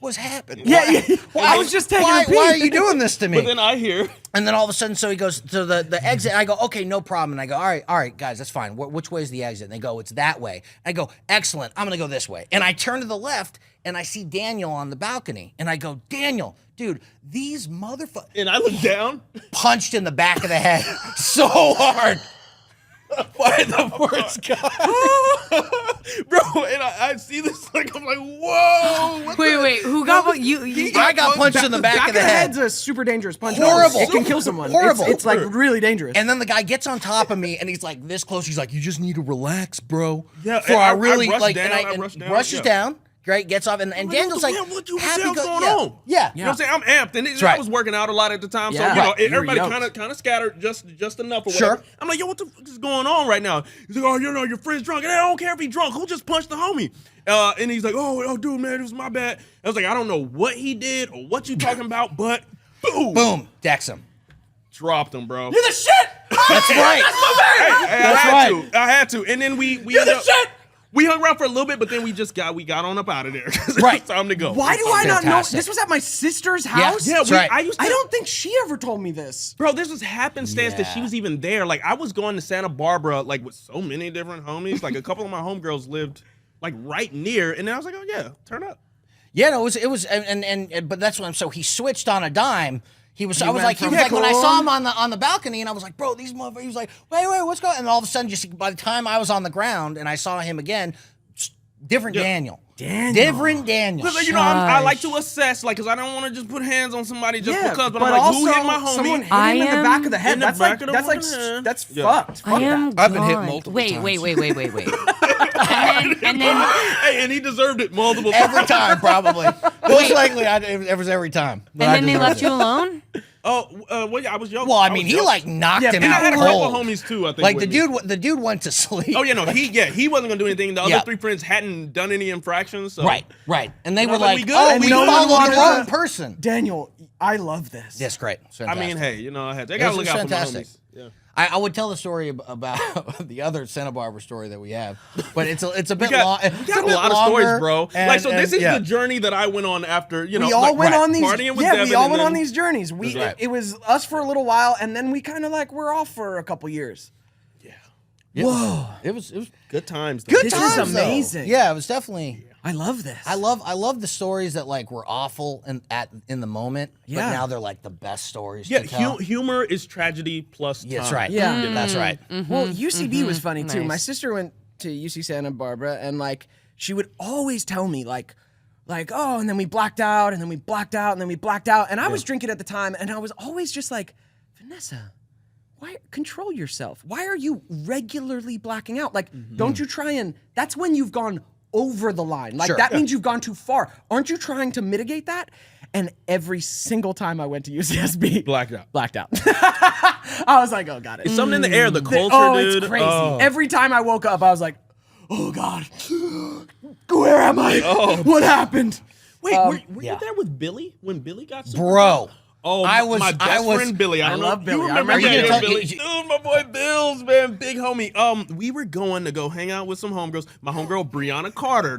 what's happening? Yeah. I was just taking a pee. Why are you doing this to me? But then I hear. And then all of a sudden, so he goes to the exit. I go, okay, no problem. And I go, all right, guys, that's fine. Which way is the exit? And they go, it's that way. I go, excellent. I'm going to go this way. And I turn to the left, and I see Daniel on the balcony. And I go, Daniel, dude, these motherfuckers. And I look down. Punched in the back of the head so hard. By the worst guy. Bro, and I see this, like, I'm like, whoa. What the- Wait, who got what? You I got punched in the back of the head. Head's a super dangerous punch. Horrible. It can kill someone. Horrible. It's like really dangerous. And then the guy gets on top of me, and he's like this close. He's like, "You just need to relax, bro." Yeah, For and I I really rushed like, down, and I and rushed down, rushes yeah. down. Right, gets off, and Daniel's like, what the happy hell's go- going yeah. on? Yeah, You know what I'm saying? I'm amped, and I right. was working out a lot at the time, so Yeah. you know, Right. You were everybody yoked. kind of scattered just enough or Sure. whatever. I'm like, yo, what the fuck is going on right now? He's like, oh, you know, your friend's drunk, and I don't care if he's drunk. Who just punched the homie? And he's like, oh, dude, man, it was my bad. I was like, I don't know what he did or what you talking about, but boom, boom, decks him. dropped him, bro. You're the shit. That's right. Hey, I had to, and then we You're the ended up- shit. We hung around for a little bit, but then we got on up out of there. Right. It's time to go. Why do I not know? Fantastic. This was at my sister's house. Yeah, That's right. I used to. I don't think she ever told me this. Bro, this was happenstance that she Yeah. was even there. Like, I was going to Santa Barbara, like, with so many different homies. Like, a couple of my homegirls lived, like, right near. And then I was like, oh, yeah, turn up. Yeah, no, it was, and but that's what I'm. So he switched on a dime. He was went when I from saw him on the balcony, and I was like, bro, these motherfuckers. He was like, wait, what's going on? And all of a sudden, just by the time I was on the ground and I saw him again, different Daniel. Different Daniel. Because, you know, I like to assess, like, because I don't want to just put hands on somebody just because. But I'm like, who hit my homie? Someone hit I him in the back of the am- head. In the That's back like of the that's like fucking head. that's Yeah. fucked. Fuck I am. that. I've been hit gone. multiple Wait. and then Hey, and he deserved it multiple Every times. time, probably. Most likely, it was every time. But I they deserved left it. you alone. Oh, well, yeah, I was young. Well, I mean, he like knocked him and I out had a couple cold. of homies, too, I think. Like with the me. dude went to sleep. Oh, yeah, no, he wasn't going to do anything. The other Yeah. 3 friends hadn't done any infractions. So. Right. And they And I were was like, like, we good? oh, And we no one followed wanted the wrong to- person. Daniel, I love this. Yes, great. It's I fantastic. mean, hey, you know, I got It to was look out for my fantastic. homies. Yeah. I would tell the story about the other Santa Barbara story that we have, but it's a bit We got, long. we got a lot of stories, bro. Like, so this is yeah. the journey that I went on after, you know, We all like, went right, on these. partying with Yeah, Devin we all and went on then- these journeys. That's right. It was us for a little while, and then we kind of like we're off for a couple years. Whoa! It was Good times. Though. good This is times, though. amazing. Yeah, it was definitely. I love this. I love the stories that like were awful in the moment, but Yeah. now they're like the best stories. Yeah, to tell. humor is tragedy plus time. That's right. Yeah. That's right. Well, UCB was funny too. Nice. My sister went to UC Santa Barbara, and like she would always tell me like, oh, and then we blacked out, and then we blacked out, and then we blacked out, and I was drinking at the time, and I was always just like, Vanessa, why control yourself? Why are you regularly blacking out? Like, don't you try and? That's when you've gone over the line. Like Sure. that means you've gone too far. Aren't you trying to mitigate that? And every single time I went to UCSB, Blacked out. blacked out. I was like, oh, got it. It's something in the air, the culture, Oh, dude. it's crazy. Oh. Every time I woke up, I was like, oh God, where am I? Oh. What happened? Wait, were yeah. you there with Billy when Billy got super Bro. Oh, I was- my I best was- friend Billy. I don't love know. Billy. You I remember remember that, Billy. Billy? You- Dude, my boy Bills, man, big homie. We were going to go hang out with some homegirls. My homegirl Brianna Carter.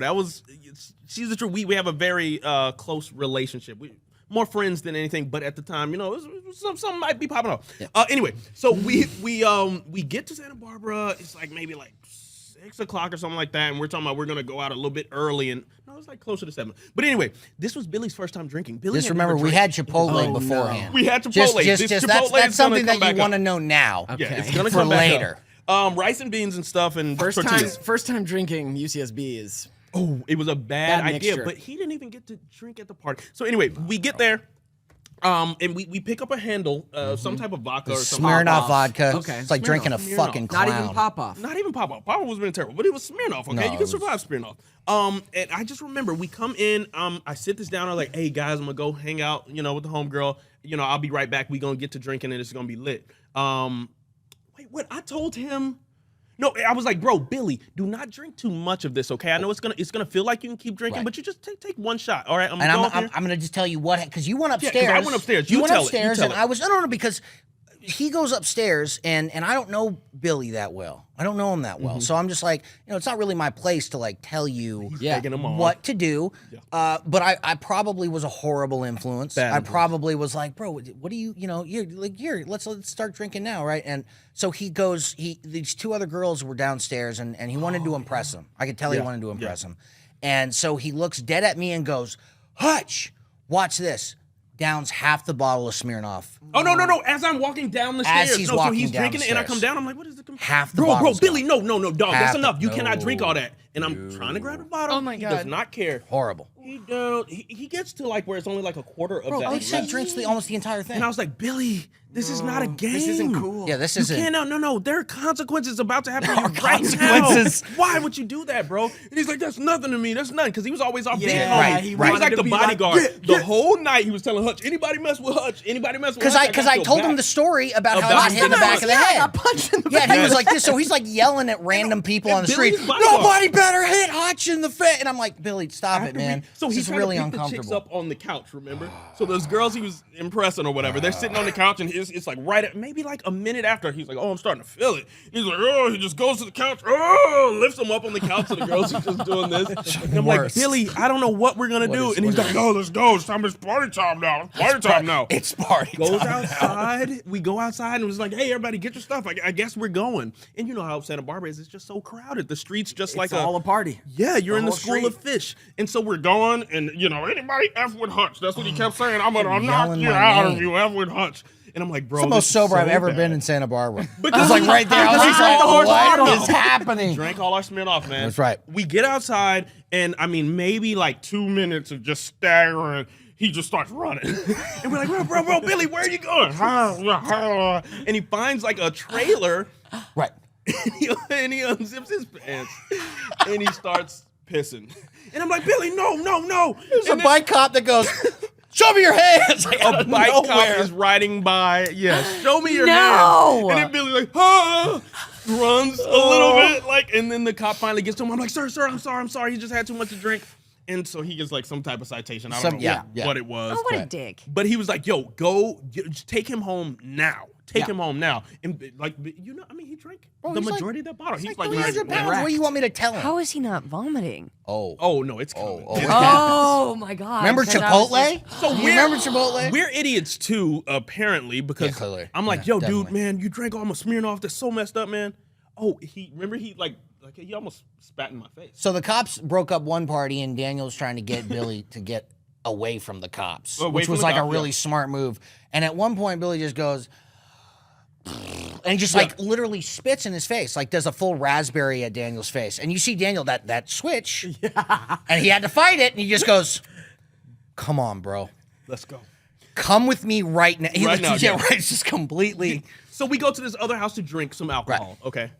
She's the truth. We have a very close relationship. We more friends than anything, but at the time, you know, something might be popping off. Anyway, so we get to Santa Barbara. It's like maybe like 6 o'clock or something like that, and we're talking about we're gonna go out a little bit early, and no, it's like closer to 7. But anyway, this was Billy's first time drinking. Billy Just had remember, never we drank. had Chipotle Oh, beforehand. We had Chipotle. Just This that's Chipotle is something gonna that come you want back to up. know now. Yeah, Okay. it's gonna For come back later. up. Rice and beans and stuff and First tortillas. time drinking UCSB is. Oh, it was a bad Bad idea, mixture. but he didn't even get to drink at the party. So anyway, we get there, and we pick up a handle, some type of vodka or something. Smirnoff vodka. Okay. It's like drinking a Smirnoff. fucking clown. Not even pop off. Not even Papa. Papa was being terrible, but it was Smirnoff. Okay, No, you it can was- survive Smirnoff. And I just remember we come in. I sit this down. I'm like, hey guys, I'm gonna go hang out, you know, with the homegirl. You know, I'll be right back. We gonna get to drinking and it's gonna be lit. Wait, what? I told him. No, I was like, bro, Billy, do not drink too much of this, okay? I know it's gonna feel like you can keep drinking, but you just take one shot. All right, I'm gonna just tell you what, because you went upstairs. I went upstairs. You went upstairs, and I was no, because he goes upstairs, and I don't know Billy that well. I don't know him that well, so I'm just like, it's not really my place to like tell you what to do. But I probably was a horrible influence. I probably was like, bro, what do you're like, here, let's start drinking now, right? And so he goes. These two other girls were downstairs, and he wanted to impress them. I could tell he wanted to impress them, and so he looks dead at me and goes, Hutch, watch this. Downs half the bottle of Smirnoff. Oh no! As I'm walking down the stairs, he's so he's drinking it, and I come down. I'm like, what is it? Half the bro, bottle's Billy, gone. no, dog, that's enough. You No. cannot drink all that. And I'm trying to grab the bottle. Oh my He does God. not care. Horrible. He gets to like where it's only like a quarter of that. He said drinks almost the entire thing. And I was like, Billy, this is not a game. This isn't cool. Yeah, this You isn't. can't. No. There are consequences about to happen to you right consequences. now. Why would you do that, bro? And he's like, that's nothing to me. That's nothing. Because he was always off beating on me. Right, He right. was like wanted the to be like, bodyguard. The whole night he was telling Hutch, anybody mess with Hutch, anybody mess with Hutch. Because I told him the story about how I About got hit in the him. back of the I head. got punched in the Yeah, he was like this. So he's like yelling at random people on the street. Billy's bodyguard. Nobody better hit Hutch in the face. And I'm like, Billy, stop it, man. So this he's is really to pick the chicks uncomfortable. up on the couch, remember? So those girls he was impressing or whatever, they're sitting on the couch and it's like right at maybe like a minute after he's like, oh, I'm starting to feel it. He's like, oh, he just goes to the couch, lifts them up on the couch to the girls who's just doing this. And I'm like, Billy, I don't know what we're gonna do. And he's like, no, let's go. It's party time now. Party time now. It's party Goes time outside. We go outside and was like, hey, everybody, get your stuff. I guess we're going. And you know how Santa Barbara is. It's just so crowded. The street's just like It's all a party. Yeah, you're in the whole school of fish. And so we're going, and anybody F with Hutch. That's what he kept saying. I'm gonna knock yelling you my out name. if you F with Hutch. And I'm like, bro, It's the most this is sober I've so ever bad. been in Santa Barbara. Because I was like right there. I was just like, what bottle. is happening? Drank all our Smirnoff, man. That's right. We get outside, and I mean, maybe like 2 minutes of just staggering. He just starts running. And we're like, bro, Billy, where are you going? And he finds like a trailer. Right. And he unzips his pants and he starts pissing. And I'm like, Billy, no. There's a And then bike cop that goes, show me your hands. Like, a bike cop is riding by. Yes, show me your hands. And then Billy like, runs a little bit, like, and then the cop finally gets to him. I'm like, sir, I'm sorry. He just had too much to drink. And so he gets like some type of citation. I don't know what it was. Oh, what a dick. But he was like, yo, just take him home now. Take him home now. And like, I mean, he drank the he's majority of that bottle. He's like 300 pounds. What do you want me to tell him? How is he not vomiting? Oh no, it's coming. Oh my God. Remember 'cause I was Chipotle? just- So you remember Chipotle? We're idiots too, apparently, because clearly. I'm like, Yeah, yo, definitely. dude, man, you drank all my Smirnoff. That's so messed up, man. Oh, he almost spat in my face. So the cops broke up one party, and Daniel was trying to get Billy to get away from the cops, Away which from was the like a cops, really yeah. smart move. And at one point, Billy just goes, and he just like literally spits in his face, like does a full raspberry at Daniel's face. And you see Daniel that switch, and he had to fight it, and he just goes, "Come on, bro, Let's go. come with me right now." He Right looks- now, yeah, yeah. right, it's just completely. So we go to this other house to drink some alcohol. Okay.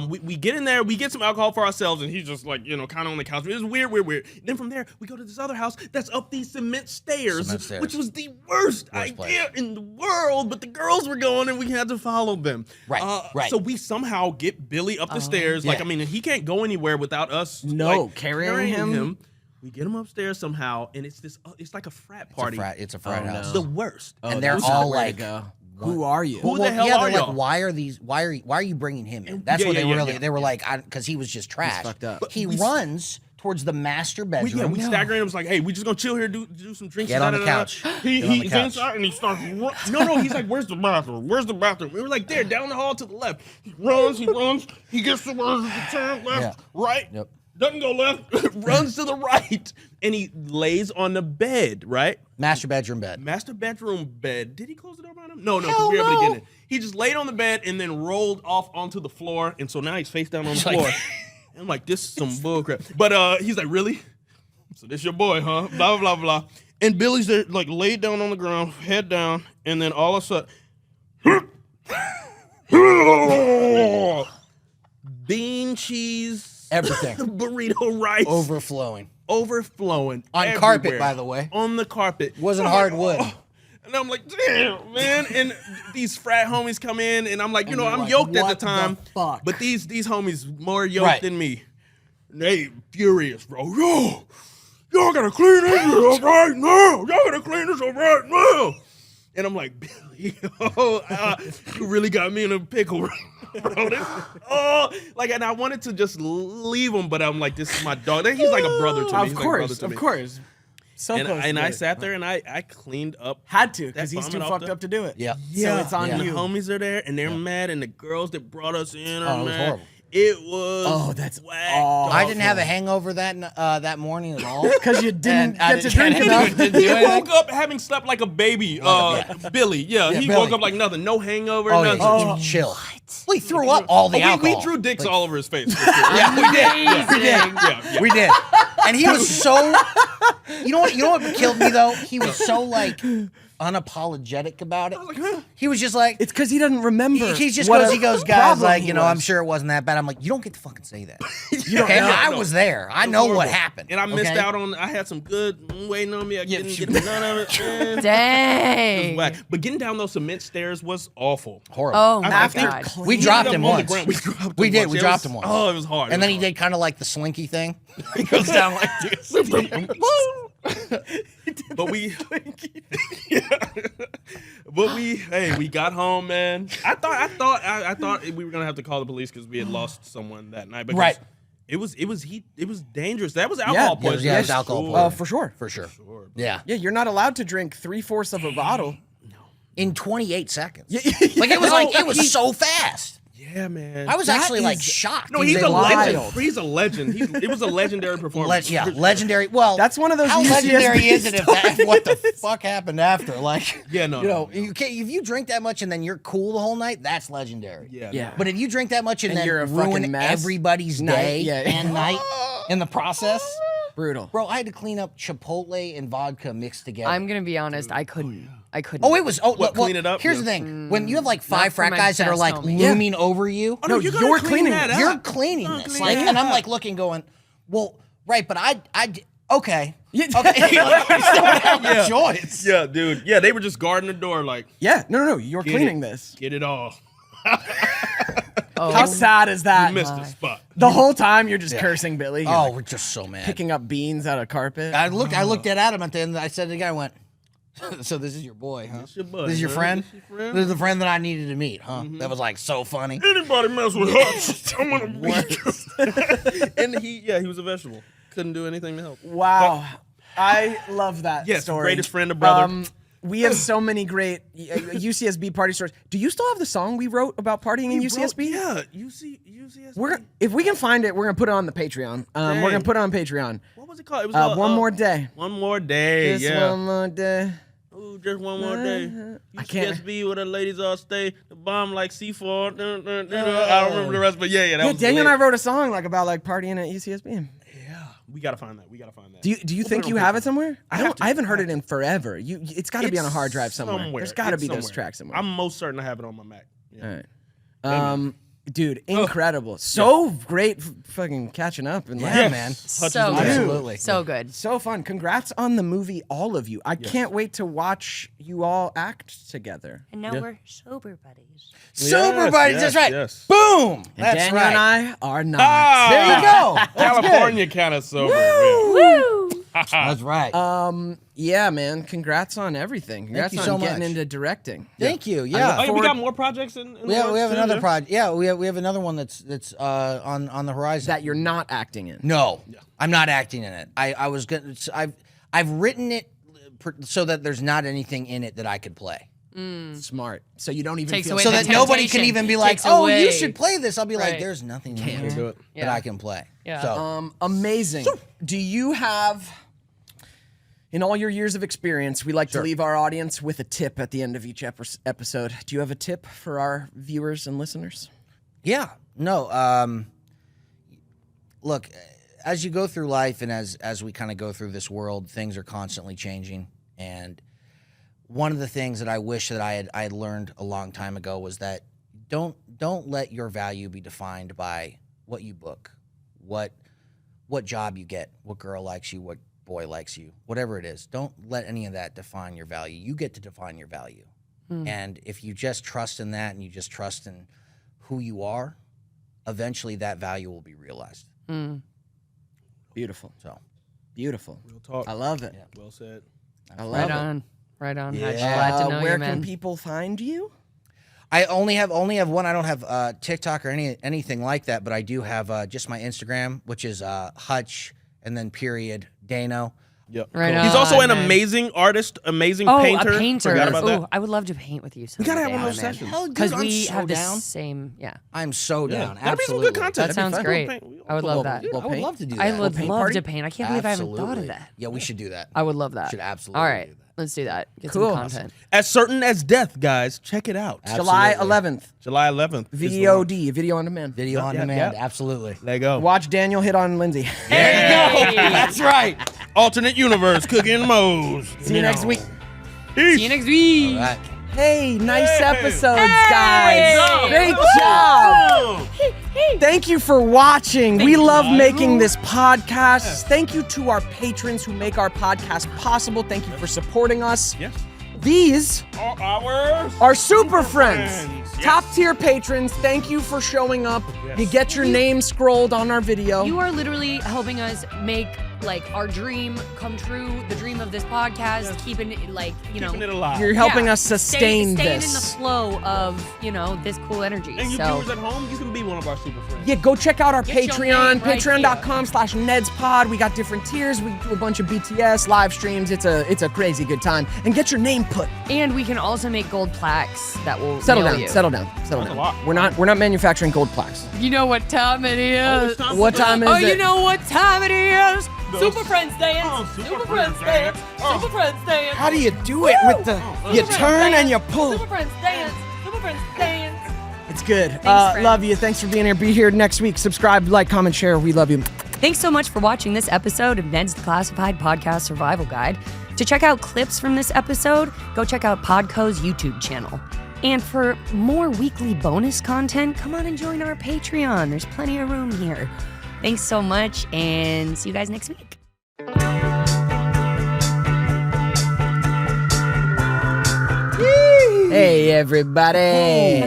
We get in there, we get some alcohol for ourselves, and he's just like, kind of on the couch. It was weird. Then from there, we go to this other house that's up these cement stairs, which was the worst idea in the world. But the girls were going, and we had to follow them. Right. So we somehow get Billy up the stairs. Like, yeah. I mean, he can't go anywhere without us. No, like, carrying him. We get him upstairs somehow, and it's this. It's like a frat party. It's a frat house. The worst. And they're That's all not where to like, go. Who are you? Who the hell yeah, are they're y'all? like, why are you bringing him in? That's Yeah, what they yeah, really. yeah. They were like, because he was just trash. fucked up. He runs towards the master bedroom. We staggered him. It was like, hey, we just gonna chill here, do some drinks. Get on the couch. Get on the He's couch. inside and he starts. No, he's like, where's the bathroom? Where's the bathroom? We were like, there, down the hall to the left. He runs. He gets to where turn left, right. Yep. Doesn't go left. Runs to the right, and he lays on the bed. Right. Master bedroom bed. Master bedroom bed. Did he close the door behind him? No, because we were able to get in. He just laid on the bed and then rolled off onto the floor, and so now he's face down on the floor. And I'm like, this is some bullcrap. But he's like, really? So this your boy, huh? Blah, blah, blah. And Billy's there, like, laid down on the ground, head down, and then all of a sudden, bean cheese, Everything. burrito rice, Overflowing. overflowing On everywhere. carpet, by the way. On the carpet. Wasn't I'm like, hardwood. And I'm like, damn, man. And these frat homies come in, and I'm like, And you're I'm like, yoked at what the time. the fuck? But these homies more yoked Right. than me. And they furious, bro. Y'all gotta clean this up right now. Y'all gotta clean this up right now. And I'm like, Billy, you really got me in a pickle, bro. And I wanted to just leave him, but I'm like, this is my dog. He's like a brother to me. Of course, of course. So close. And to I it. sat there and I cleaned up. Had to, because that he's too vomit off fucked the- up to do it. Yeah. So it's on And you. the homies are there, and they're mad, and the girls that brought us in are Oh, it was mad. horrible. It was Oh, that's whack. awful. I didn't have a hangover that morning at all. Because you didn't And I get to didn't- drink enough. didn't do He anything. woke up having slept like a baby. Billy, he Billy. woke up like nothing. No hangover, Oh, nothing. yeah, chill. Well, he threw up all the alcohol. We drew dicks Like, all over his face. For sure. Yeah, we did. Amazing. Yeah. We did. And he was so. You know what killed me though? He was so like unapologetic about it. He was just like. It's because he doesn't remember. He just what goes, a he goes, guys, problem like, he you know, was. I'm sure it wasn't that bad. I'm like, you don't get to fucking say that. don't Okay, know. I was there. I know what Horrible. happened. And I missed okay? out on. I had some good waiting on me. I didn't get none of it. Man. It was Dang. whack. But getting down those cement stairs was awful. Horrible. Oh my I think God. We He dropped ended him up on the once. ground. We dropped We him did. once. We It dropped was- him once. Oh, it was hard. And then he was did kind of like the slinky thing. He goes down like this. But we, we got home, man. I thought we were gonna have to call the police because we had lost someone that night. Because Right. It was dangerous. That was alcohol Yeah, poisoning. yeah, it was alcohol Sure. poisoning. For sure. For sure. Yeah. Yeah, you're not allowed to drink 3/4 of a bottle. In 28 seconds. Like it was so fast. Yeah, man. I was That actually like is- shocked. No, He he's was a able to- legend. wild. He's a legend. It was a legendary performance. Yeah, legendary. Well, That's one of those How UCSB legendary is it if what the fuck happened after? Like, Yeah, no, you no, know, you can't, if you drink that much and then you're cool the whole night, that's legendary. Yeah, Yeah. But if you drink that much and, And then you're a ruin fucking mess. everybody's Night, day yeah. and night in the process, Brutal. bro, I had to clean up Chipotle and vodka mixed together. I'm gonna be honest. I couldn't. Oh, it was. Oh, What, well, clean it up? Here's Yeah. the thing: when you have like five for frat my guys that are best like homie. looming over you, No, you you're gotta cleaning that it. up. you're cleaning Oh, this. clean Like, it and I'm up. like looking, going, well, right, but okay. Okay. Like, I just don't have a choice. Yeah, dude. Yeah, they were just guarding the door, like, Yeah, no, you're get cleaning it, this. Get it all. Oh, How sad is that? You missed the spot. The whole time you're just cursing Billy. You're Oh, like we're just so mad. picking up beans out of carpet. I looked at Adam at the end. I said to the guy, I went, so this is your boy, huh? your buddy, This is your man. friend? This your friend? This is the friend that I needed to meet, huh? That was like so funny. Anybody mess with us, I'm gonna beat you. And he was a vegetable. Couldn't do anything to help. Wow. I love that Yes, story. greatest friend or brother. We have so many great UCSB party stories. Do you still have the song we wrote about partying in UCSB? Yeah, UCSB. If we can find it, we're gonna put it on the Patreon. We're gonna Dang. put it on Patreon. What was it called? It was One more day. One more day. Just yeah. one more day. Ooh, just one more day. I can't- UCSB where the ladies all stay. The bomb like C4. I don't remember the rest, but yeah, that Yeah, was Daniel and I lit. wrote a song like about like partying at UCSB. Yeah, we gotta find that. Do you think you have it somewhere? I haven't heard it in forever. It's got to be on a hard drive somewhere. There's got to It's be those somewhere. tracks somewhere. I'm most certain I have it on my Mac. Yeah. All right. Dude, incredible. So great fucking catching up and like, Yeah, man. so Dude. good. Absolutely. So good. so fun. Congrats on the movie, all of you. I can't wait to watch you all act together. And now we're sober buddies. Sober buddies, that's right. Yes. Boom. And That's Daniel right. and I are not. Ah, There you go. California kind of sober. Yeah. Woo! That's right. Yeah, man. Congrats on everything. Congrats you on so getting much. into directing. Thank you. Oh, Yeah. yeah, we got more projects in We have works, too, another yeah? project. Yeah, we have another one that's on the horizon. That you're not acting in. No, I'm not acting in it. I was gonna. I've written it so that there's not anything in it that I could play, Smart. So you don't even Takes feel away so the that nobody can temptation. even be like, Takes "Oh, away. you should play this." I'll be like, Right. "There's nothing in Do here it. that I can play." Yeah. So Amazing. Do you have, in all your years of experience, we like to leave our audience with a tip at the end of each episode. Do you have a tip for our viewers and listeners? yeah, no. Look, as you go through life and as we kind of go through this world, things are constantly changing. And one of the things that I wish that I had learned a long time ago was that don't let your value be defined by what you book, what job you get, what girl likes you, what boy likes you, whatever it is. Don't let any of that define your value. You get to define your value. And if you just trust in that and you just trust in who you are, eventually that value will be realized. Beautiful. So, Beautiful. Real talk. I love it. Well said. I love Right it. on. Right on. Yeah. Glad to know Where you, can man. people find you? I only have one. I don't have TikTok or anything like that, but I do have just my Instagram, which is Hutch and then period Dano. Yep. Right He's also on, an man. amazing artist, amazing Oh, painter. a painter. Forgot about Ooh, that. I would love to paint with you. We gotta have one of those sessions. Hell, dude, Because I'm we so have the down. same. Yeah, I'm so Yeah. down. That'd be some Absolutely. good content. that That'd be sounds fun. great. We'll paint. I would love that. Dude, I would paint. love to do that. I would paint love party? to paint. I can't believe I haven't thought of Absolutely. that. Yeah, we should do that. I would love that. Should absolutely All right, do that. let's do that. Get Cool. some content. As certain as death, guys. Check it out. July Absolutely. 11th. July 11th. is the launch. VOD, video on demand. Video on yeah, demand. yeah. Absolutely. There you go. Watch Daniel hit on Lindsay. That's right. Alternate universe, Cookie and Moe's. See you next week. See you next week. All right. Hey, nice Hey. episodes, guys. Great job. Thank you for watching. We love making this podcast. Thank you to our patrons who make our podcast possible. Thank you for supporting us. Yes. These Ours. are super friends. Yes. Top tier patrons. Thank you for showing up. Yes. You get your name scrolled on our video. You are literally helping us make like our dream come true, the dream of this podcast, keeping it like, Keeping it alive. You're helping Yeah. us sustain staying in the this. flow of, this cool energy. And you So viewers at home, you can be one of our super friends. Yeah, go check out our Get your Patreon, name right patreon.com/NedsPod. We got different tiers. We do a bunch of BTS live streams. It's a crazy good time. And get your name put. and we can also make gold plaques that will Settle mail down, you. settle down, settle That's a down. lot. We're not manufacturing gold plaques. You know what time it Oh, is? it's time What for time the- is Oh, it? you know what time it is? The Super Friends dance. Oh, Super Super Friends Friends dance. dance. Super Friends dance. How do you do it with the you Super Friends turn dance. and you pull? Super Friends dance. Super Friends dance. It's good. friends. Love you. Thanks for being here. Be here next week. Subscribe, like, comment, share. We love you. Thanks so much for watching this episode of Ned's Declassified Podcast Survival Guide. To check out clips from this episode, go check out Podco's YouTube channel. And for more weekly bonus content, come on and join our Patreon. There's plenty of room here. Thanks so much, and see you guys next week. Hey, everybody.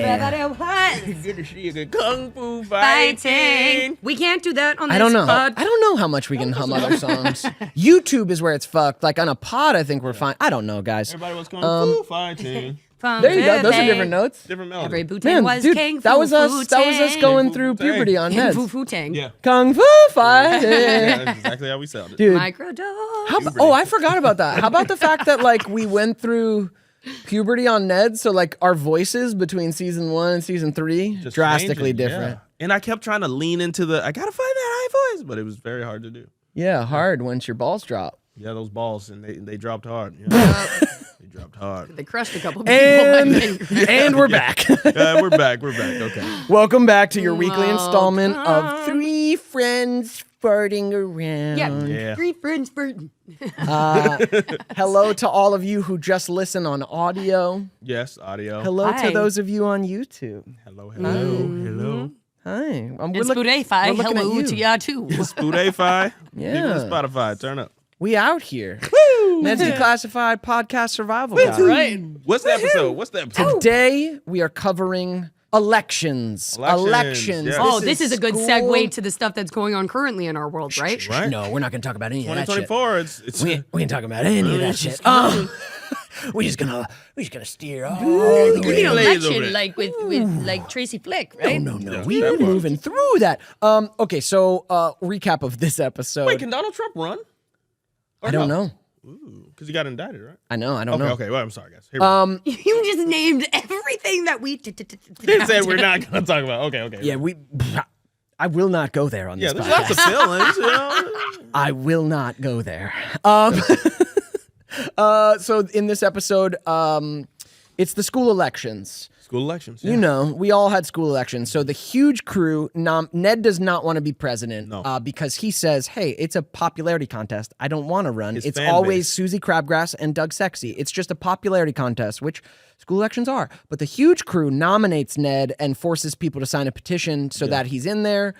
Good to see you. Good kung fu fighting. We can't do that on this I don't know. pod. I don't know how much we can hum other songs. YouTube is where it's fucked. Like on a pod, I think we're fine. I don't know, guys. Everybody was kung fu fighting. There you go. Those are different notes. Different melody. Every bootang Man, was dude, king that fu was us. fu That was us tang. going Fu through fu tang. puberty on King Neds. fu fu tang. Yeah. Kung Fu fighting. Yeah, that's exactly how we sounded. Dude, Microdose. oh, I forgot about that. How about the fact that like we went through puberty on Ned, so like our voices between season 1 and season 3 Just drastically changing, different. yeah. And I kept trying to lean into I gotta find that high voice, but it was very hard to do. Yeah, hard once your balls drop. Yeah, those balls, and they dropped hard. Yeah. They dropped hard. They crushed a couple people. I think. And we're back. We're back. We're back. Okay. Welcome back to your weekly installment of Three Friends Farting Around. Yeah. Three friends burden. Hello to all of you who just listen on audio. Yes, audio. Hello Hi. to those of you on YouTube. Hello. Hello. Hi. And Spotify, we're looking at hello you. to ya too. Spotify. Yeah. People on Spotify, turn up. We out here. Ned's Declassified Podcast Survival Guide. Right. What's the episode? What's the episode? Today we are covering elections. Elections, yes. Oh, this is a good school- segue to the stuff that's going on currently in our world, right? Right? No, we're not going to talk about any of that shit. 2024. It's We ain't talking about any of that shit. We just gonna steer all the You way. know, Lays over election it. like with like Tracy Flick, right? No, Yeah, we're that part. moving through that. Okay, so recap of this episode. Wait, can Donald Trump run? Or I don't no? know. Because he got indicted, right? I know. I don't Okay, know. okay. Well, I'm sorry, guys. Here we go. You just named everything that we They said we're not going to talk about. Okay. Yeah, I will not go there on Yeah, this there's lots podcast. of feelings, you know? I will not go there. So in this episode, it's the school elections. School elections. You know, we all had school elections. So the huge crew, Ned does not want to be president No. because he says, hey, it's a popularity contest. I don't want to run. His It's fan always base. Susie Crabgrass and Doug Sexy. It's just a popularity contest, which school elections are. But the huge crew nominates Ned and forces people to sign a petition so that he's in there.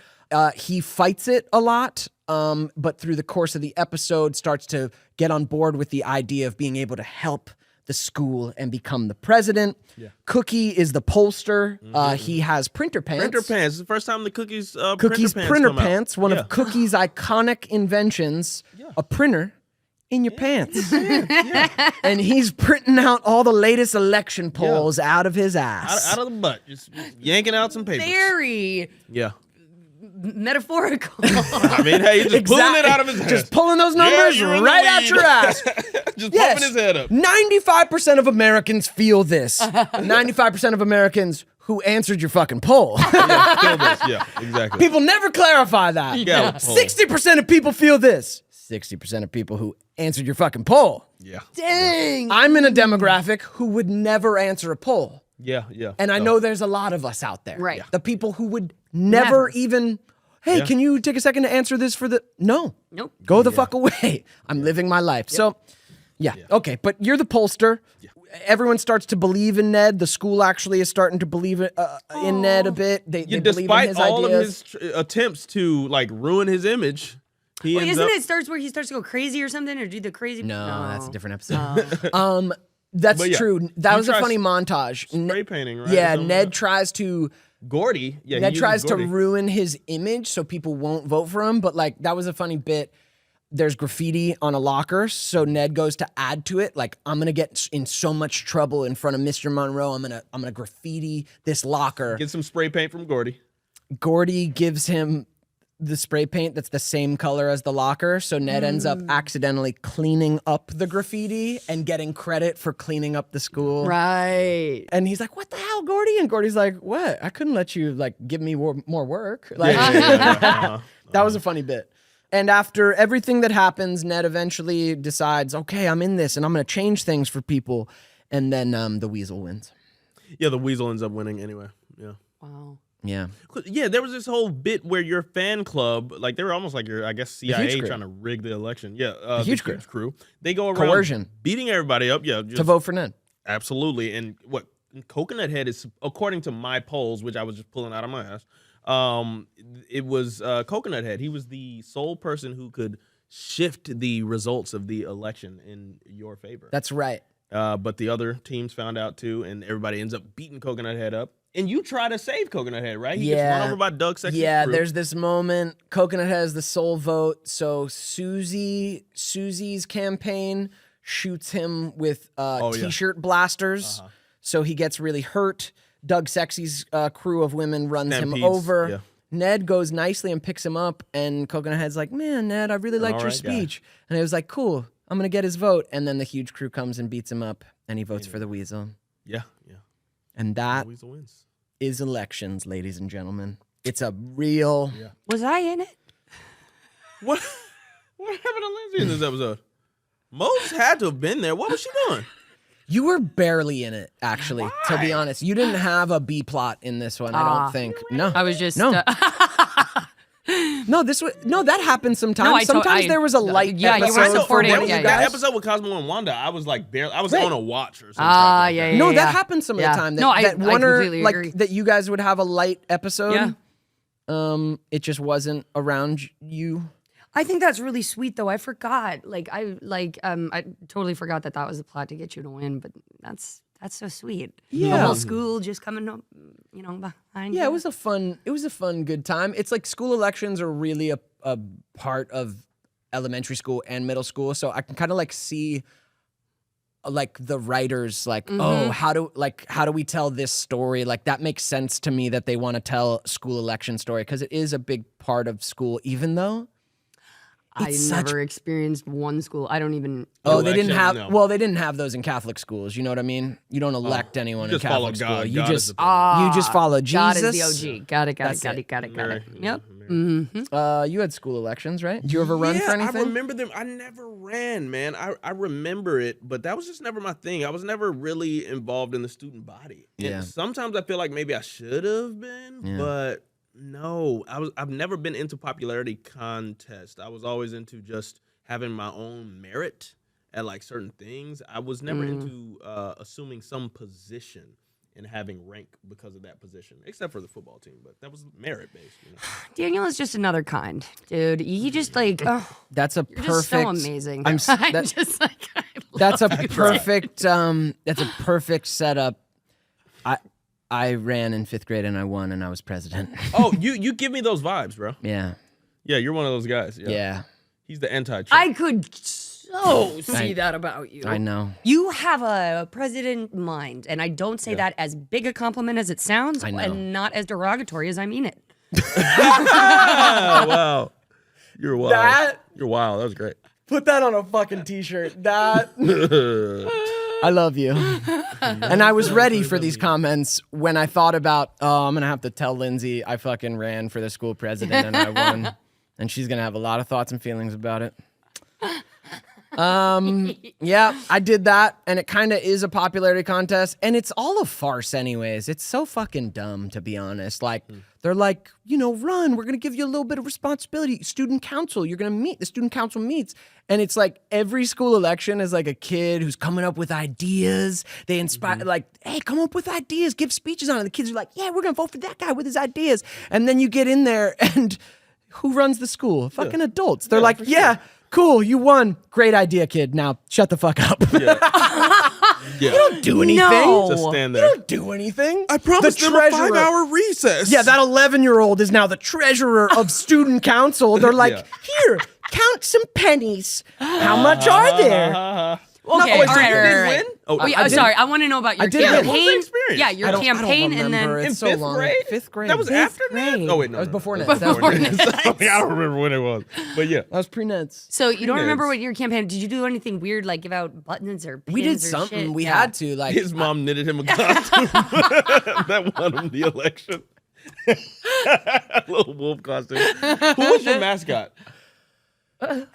He fights it a lot. but through the course of the episode starts to get on board with the idea of being able to help the school and become the president. Yeah. Cookie is the pollster. He has printer pants. Printer pants. It's the first time the Cookie's Cookie's printer pants, one of Cookie's iconic inventions, a printer in your pants. And he's printing out all the latest election polls out of his ass. Out of the butt. Just yanking out some papers. Very metaphorical. I mean, hey, he's just pulling it out of his ass. Just pulling those numbers right out your ass. Just pumping his head up. 95% of Americans feel this. 95% of Americans who answered your fucking poll. Feel this. Yeah, exactly. People never clarify that. Yeah. 60% of people feel this. 60% of people who answered your fucking poll. Yeah. Dang. I'm in a demographic who would never answer a poll. Yeah. And I know there's a lot of us out there. Right. The people who would never even, hey, can you take a second to answer this for the, no. Nope. Go the fuck away. I'm living my life. So, okay, but you're the pollster. Everyone starts to believe in Ned. The school actually is starting to believe in Ned a bit. They believe in despite his all ideas. of his attempts to like ruin his image, he ends Isn't up. it starts where he starts to go crazy or something, or do the crazy? No, that's a different episode. That's But yeah, true. That was a tries funny montage. Spray painting, right? Yeah, Something Ned like tries to. Gordy. Yeah, Ned he tries uses to Gordy. ruin his image so people won't vote for him. But like that was a funny bit. There's graffiti on a locker, so Ned goes to add to it. Like I'm gonna get in so much trouble in front of Mr. Monroe. I'm gonna graffiti this locker. Get some spray paint from Gordy. Gordy gives him the spray paint that's the same color as the locker, so Ned ends up accidentally cleaning up the graffiti and getting credit for cleaning up the school. Right. And he's like, "What the hell, Gordy?" And Gordy's like, "What? I couldn't let you like give me more work." Like that was a funny bit. And after everything that happens, Ned eventually decides, "Okay, I'm in this, and I'm going to change things for people." And then the Weasel wins. Yeah, the Weasel ends up winning anyway. Yeah. Wow. Yeah. Yeah, there was this whole bit where your fan club, like they were almost like your, I guess, CIA Huge Crew. trying to rig the election. Yeah, The Huge Crew. Crew. They go around Coercion. beating everybody up. Yeah, just, To vote for Ned. absolutely. And what Coconut Head is, according to my polls, which I was just pulling out of my ass, it was Coconut Head. He was the sole person who could shift the results of the election in your favor. That's right. But the other teams found out too, and everybody ends up beating Coconut Head up. And you try to save Coconut Head, right? He gets run over by Doug Sexy's crew. There's this moment. Coconut has the sole vote, so Susie's campaign shoots him with t-shirt blasters, so he gets really hurt. Doug Sexy's crew of women runs him Stampedes, over. yeah. Ned goes nicely and picks him up, and Coconut Head's like, "Man, Ned, I really liked your alright guy." speech." And it was like, "Cool, I'm gonna get his vote." And then the Huge Crew comes and beats him up, and he votes for the Weasel. Yeah. And that The Weasel wins. is elections, ladies and gentlemen. It's a real... Was I in it? What happened to Lindsay in this episode? Mose had to have been there. What was she doing? You were barely in it, actually, to be honest. You didn't have a B plot in this one, I don't think. No. I was just. No. No, that happened sometimes. No, sometimes there was a light yeah, you episode were for supporting, one of yeah, you yeah. That guys. episode with Cosmo and Wanda, I was like barely. I was Right. on a watch or something. Yeah. No, yeah. that happens some of the time. That, No, I that one or completely like agree. that you guys would have a light episode. Yeah. It just wasn't around you. I think that's really sweet, though. I forgot. I totally forgot that was the plot to get you to win. But that's so sweet. The Yeah. whole school just coming up, behind you. Yeah, it was a fun, good time. It's like school elections are really a part of elementary school and middle school, so I can kind of like see like the writers like, oh, how do we tell this story? Like that makes sense to me that they want to tell school election story because it is a big part of school, even though I it's such- never experienced one school. I don't even. Oh, they didn't Election, have. no. Well, they didn't have those in Catholic schools. You know what I mean? You don't elect anyone you in just follow Catholic school. God. You God is just the you just follow God Jesus. is the OG. Got it. That's Mary, Yep. Mary. You had school elections, right? Did you ever run for anything? I remember them. I never ran, man. I remember it, but that was just never my thing. I was never really involved in the student body. And Yeah. sometimes I feel like maybe I should have been, but no. I've never been into popularity contests. I was always into just having my own merit at like certain things. I was never into assuming some position in having rank because of that position, except for the football team, but that was merit based. You know? Daniel is just another kind, dude. He just like, oh, That's a you're perfect. just so amazing. I'm s- I'm that- just like, I That's a love you. perfect. That's a perfect setup. I ran in 5th grade and I won and I was president. Oh, you give me those vibes, bro. Yeah. Yeah, you're one of those guys. Yeah. Yeah. He's the anti-Trump. I could so see that about you. I know. You have a president mind, and I don't say that as big a compliment as it sounds, I know. and not as derogatory as I mean it. Oh, wow. You're wild. That- You're wild. That was great. Put that on a fucking t-shirt. That. I love you. And I was ready for these comments when I thought about, I'm going to have to tell Lindsay I fucking ran for the school president and I won. And she's going to have a lot of thoughts and feelings about it. Yeah, I did that, and it kind of is a popularity contest, and it's all a farce anyways. It's so fucking dumb, to be honest. Like, they're like, run, we're gonna give you a little bit of responsibility. Student council, you're gonna meet, the student council meets, and it's like every school election is like a kid who's coming up with ideas. They inspire, like, hey, come up with ideas, give speeches on it. The kids are like, yeah, we're gonna vote for that guy with his ideas. And then you get in there, and who runs the school? Fucking adults. They're like, yeah, cool, you won. Great idea, kid. Now shut the fuck up. Yeah. You don't do anything. No. Just stand You there. don't do anything. I promised them a 5-hour recess. Yeah, that 11-year-old is now the treasurer of student council. They're like, Yeah. here, count some pennies. How much are there? Okay, wait, all so right, you all didn't right, win? right. Oh, Wait, I I'm sorry. I want to know about your did win. campaign. What was the experience? Yeah, your I don't campaign, and then remember. In It's so 5th long. grade? 5th grade. That was Fifth after that? grade. Oh, wait, no. That was before no. Nets. Before That was Nets. I don't remember when it was. But yeah. That was pre-Nets. so you don't remember Yes. what your campaign? Did you do anything weird, like give out buttons or pins We did or something. shit? We Yeah. had to. Like, His mom knitted him a costume that won him the election. Little wolf costume. Who was your mascot?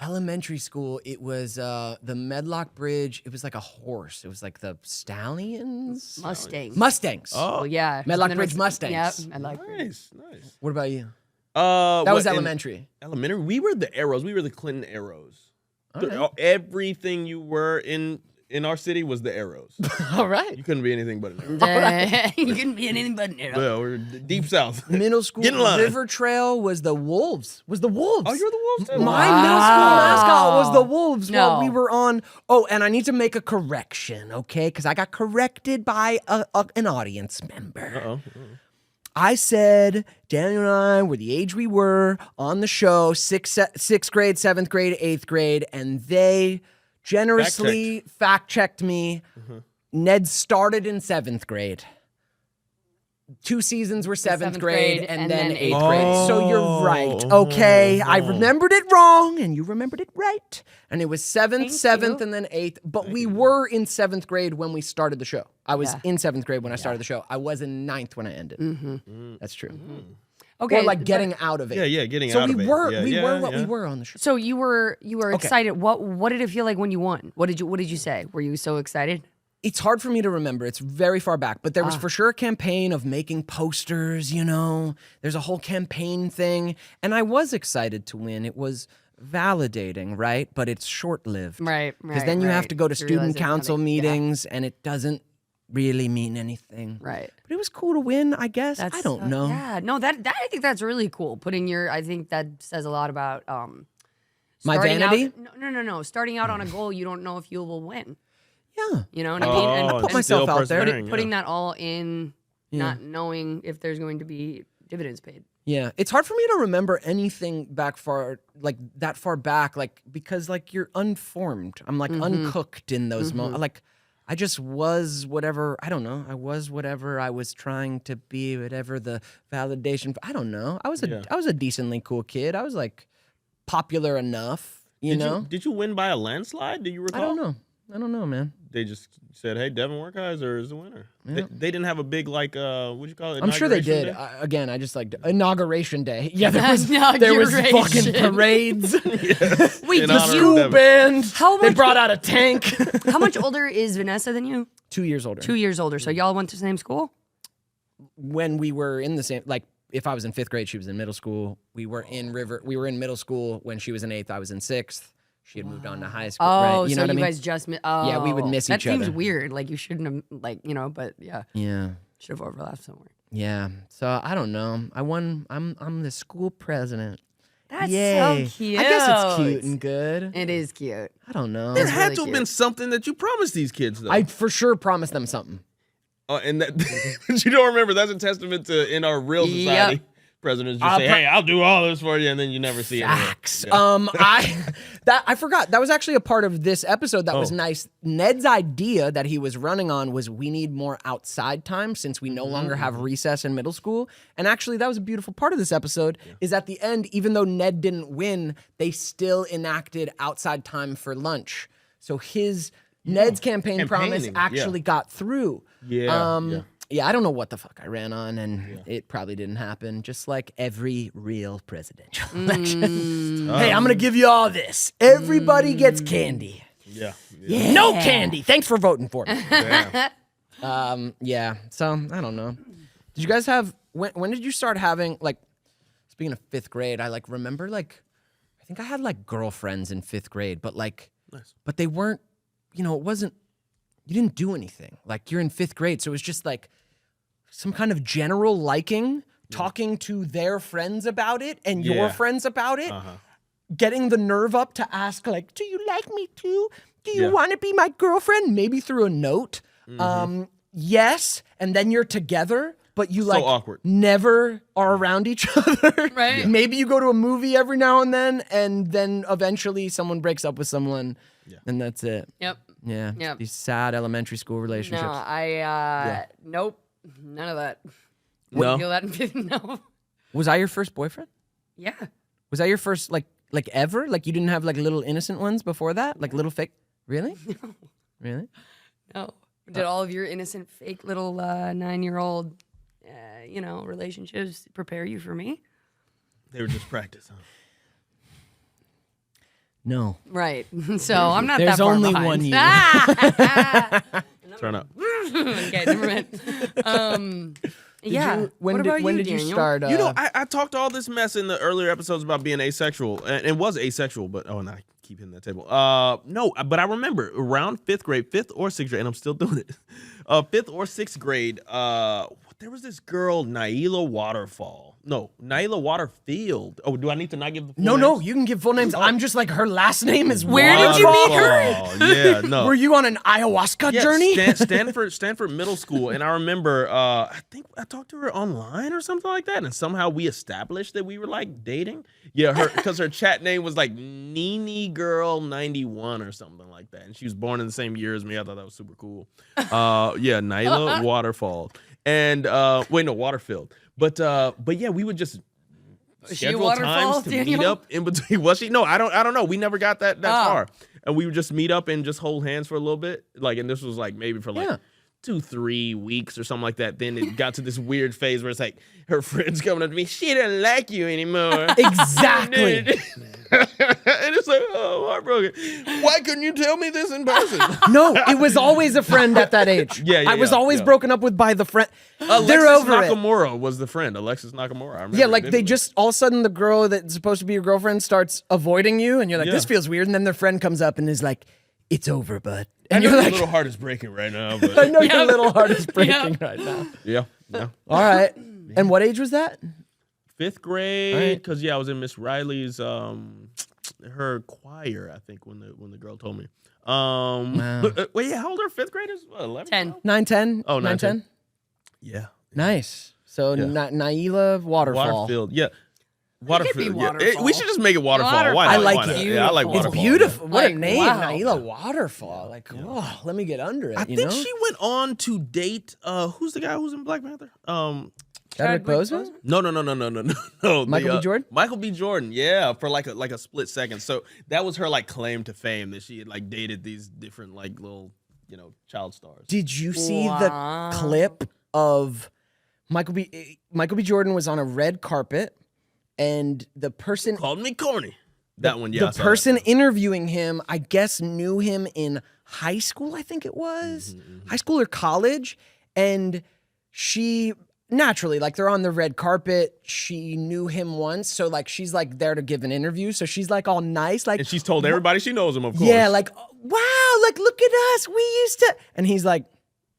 elementary school, it was the Medlock Bridge. It was like a horse. It was like the Stallions? Mustangs. Oh, yeah. Medlock And then Bridge it's- Mustangs. Yep, Medlock Bridge. Nice. What about you? That That was elementary. Elementary. We were the Arrows. We were the Clinton Arrows. right. Everything you were in our city was the Arrows. All right. You couldn't be anything but an arrow. You couldn't be anything but an arrow. Yeah, we're deep south. Middle school Get in line. River Trail was the Wolves. Was the Wolves. Oh, you're the Wolves too. My middle school mascot was the Wow. Wolves No. while we were on. Oh, and I need to make a correction, okay? Because I got corrected by an audience member. Uh-oh. I said Daniel and I were the age we were on the show, sixth grade, 7th grade, 8th grade, and they generously fact-checked me. Ned started in 7th grade. 2 seasons were 7th grade and then 8th grade. So you're right. Okay. I remembered it wrong and you remembered it right. And it was 7th, 7th, and then 8th. But we were in 7th grade when we started the show. I was in 7th grade when I started the show. I was in 9th when I ended. That's true. Okay. Or like getting out of it. Yeah, getting So out we of it. were Yeah, we yeah, were what yeah. we were on the show. So you were excited. What did it feel like when you won? What did you say? Were you so excited? It's hard for me to remember. It's very far back, but there was for sure a campaign of making posters, There's a whole campaign thing, and I was excited to win. It was validating, right? But it's short-lived. Right. Because then you have to go to You realize student it's council coming. Yeah. meetings, and it doesn't really mean anything. Right. But it was cool to win, I guess. I don't know. Yeah. No, that I think that's really cool. I think that says a lot about My starting vanity? out, no. Starting out on a goal, you don't know if you will win. Yeah. You know what I mean? And Oh, put and myself still out there. persevering, putting yeah. that all in, not knowing if there's going to be dividends paid. Yeah, it's hard for me to remember anything back far, like that far back, like because like you're unformed. I'm like uncooked in those moments. Like I just was whatever. I don't know. I was whatever I was trying to be. Whatever the validation. I don't know. I was a decently cool kid. I was like popular enough. You know. Did you win by a landslide? Do you recall? I don't know, man. They just said, "Hey, Devin Werkheiser is the winner." They didn't have a big what you call it? I'm sure they inauguration did. day? Again, I just like inauguration day. Yeah, there was Inauguration. fucking parades. Wait, In did honor of School Devin. band. How They much- brought out a tank. How much older is Vanessa than you? 2 years older. 2 years older. So y'all went to the same school? When we were in the same, like if I was in 5th grade, she was in middle school. We were in middle school when she was in 8th, I was in 6th. She had moved on to high school, Oh, right? You so know what I you mean? guys just oh, Yeah, we would miss that each other. That seems weird. Like you shouldn't have but yeah, Yeah. should have overlapped somewhere. Yeah. So I don't know. I'm the school president. That's Yay. so cute. I guess it's cute and good. It is cute. I don't know. There had really to have cute. been something that you promised these kids, though. I for sure promised them something. And that you don't remember. That's a testament to in our real society. Yep. Presidents just say, "Hey, I'll do all this for you," and then you never see it. Facts. Yeah. I forgot. That was actually a part of this episode that was nice. Ned's idea that he was running on was we need more outside time since we no longer have recess in middle school. And actually, that was a beautiful part of this episode is at the end, even though Ned didn't win, they still enacted outside time for lunch. So Ned's campaign promise actually got through. Yeah, I don't know what the fuck I ran on, and it probably didn't happen, just like every real presidential election. Hey, I'm going to give you all this. Everybody gets candy. Yeah. No candy. Thanks for voting for me. Yeah. So I don't know. Did you guys have, when did you start having, like, speaking of fifth grade, I, like, remember, like, I think I had, like, girlfriends in fifth grade, but, like, but they weren't, you know, it wasn't, you didn't do anything. Like, you're in fifth grade, so it was just, like, some kind of general liking, talking to their friends about it and your friends about it, getting the nerve up to ask, like, do you like me too? Do you want to be my girlfriend? Maybe through a note. Yes, and then you're together, but you like awkward. Never are around each other. Right. Yeah. Maybe you go to a movie every now and then eventually someone breaks up with someone, and that's it. Yep. Yeah. Yep. These sad elementary school relationships. No, nope. None of that. No? Wouldn't feel that. No. Was I your first boyfriend? Yeah. Was I your first, like ever? Like, you didn't have, like, little innocent ones before that? Like, little fake? Really? No. Really? No. Did all of your innocent, fake little 9-year-old, relationships prepare you for me? They were just practice, huh? No. Right. So I'm not There's that far only behind. one you. Turn up. Okay, never mind. Yeah. When What did, about when you, did you Daniel? start? You know, I talked all this mess in the earlier episodes about being asexual, and it was asexual, but and I keep hitting that table. No, but I remember around fifth or sixth grade, and I'm still doing it. Fifth or sixth grade, there was this girl, Naila Waterfield. Oh, do I need to not give the full no, names? you can give full names. I'm just like, her last name is Where did you meet her? Oh, yeah, no. Were you on an ayahuasca journey? Stanford Middle School, and I remember, I think I talked to her online or something like that, and somehow we established that we were like dating. Yeah, because her chat name was like Nini Girl 91 or something like that, and she was born in the same year as me. I thought that was super cool. Naila Waterfall, and Waterfield, but yeah, we would just schedule times to Daniel? meet up in between. Was she? No, I don't know. We never got that far. And we would just meet up and just hold hands for a little bit. Like, and this was like maybe for like 2-3 weeks or something like that. Then it got to this weird phase where it's like her friends coming up to me, she doesn't like you anymore. Exactly. And it's like, oh, heartbroken. Why couldn't you tell me this in person? No, it was always a friend at that age. I was always broken up with by the friend. They're over Nakamura was the friend. Alexis Nakamura. I remember. Yeah, like they just all of a sudden the girl that's supposed to be your girlfriend starts avoiding you, and you're like, this feels weird. And then their friend comes up and is like, it's over, bud. And you're your like, little heart is breaking right now. But I know your little heart is breaking right now. yeah. All right. And what age was that? Fifth grade, because I was in Miss Riley's her choir. I think when the girl told me. Wait, how old are fifth graders? What, 11? 10. 9, 10? Oh, 9, 10. 10? Yeah. Nice. So Naila Waterfall. Waterfield. Yeah. It could be Waterfall. We should just make it Waterfall. Why not? I like Why not? it. Yeah, I like It's Waterfall. beautiful. What a Like, name, wow. Naila Waterfall. Like, oh, let me get under it. I think she went on to date. Who's the guy who's in Black Panther? Chadwick Boseman? No. Michael B. Jordan? Michael B. Jordan, yeah, for like a split second. So that was her like claim to fame, that she had like dated these different like little child stars. Did you see the clip of Michael B. Jordan was on a red carpet, and the person Called me corny. That one, yeah. the person interviewing him, I guess, knew him in high school. I think it was high school or college, and she naturally, like they're on the red carpet. She knew him once, so like she's like there to give an interview. So she's like all nice, like And she's told everybody she knows him, of course. yeah, like wow, like look at us, we used to. And he's like,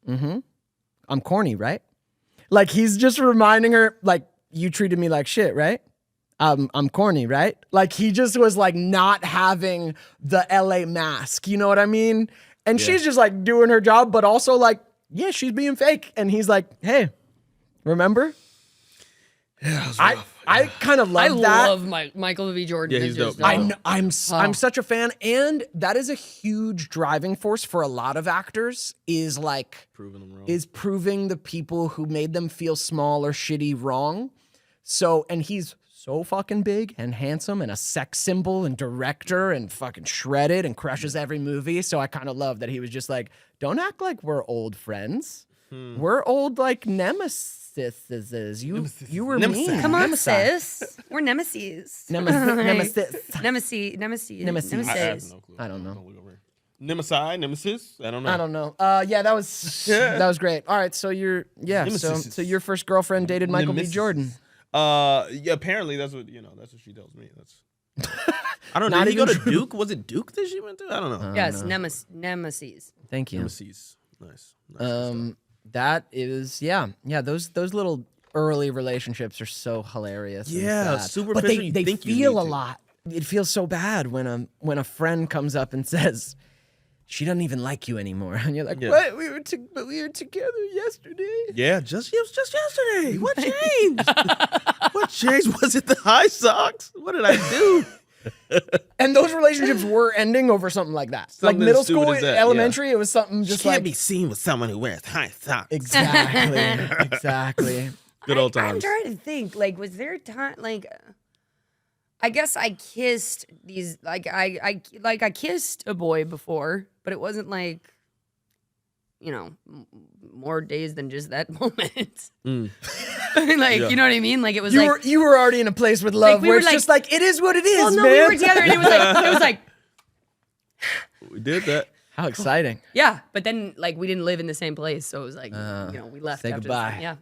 I'm corny, right? Like he's just reminding her, like you treated me like shit, right? I'm corny, right? Like he just was like not having the LA mask, you know what I mean? And she's just like doing her job, but also like, yeah, she's being fake. And he's like, hey, remember? Yeah, I kind of love I that. love Michael B. Jordan. Yeah, he's is just, dope. I'm such a fan, and that is a huge driving force for a lot of actors. Is like proving them wrong. Is proving the people who made them feel small or shitty wrong. So, and he's so fucking big and handsome and a sex symbol and director and fucking shredded and crushes every movie. So I kind of love that he was just like, don't act like we're old friends. We're old like nemesis. You were mean. Come on, Nemesis. sis. We're nemesis. Nemesis. Nemesis. Nemesis. I have no clue. I don't know. Nemesis? I don't know. I don't know. Yeah, that was great. All right, so Nemesis. so your first girlfriend dated Michael B. Nemesis. Jordan. Yeah, apparently that's what she tells me. That's I don't know. Not Did he go even to true. Duke? Was it Duke that she went to? I don't know. Yes, nemesis. Thank you. Nemesis. Nice. That is those little early relationships are so hilarious. and Yeah, sad. super But efficient, you they think you feel need a to. lot. It feels so bad when a friend comes up and says she doesn't even like you anymore, and you're like, Yeah. what? But we were together yesterday. Yeah, it was just yesterday. What changed? What changed? Was it the high socks? What did I do? And those relationships were ending over something like that. Something like middle as stupid school, as that, elementary, it was something just Can't like be seen with someone who wears high socks. exactly. Good old I'm times. trying to think. Like, was there a time? Like, I guess I kissed these. Like, I kissed a boy before, but it wasn't like, more days than just that moment. Like, you know what I mean? Like, it was You were already in a place with love we where were it's like- just like it is what it is, well, no, man. we were together, and it was like, We did that. How exciting! yeah. But then, like, we didn't live in the same place, so it was like, we left. say after goodbye. Yeah.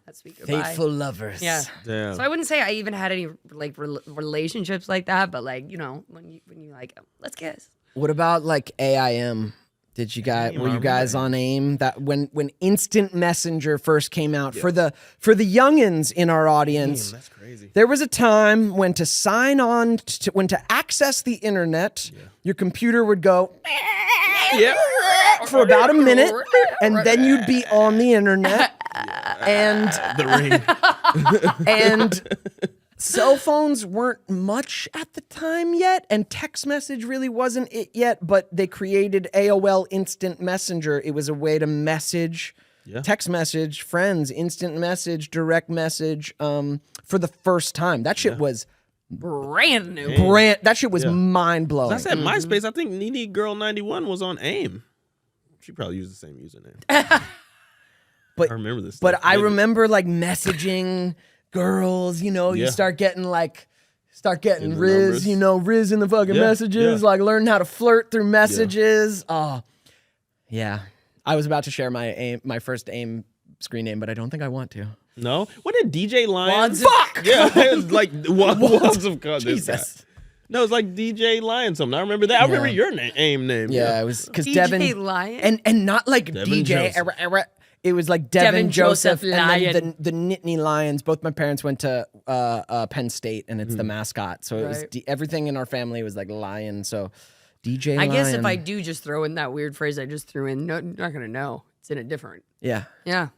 That's sweet goodbye. Fateful lovers. Yeah. Damn. So I wouldn't say I even had any like relationships like that, but like when you like, let's kiss. What about like AIM? Did you guys were you guys on AIM? That when Instant Messenger first came out for the youngins in our audience. That's crazy. There was a time when to sign on when to access the internet, your computer would go for about a minute, and then you'd be on the internet. And The ring. and cell phones weren't much at the time yet, and text message really wasn't it yet, but they created AOL Instant Messenger. It was a way to message, text message, friends, instant message, direct message, for the first time. That shit was Brand new. that shit was mind blowing. I said MySpace. I think Nene Girl 91 was on AIM. She probably used the same username. But I remember this. But stuff I vividly. remember like messaging girls, you Yeah. start getting In the Riz, numbers. Riz in the fucking Yeah, messages, yeah. like learning how to flirt through messages. Oh, yeah. I was about to share my first AIM screen name, but I don't think I want to. No? What did DJ Lion? Fuck! Yeah, it was like wads of God. Jesus. No, it's like DJ Lion something. I remember that. I remember your AIM name. Yeah, it was because DJ Devin Lion? and not like Devin DJ. Joseph. It was like Devin Joseph and Lion. then the Nittany Lions. Both my parents went to Penn State, and it's the mascot. So it was Right. everything in our family was like Lion. So DJ. I guess if Lion. I do just throw in that weird phrase I just threw in, no, you're not gonna know. It's in a different. yeah. Yeah.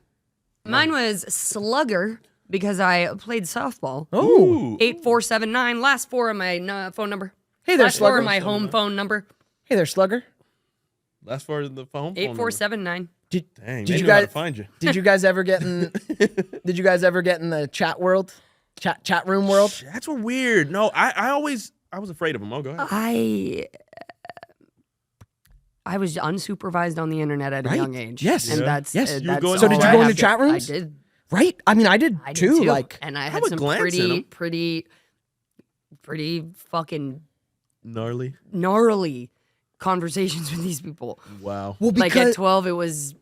Mine was Slugger because I played softball. Oh, 8479, last four of my phone number. hey there, Last four Slugger. of my home phone number. Hey there, Slugger. That's for the phone. 8479. Did Dang, did they you knew how to guys find you? Did you guys ever get in? Did you guys ever get in the chat world? Chat room world? That's weird. No, I was afraid of them. Oh, go ahead. I was unsupervised on the internet at a Right. young age. Yes. And Yeah. that's Yes. uh, You were that's going So to did all you I go have into chat rooms? I did. Right. I mean, I did I did too. too. Like, and I I had would some glance in 'em. pretty fucking Gnarly. gnarly conversations with these people. Wow. well, Like because at 12, it was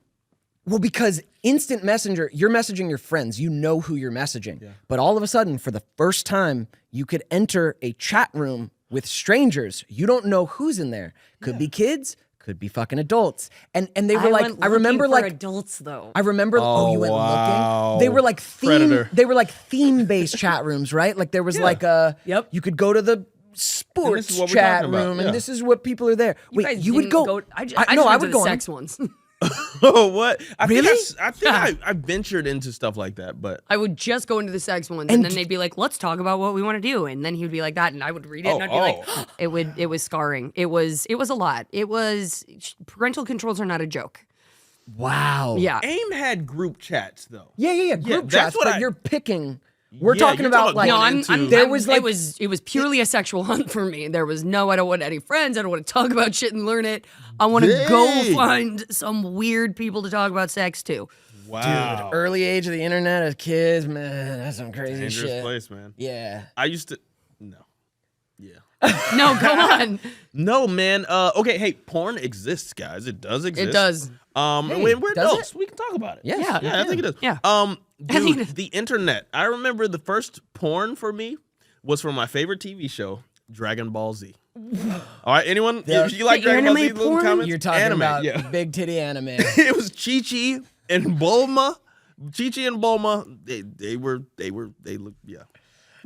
well, because instant messenger, you're messaging your friends. You know who you're messaging. Yeah. But all of a sudden, for the first time, you could enter a chat room with strangers. You don't know who's in there. Could be kids, could be fucking adults. And they were like, I remember like adults though. I remember you went looking. They were like theme-based chat rooms, right? Like there was like a you could go to the sports chat room and this is what people are there. Wait, you would go I would go sex ones. Oh, what? I Really? think I ventured into stuff like that, but I would just go into the sex ones, and then they'd be like, "Let's talk about what we want to do," and then he would be like that, and I would read it, and I'd be like, "It was scarring. It was a lot. It was parental controls are not a joke." Wow. Yeah. AIM had group chats though. Yeah. Group that's chats, what but you're picking. We're talking you're about like talking No, it was purely a sexual hunt for me. There was I don't want any friends. I don't want to talk about shit and learn it. I want to go find some weird people to talk about sex to. Wow. Dude, early age of the internet as kids, man, that's some crazy Dangerous shit. place, man. Yeah. I used to no. Yeah. No, go on. No, man. Okay, hey, porn exists, guys. It does exist. It does. We're does adults. it? We can talk about it. Yeah. Yeah, I think it does. Yeah. Dude, the internet. I remember the first porn for me was from my favorite TV show, Dragon Ball Z. All right, anyone? If you like Dragon Ball Z, anime little porn? comments? You're talking Anime, about yeah. big titty anime. It was Chi-Chi and Bulma. Chi-Chi and Bulma, they look, yeah.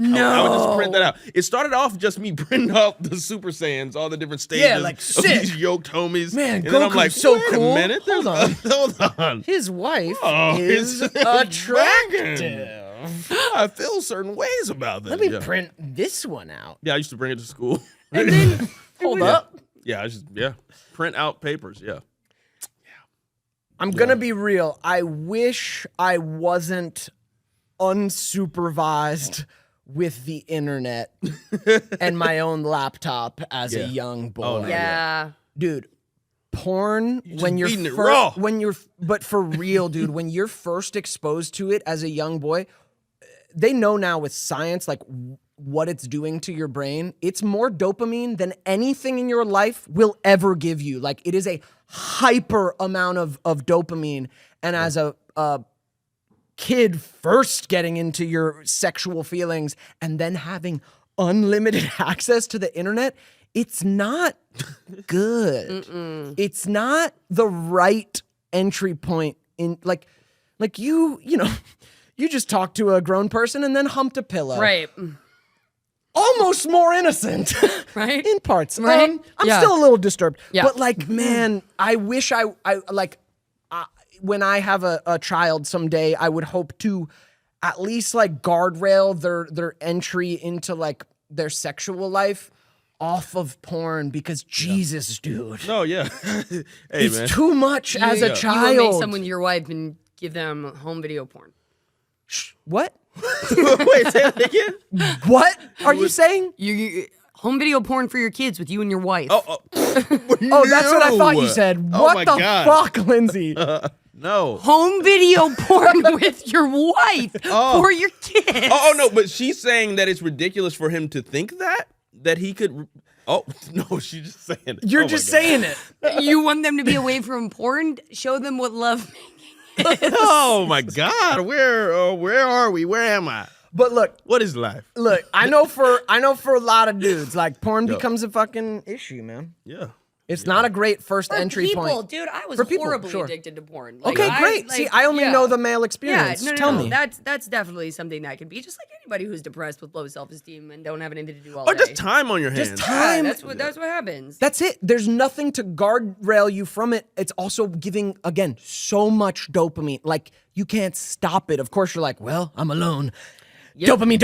No. I would just print that out. It started off just me printing out the Super Saiyans, all the different stages like, of sick. these yoked homies. Man, and then I'm Goku's like, so wait cool. a minute. Hold on. Hold on. His wife It's is attractive. I feel certain ways about that. Let me print this one out. Yeah, I used to bring it to school. And then hold up. Yeah, I just print out papers. Yeah. I'm gonna be real. I wish I wasn't unsupervised with the internet and my own laptop as a young boy. Oh, no. Yeah. Dude, porn when you're eating it raw. but for real, dude, when you're first exposed to it as a young boy, they know now with science like what it's doing to your brain. It's more dopamine than anything in your life will ever give you. Like it is a hyper amount of dopamine, and as a kid first getting into your sexual feelings and then having unlimited access to the internet, it's not good. It's not the right entry point in like you know, you just talked to a grown person and then humped a pillow. Right. Almost more innocent. Right. In parts. Right. I'm Yeah. still a little disturbed. Yeah. But like, man, I wish I when I have a child someday, I would hope to at least like guardrail their entry into like their sexual life off of porn because Jesus, dude. No, yeah. Hey, It's man. too much as a You will child. make someone your wife and give them home video porn. What? Wait, say that again? What are you saying? You home video porn for your kids with you and your wife. Oh, that's what I thought you said. Oh What my the God. fuck, Lindsay? No. Home video porn with your wife for your kids. Oh, no, but she's saying that it's ridiculous for him to think that he could. Oh, no, she's just saying it. You're Oh my just God. saying it. You want them to be away from porn? Show them what love is. Oh my God, where are we? Where am I? But look, What is life? I know for a lot of dudes, like porn becomes a fucking issue, man. Yeah. It's not a great first entry point. Dude, I was For people, horribly sure. addicted to porn. Okay, great. See, I only know the male experience. Tell me. That's definitely something that can be just like anybody who's depressed with low self-esteem and don't have anything to do all Or day. just time on your hands. Just time. That's what happens. That's it. There's nothing to guardrail you from it. It's also giving, again, so much dopamine. Like, you can't stop it. Of course, you're like, well, I'm alone. Dopamine.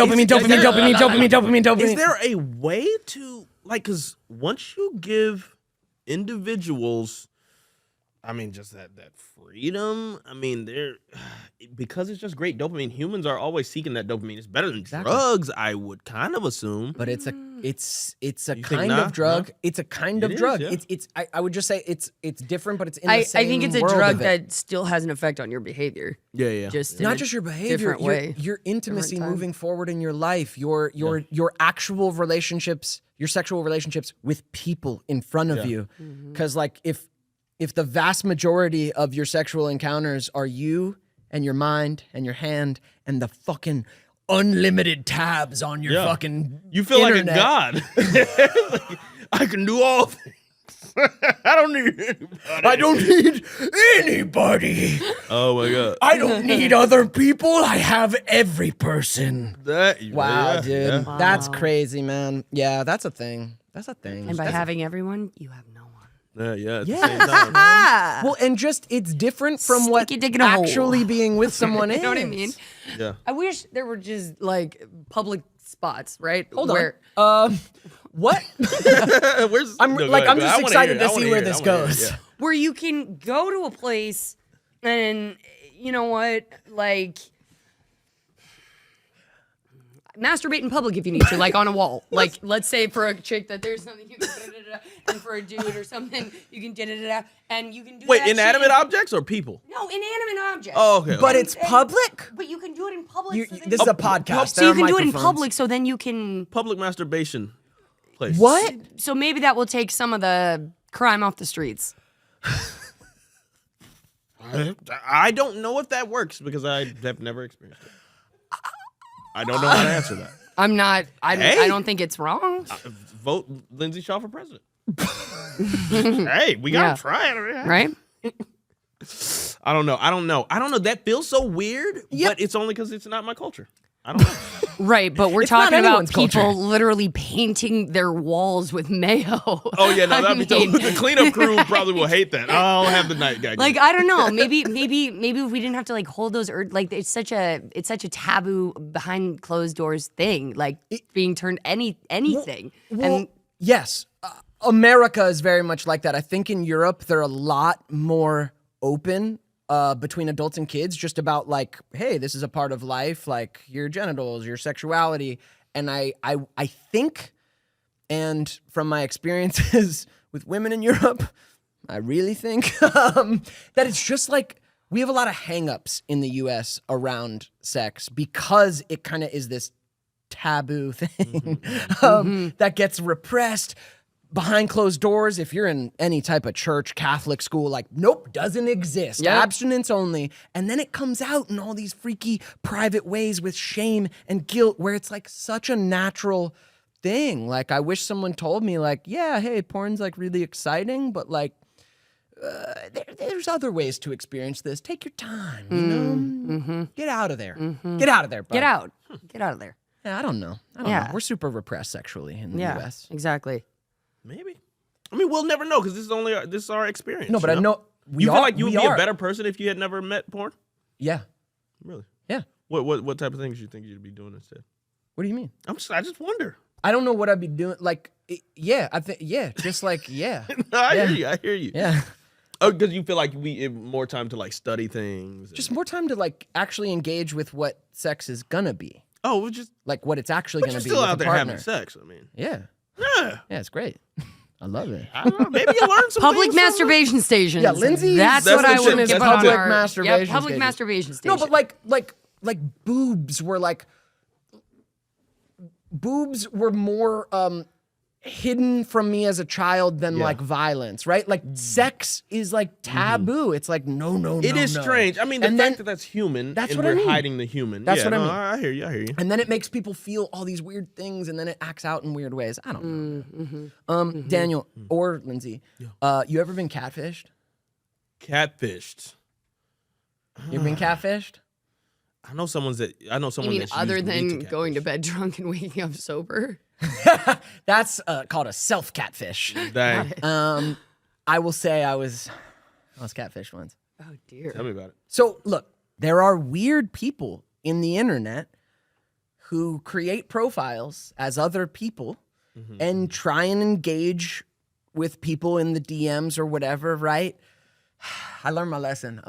Is there a way to, like, because once you give individuals, I mean, just that freedom, I mean, because it's just great dopamine, humans are always seeking that dopamine. It's better than drugs, I would kind of assume. But it's a think kind nah? of drug. No? It's a kind It of is, drug. yeah. I would just say it's different, but it's in the I same think it's a world drug of it. that still has an effect on your behavior. Yeah. Just Not just your behavior, different way. your intimacy time. moving forward in your life, your actual relationships, your sexual relationships with people in front of you. Because like if the vast majority of your sexual encounters are you and your mind and your hand and the fucking unlimited tabs on your fucking You feel internet. like a god. Like, I can do all things. I don't need anybody. I don't need anybody. Oh my god. I don't need other people. I have every person. Wow, dude. Yeah. That's crazy, man. Yeah, that's a thing. That's a thing. And by having everyone, you have no one. Yeah, at the same time. Well, and just it's different from what Stick your dick in a hole. actually being with someone is. You know what I mean? Yeah. I wish there were just like public spots, right? Hold where, on. What? Where's, I'm no, go like ahead, I'm go just ahead. excited to I wanna see hear where it. this I wanna hear it, goes. yeah. where you can go to a place and you know what, like masturbate in public if you need to, like on a wall. Like let's say for a chick that there's something you can da-da-da-da, and for a dude or something you can da-da-da-da, and you can do Wait, that inanimate shit. objects or people? No, inanimate objects. Oh, okay. But okay. it's public. But you can do it in public. So This is a podcast. so There you are can do it in microphones. public, so then you can. Public masturbation place. What? So maybe that will take some of the crime off the streets. I don't know if that works because I have never experienced it. I don't know how to answer that. I'm not. I Hey. don't think it's wrong. Vote Lindsay Shaw for president. Hey, we gotta Yeah. try it, Right? I don't know. That feels so weird, but it's only because it's not my culture. I don't know. Right, but we're It's not talking about anyone's people culture. literally painting their walls with mayo. Oh yeah, no, I that'd be mean, tough. The cleanup crew probably will hate that. I'll have the night guy. like I don't know, maybe if we didn't have to like hold those like it's such a taboo behind closed doors thing, like being turned anything. Well, and yes, America is very much like that. I think in Europe they're a lot more open between adults and kids, just about like, hey, this is a part of life, like your genitals, your sexuality, and I think, and from my experiences with women in Europe, I really think that it's just like we have a lot of hangups in the U.S. around sex because it kind of is this taboo thing that gets repressed behind closed doors. If you're in any type of church, Catholic school, like, nope, doesn't exist. Yep. Abstinence only. And then it comes out in all these freaky private ways with shame and guilt where it's like such a natural thing. Like, I wish someone told me like, yeah, hey, porn's like really exciting, but like, there's other ways to experience this. Take your time, you know? Get out of there. Get out of there, bud. get out of there. Yeah, I don't know. Yeah. We're super repressed sexually in the Yeah, U.S. exactly. maybe. I mean, we'll never know because this is our experience. No, but you I know we You are, feel like you would we be are. a better person if you had never met porn? Yeah, Really? yeah. What type of things you think you'd be doing instead? What do you mean? I just wonder. I don't know what I'd be doing. Like, yeah, I think, yeah, just like, yeah, No, I Yeah. hear you. I hear you. yeah. Oh, because you feel like we have more time to like study things. Just more time to like actually engage with what sex is gonna be, we're just. like what it's actually But gonna you're be still with out a there partner. having sex. I mean, Yeah, yeah. yeah, it's great. I love it. I don't know. Maybe you learn some Public things from it. masturbation stations. Yeah, Lindsay- That's That's what the I shit. want to That's put on public our masturbation Yep, public stations. masturbation station. No, but like boobs were more hidden from me as a child than like violence, right? Like sex is like taboo. It's like no. It is strange. I mean, the And fact then- that that's human That's and what I we're mean. hiding the human. That's yeah, what I no, mean. I hear you. I hear you. And then it makes people feel all these weird things, and then it acts out in weird ways. I don't know. Daniel or Lindsay, you ever been catfished? Catfished. You ever been catfished? I know someone you mean that's other used me than to going to catfish. bed drunk and waking up sober? That's called a self-catfish. Dang. I will say I was catfished once. Oh dear. Tell me about it. So look, there are weird people in the internet who create profiles as other people and try and engage with people in the DMs or whatever, right? I learned my lesson.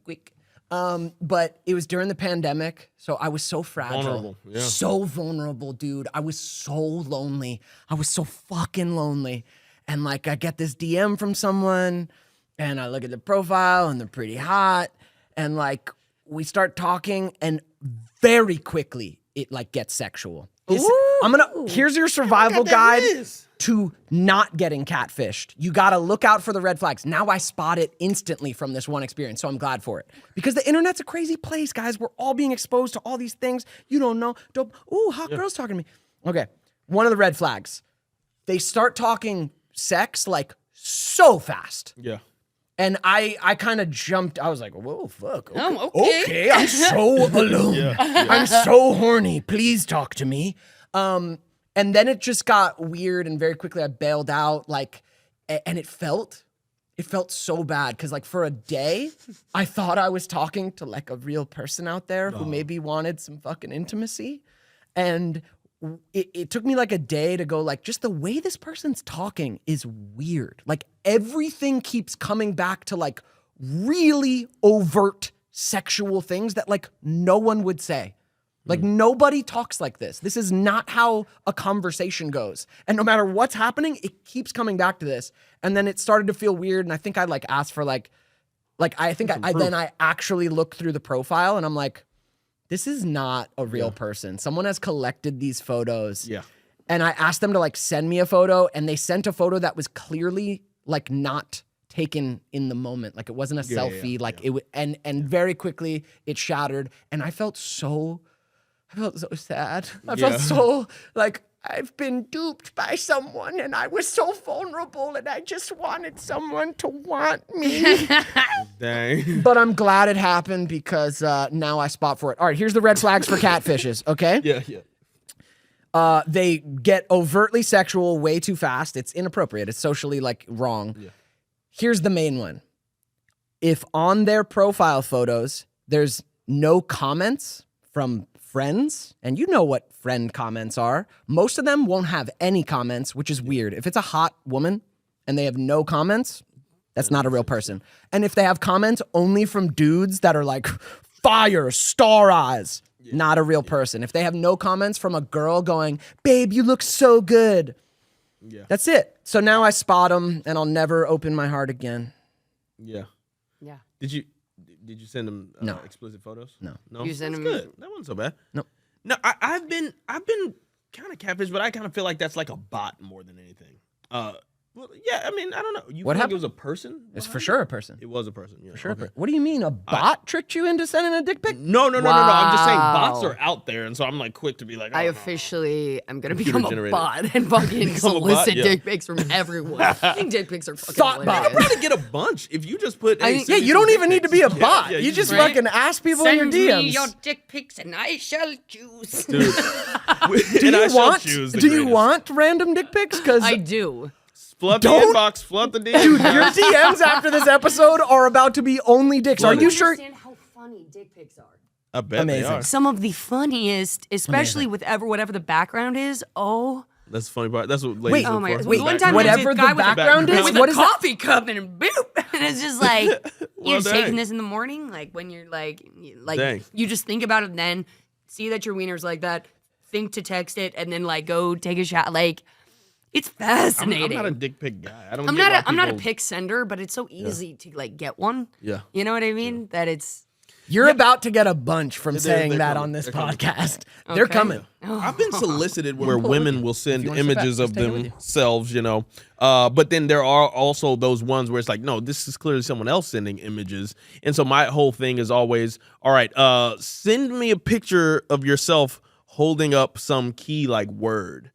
Quick. But it was during the pandemic, so I was so fragile. Vulnerable, yeah. So vulnerable, dude. I was so lonely. I was so fucking lonely. And like I get this DM from someone and I look at the profile and they're pretty hot. And like we start talking and very quickly it like gets sexual. Here's your survival guide to not getting catfished. You got to look out for the red flags. Now I spot it instantly from this one experience, so I'm glad for it. Because the internet's a crazy place, guys. We're all being exposed to all these things. You don't know. Hot girl's talking to me. Okay, one of the red flags. They start talking sex like so fast. Yeah. And I kind of jumped. I was like, whoa, fuck. Okay, Okay. I'm so alone. I'm so horny. Please talk to me. And then it just got weird, and very quickly I bailed out. And it felt so bad because, for a day, I thought I was talking to a real person out there who maybe wanted some fucking intimacy, and it took me a day to go just the way this person's talking is weird. Everything keeps coming back to really overt sexual things that no one would say. Nobody talks like this. This is not how a conversation goes. And no matter what's happening, it keeps coming back to this. And then it started to feel weird. And I think I asked for I actually looked through the profile and I'm like, this is not a real person. Someone has collected these photos. Yeah. And I asked them to send me a photo, and they sent a photo that was clearly not taken in the moment. It wasn't a selfie. And very quickly it shattered. And I felt so sad. I felt so I've been duped by someone, and I was so vulnerable, and I just wanted someone to want me. Dang. But I'm glad it happened because now I spot for it. All right, here's the red flags for catfishes, okay? Yeah. They get overtly sexual way too fast. It's inappropriate. It's socially wrong. Yeah. Here's the main one. If on their profile photos, there's no comments from friends, and you know what friend comments are. Most of them won't have any comments, which is weird. If it's a hot woman and they have no comments, that's not a real person. And if they have comments only from dudes that are fire, star eyes, not a real person. If they have no comments from a girl going, babe, you look so good. Yeah. That's it. So now I spot them, and I'll never open my heart again. Yeah. Yeah. Did you send them No. explicit photos? No. No. You sent That's them- good. That wasn't so bad. No. No, I've been kind of catfish, but I kind of feel like that's a bot more than anything. Well, yeah, I mean, I don't know. You What think happened? it was a person? It's for sure a person. It was a person. Yeah. Sure. Okay. What do you mean? A bot tricked you into sending a dick pic? No. I'm just saying bots Wow. are out there, and so I'm quick to be like, I oh, no. officially am gonna Computer become a generated. bot and fucking Become a bot, solicit yeah. dick pics from everyone. I think dick pics are fucking Thought hilarious. bot. Probably get a bunch if you just put. I hey, think- send Yeah, me you some don't dick even need to pics. be a Yeah, bot. yeah, you just right? fucking ask people in your Send me DMs. your dick pics and I shall choose. Dude. do And I you shall want? choose the Do you greatest. want random dick pics? Because I do. Flood the Don't- inbox, flood the DM. dude, your DMs after this episode are about to be only dicks. Are Flooded. you sure? Understand how funny dick pics are. I bet Amazing. they are. Some of the funniest, especially with whatever the background is. Oh, That's the funny part. That's what ladies oh look my for. god! wait, One time whatever there's a the guy with a background is, with what a is that? coffee cup and boop, and it's just you're dang. taking this in the morning, when you're Dang. you just think about it, then see that your wiener's like that, think to text it, and then go take a shot. It's I'm fascinating. not a dick pic guy. I don't. I'm get why not a people- pic sender, but it's so easy to get one. Yeah. You know what I mean? That it's You're about to get a bunch from saying they're that coming. on this They're coming. podcast. They're Okay. coming. I've been solicited where women will send wanna sit back, images of just take it with you. themselves, but then there are also those ones where it's no, this is clearly someone else sending images. And so my whole thing is always, all right, send me a picture of yourself holding up some key word.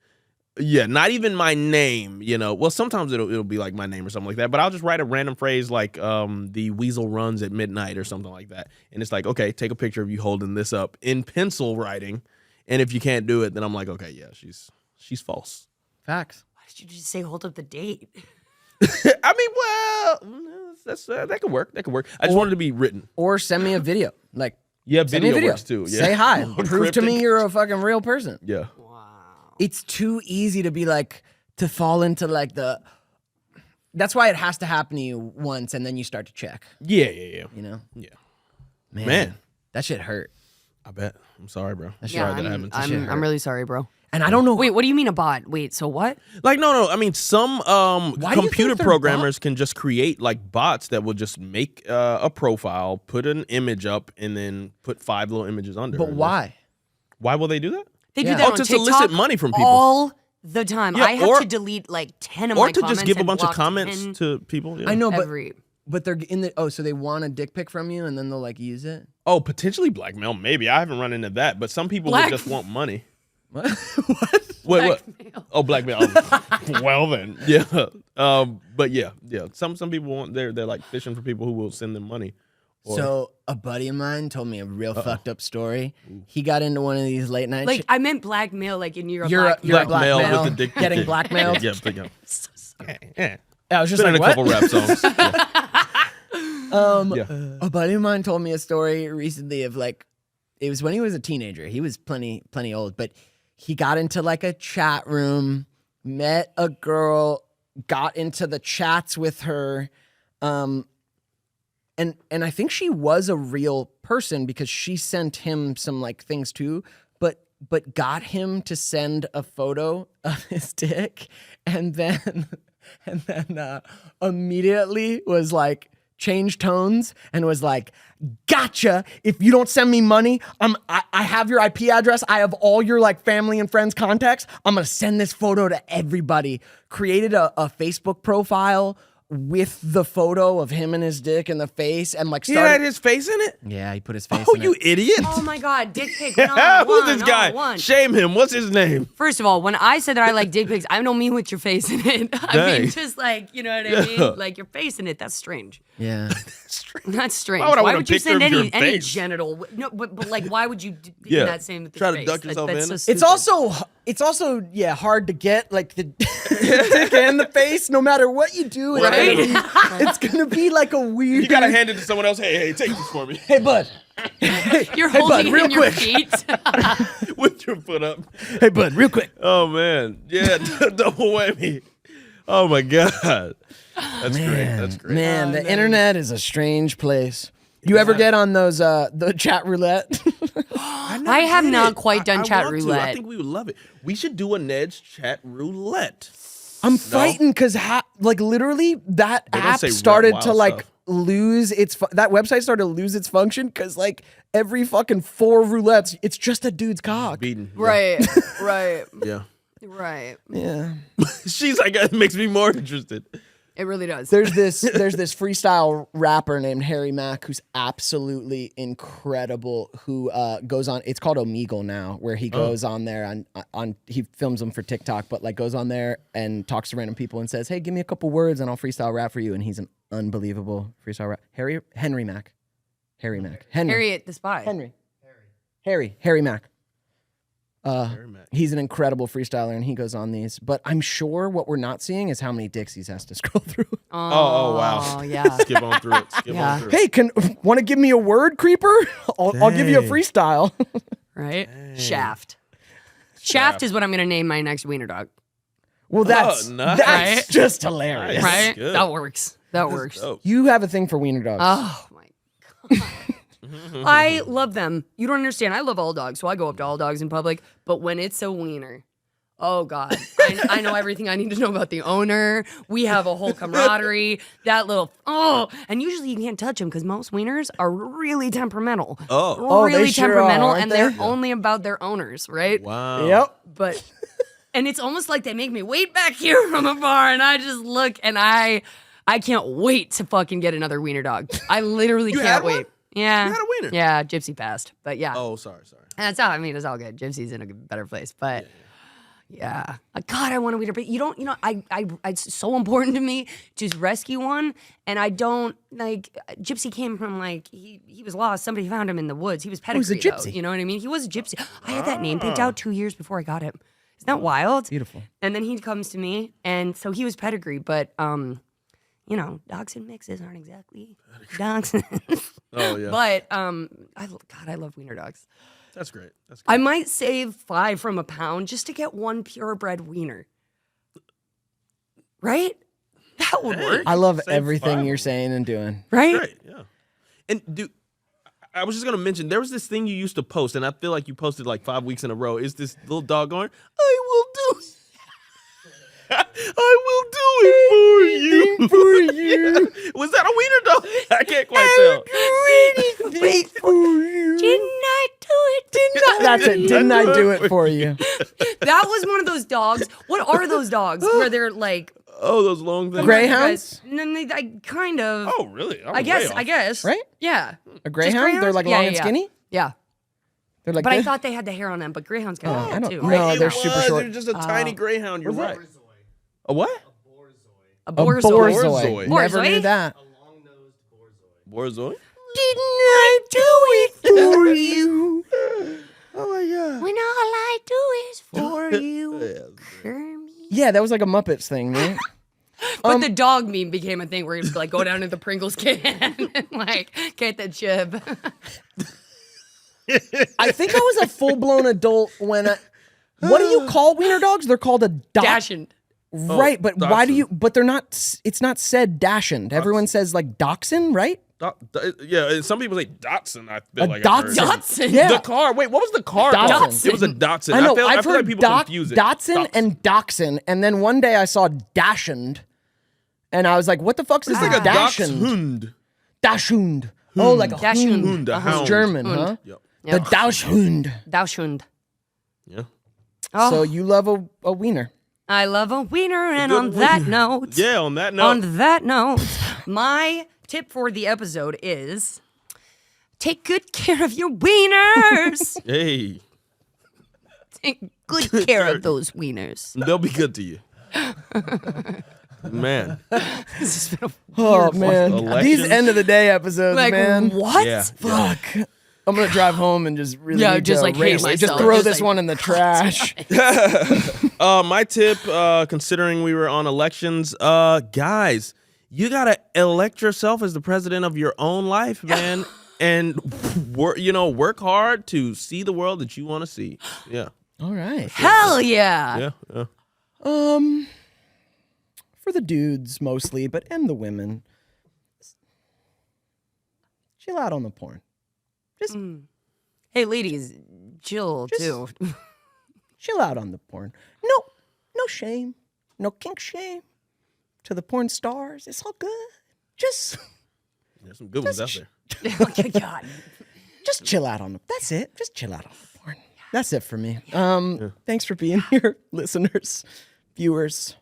Yeah, not even my name, Well, sometimes it'll be my name or something like that, but I'll just write a random phrase the weasel runs at midnight or something like that. And it's okay, take a picture of you holding this up in pencil writing. And if you can't do it, then I'm okay, yeah, she's false. Facts. why did you just say hold up the date? I mean, well, that's that could work. That could work. I just wanted to be written. Or send me a video. Yeah, Send me a video video. works too. Yeah. Say hi. Prove to me Cryptic. you're a fucking real person. Yeah. It's too easy to be to fall into the. That's why it has to happen to you once, and then you start to check. Yeah. You know, Yeah. man, that shit hurt. I bet. I'm sorry, bro. I'm Yeah, sorry that happened to you. I'm really sorry, bro. And I don't know. Wait, what do you mean a bot? Wait, so what? No. I mean, some do you think computer they're programmers can just create bots that will just make a profile, put an image up, and then put 5 little images under. But why? Why will they do that? They do Yeah. that Oh, on to TikTok solicit money from people. all the time. Yeah, I have or- to delete like 10 of Or my to comments just give a and bunch of block comments 10 to people. Yeah. I know, every. but they're in the. Oh, so they want a dick pic from you, and then they'll like use it. Oh, potentially blackmail. Maybe I haven't run into that, but some people would just want money. What? What? Oh, blackmail. Well then, yeah. But yeah. Some people want they're like fishing for people who will send them money. So a buddy of mine told me a real fucked up story. He got into one of these late night. Like I meant blackmail, like in your you're a Blackmail blackmail with the dick getting pic. blackmailed. Yeah. Yeah. I was just Been in like, a what? couple rap songs. Yeah. A buddy of mine told me a story recently of like, it was when he was a teenager. He was plenty old, but he got into like a chat room, met a girl, got into the chats with her, and I think she was a real person because she sent him some like things too, but got him to send a photo of his dick, and then immediately was like changed tones and was like, gotcha. If you don't send me money, I have your IP address. I have all your like family and friends contacts. I'm going to send this photo to everybody. Created a Facebook profile with the photo of him and his dick in the face and like He started. had his face in it? Yeah, he put his face Oh, in you it. idiot. Oh my God, dick pic. Who's this guy? One. Shame him. What's his name? First of all, when I said that I like dick pics, I don't mean with your face in it. I Dang. mean just like, you know what I mean? Like your face in it. That's strange. Yeah. That's strange. Why would I want a would you picture send of your any face? genital? No, but like, why would you do Yeah. that same with Try your to face? duck yourself That's in so it. stupid. It's also hard to get like the dick and the face no matter what you do. It's gonna be like a weird. You gotta hand it to someone else. Hey, take this for me. Hey bud. You're Hey, holding bud, it real in your quick. feet. With your foot up. Hey bud, real quick. Oh man. Yeah, double whammy. Oh my God. That's great. That's great. Man, the internet is a strange place. You ever get on those the chat roulette? I have not quite done chat want to. roulette. I think we would love it. We should do a Ned's chat roulette. I'm fighting because like literally that They don't app say started wild to like stuff. lose its that website started to lose its function because like every fucking 4 roulettes, it's just a dude's cock. Beaten. Right. Yeah. Right. Yeah. She's like, it makes me more interested. It really does. There's this freestyle rapper named Harry Mack who's absolutely incredible. Who goes on? It's called Omegle now, where he goes on there on he films them for TikTok, but like goes on there and talks to random people and says, "Hey, give me a couple words and I'll freestyle rap for you." And he's an unbelievable freestyle rap. Henry Mack. Harriet the Spy. Harry Mack. He's an incredible freestyler and he goes on these. But I'm sure what we're not seeing is how many Dixies has to scroll through. Oh wow. Oh, yeah. Skip on through it. Skip Yeah. on through it. Hey, want to give me a word, creeper? I'll give you a freestyle. Right? Shaft. Shaft is what I'm going to name my next wiener dog. Well, that's nice. that's just hilarious. Nice. Right? good. That works. That works. Dope. You have a thing for wiener dogs. Oh my God. I love them. You don't understand. I love all dogs, so I go up to all dogs in public. But when it's a wiener, oh God, I know everything I need to know about the owner. We have a whole camaraderie. That little and usually you can't touch them because most wieners are really temperamental. Oh. they really sure temperamental, are, aren't and they? they're only about their owners, right? Wow. Yep. But and it's almost like they make me wait back here from afar, and I just look, and I can't wait to fucking get another wiener dog. I literally You can't had wait. one? Yeah. You had a wiener? Yeah, Gypsy passed, but yeah. Oh, sorry. And that's all. I mean, it's all good. Gypsy's in a better place, but yeah. God, I want a wiener, but it's so important to me to rescue one, and I don't like. Gypsy came from like he was lost. Somebody found him in the woods. He was pedigree. he's a gypsy. Though, you know what I mean? He was a gypsy. I had that name picked out 2 years before I got him. Isn't that wild? Beautiful. And then he comes to me, and so he was pedigree, but dogs and mixes aren't exactly dogs. Oh yeah. But I love wiener dogs. That's great. That's I great. might save 5 from a pound just to get one purebred wiener. Right? That would work. I love Same everything file. you're saying and doing. Right? Great. Yeah. And dude, I was just gonna mention there was this thing you used to post, and I feel like you posted like 5 weeks in a row. Is this little dog going? I will do it. I will do it for you. Yeah. Was that a wiener dog? I can't quite tell. Wait for you. Didn't I do it? Didn't I? That's it. Didn't I do it for you? That was one of those dogs. What are those dogs where they're like Oh, those long things. Greyhounds? Kind of. Oh, really? I guess. Right? Yeah. A greyhound? They're like long and skinny? Yeah. They're like But I this? thought they had the hair on them, but greyhounds kind I of don't too, know. right? No, they're super short. They're just a tiny greyhound. You're right. A what? A A borzoi. borzoi. Borzoi. Never knew that. Borzoi? Didn't I do it for you? Oh my god. When all I do is for you. Kermit. Yeah, that was like a Muppets thing, right? But the dog meme became a thing where you'd like go down to the Pringles can and like get the chip. I think I was a full-blown adult when what do you call wiener dogs? They're called a Dachshund. Right, but why do dachshund. you? But they're not. It's not said dachshund. Everyone says like dachshund, right? Yeah, and some people say Datsun. I feel A like I've heard. Datsun. Datsun. Yeah. The car. Wait, what was the car? Datsun. called? It was a Datsun. I know. I I've feel heard like people confuse it. Datsun and Dachshund, and then one day I saw dachshund, and I was like, "What the fuck is It's a like a dachshund?" Dachshund. Dachshund. Oh, like a Dachshund. hund. A It's hound. German, huh? Yep. The Dachshund. Dachshund. Yeah. Oh, So you love a wiener. I love a wiener, and good on that note, Yeah. On that note. my tip for the episode is take good care of your wieners. Hey, Take good care of those wieners. they'll be good to you. Man. Oh man, Elections. these end of the day episodes, Like man. what? Yeah. Fuck. I'm gonna drive home and just really Yeah, need just, to like, hate erase it. Just myself. throw Just, this like, one in the trash. My tip, considering we were on elections, guys, you gotta elect yourself as the president of your own life, man, and work hard to see the world that you want to see. Yeah, All right. Hell yeah. yeah. For the dudes mostly, but and the women, chill out on the porn. Hey, ladies, Jill too. Chill out on the porn. No shame, no kink shame to the porn stars. It's all good. Just There's some good ones out there. Oh, good God. just chill out on the. That's it. Just chill out on the porn. That's it for me. Thanks for being here, listeners, viewers,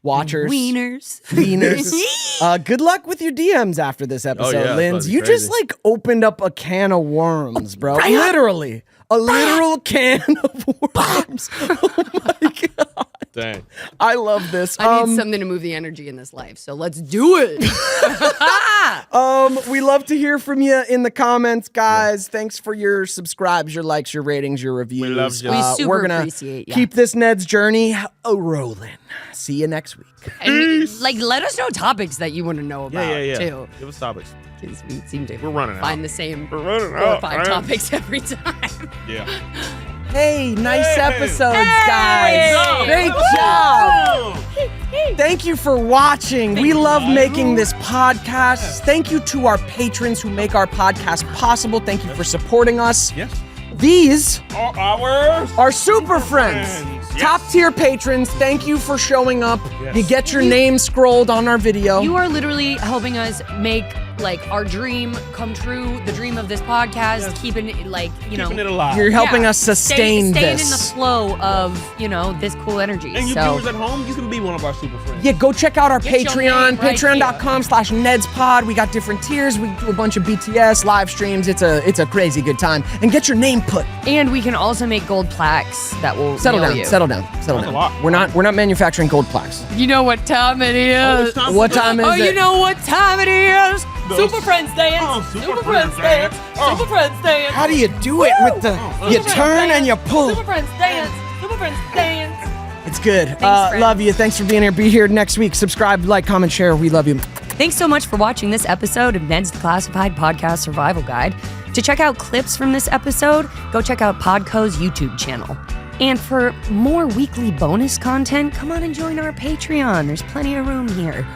watchers, Wieners. wieners. Good luck with your DMs after this episode, yeah, it's Linz. about to be You just crazy. like opened up a can of worms, bro. Literally, a literal can of worms. Oh my god. Dang. I love this. I need something to move the energy in this life, so let's do it. We love to hear from you in the comments, guys. Thanks for your subscribes, your likes, your ratings, your reviews. love you. We super we're gonna appreciate ya. keep this Ned's journey rolling. See you next week. And let us know topics that you want to know about Yeah. too. Give us topics. Because we seem to We're running out. find the same running 4 or out, 5 man. topics every time. Yeah. Hey, nice Hey. episodes, guys. Great job. Thank you for watching. We love making this podcast. Thank you to our patrons who make our podcast possible. Thank you for supporting us. Yes. These Ours. are super friends. Yes. Top tier patrons. Thank you for showing up. Yes. You get your name scrolled on our video. You are literally helping us make our dream come true, the dream of this podcast, keeping it Keeping it alive. You're helping Yeah. us sustain staying in the this. flow of, this cool energy. And you so viewers at home, you can be one of our super friends. Yeah, go check out our Get your Patreon, name right patreon.com/NedsPod. We got different tiers. We do a bunch of BTS live streams. It's a crazy good time. And get your name put. and we can also make gold plaques that will Settle mail down, you. settle down. a lot. We're not manufacturing gold plaques. You know what time it is? it's time What time is Oh, it? you know what time it is? The Super Friends dance. Super Friends dance. Super Friends dance. How do you do it with the you Super turn Friends and you dance. pull? Super Friends dance. Super Friends dance. It's good. friends. Love you. Thanks for being here. Be here next week. Subscribe, like, comment, share. We love you. Thanks so much for watching this episode of Ned's Declassified Podcast Survival Guide. To check out clips from this episode, go check out Podco's YouTube channel. And for more weekly bonus content, come on and join our Patreon. There's plenty of room here.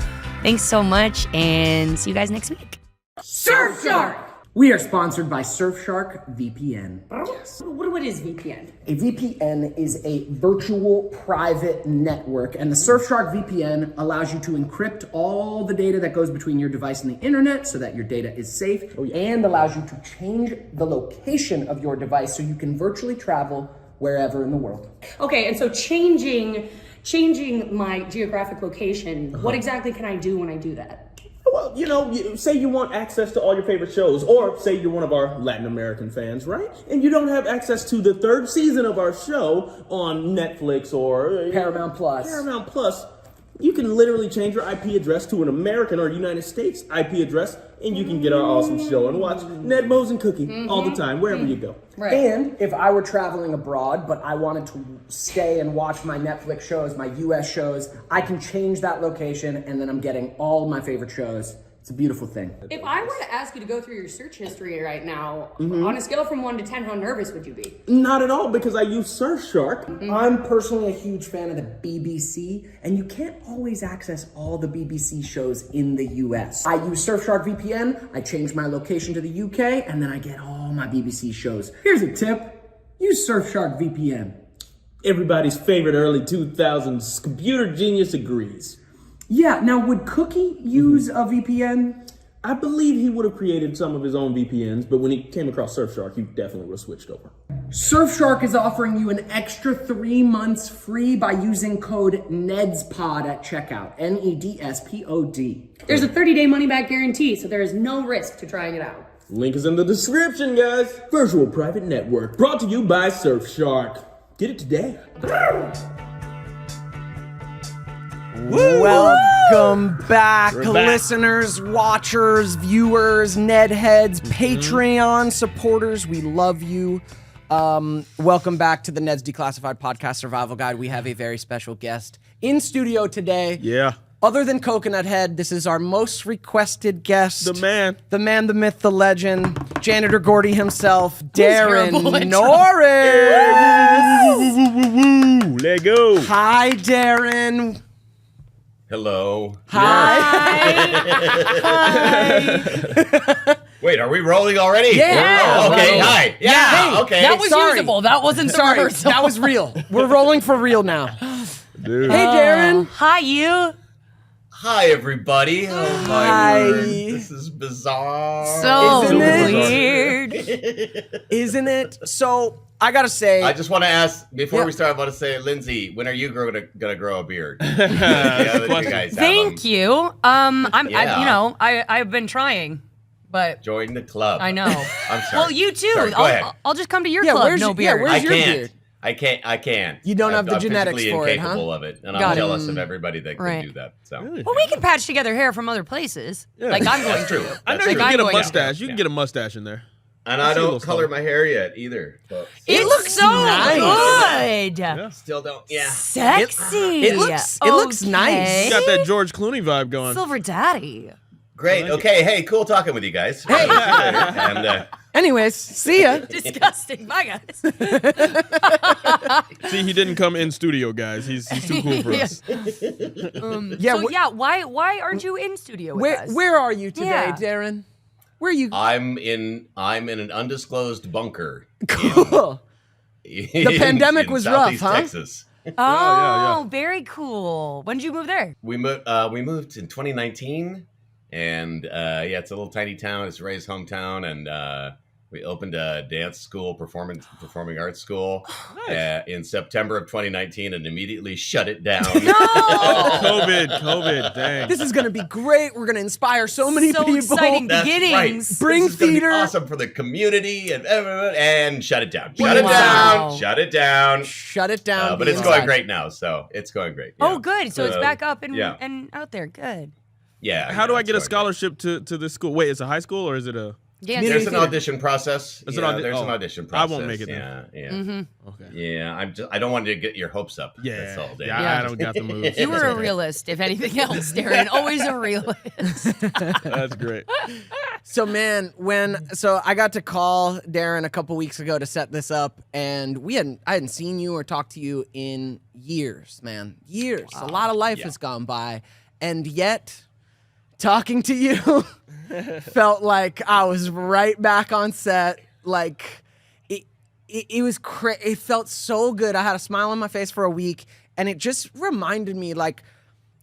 Thanks so much, and see you guys next week. Surf Shark! We are sponsored by Surfshark VPN. Yes. What is VPN? A VPN is a virtual private network, and the Surfshark VPN allows you to encrypt all the data that goes between your device and the internet so that your data is safe, and allows you to change the location of your device so you can virtually travel wherever in the world. Okay, and so changing my geographic location, what exactly can I do when I do that? Well, say you want access to all your favorite shows, or say you're one of our Latin American fans, right? And you don't have access to the 3rd season of our show on Netflix or Paramount Plus. You can literally change your IP address to an American or United States IP address, and you can get our awesome show and watch Ned, Mose, and Cookie all the time, wherever you go. Right. And if I were traveling abroad, but I wanted to stay and watch my Netflix shows, my US shows, I can change that location, and then I'm getting all of my favorite shows. It's a beautiful thing. If I were to ask you to go through your search history right now, on a scale from 1 to 10, how nervous would you be? Not at all, because I use Surfshark. I'm personally a huge fan of the BBC, and you can't always access all the BBC shows in the US. I use Surfshark VPN, I change my location to the UK, and then I get all my BBC shows. Here's a tip, use Surfshark VPN. Everybody's favorite early 2000s computer genius agrees. Yeah, now would Cookie use a VPN? I believe he would have created some of his own VPNs, but when he came across Surfshark, he definitely would have switched over. Surfshark is offering you an extra 3 months free by using code NEDSPOD at checkout, NEDSPOD. There's a 30-day money-back guarantee, so there is no risk to trying it out. Link is in the description, guys. Virtual private network, brought to you by Surfshark. Get it today. Welcome back, We're back. listeners, watchers, viewers, Nedheads, Patreon supporters. We love you. Welcome back to the Ned's Declassified Podcast Survival Guide. We have a very special guest in studio today. Yeah. Other than Coconut Head, this is our most requested guest. The man. The man, the myth, the legend, Janitor Gordy himself, Darren terrible at Norris. Let go. Hi, Darren. Hello. Hi. Wait, are we rolling already? Yeah. Oh, okay. Well, Hi. Yeah. Okay. That was Sorry. usable. That wasn't the Sorry, rehearsal. that was real. We're rolling for real now. Dude. Hey, Darren. Hi, you. Hi, everybody. Oh my Hi. word. This is bizarre. So Isn't it? weird. Isn't it? So I gotta say, I just want to ask before Yeah. we start. I want to say, Lindsay, when are you gonna grow a beard? Yeah, you guys have Thank them. you. Yeah. I've been trying, but Join the club. I know. I'm sorry. Well, you too. Sorry, go ahead. I'll just come to your Yeah, club. where's No your- beard. yeah, where's I your can't. beard? I can't. You don't have the I'm genetics physically for it, huh? incapable of it, and Got I'm it. jealous of everybody that Right. can do that. So Well, we can patch together hair from other places. Like I'm going that's true. to. I know That's you true. can get a going to. mustache. You can get a mustache in there. And I see a don't little color something. my hair yet either. So It looks so good. still don't. Yeah. Sexy. It looks nice. You got that George Clooney vibe going. Silver Daddy. Great. Okay. Hey, cool talking with you guys. Hey. And anyways, see ya. Disgusting. Bye, guys. See, he didn't come in studio, guys. He's too cool for us. Yeah, Why aren't you in studio with us? where are you today, Yeah. Darren? Where are you? I'm in an undisclosed bunker. Cool. The pandemic was rough, Southeast huh? Texas. Oh, very cool. When did you move there? We moved in 2019, and it's a little tiny town. It's Ray's hometown, and we opened a dance school, performing arts school, in September of 2019, and immediately shut it down. COVID, dang. This is gonna be great. We're gonna inspire so many people. Exciting That's beginnings. right. Bring This is gonna be theater. awesome for the community and everyone, and shut it down. Shut Wow. it down. Shut it down. Shut it down. But be it's going inside. great now, so it's going great. Oh, yeah. good. So it's back up and yeah. and out there. Good. Yeah. How do I it's get a going great. scholarship to this school? Wait, it's a high school or is it a? Yeah. There's an theater. audition process. There's an There's an oh, audition I process. won't make it then. Yeah. Okay. Yeah. I don't want you to get your hopes up. That's all, Dan. I don't got the moves. You were a realist, if anything else, Darren. Always a realist. That's great. So man, so I got to call Darren a couple weeks ago to set this up, and I hadn't seen you or talked to you in years, man. Years. A lot of life has gone by, and yet talking to you felt like I was right back on set. Like it was it felt so good. I had a smile on my face for a week, and it just reminded me like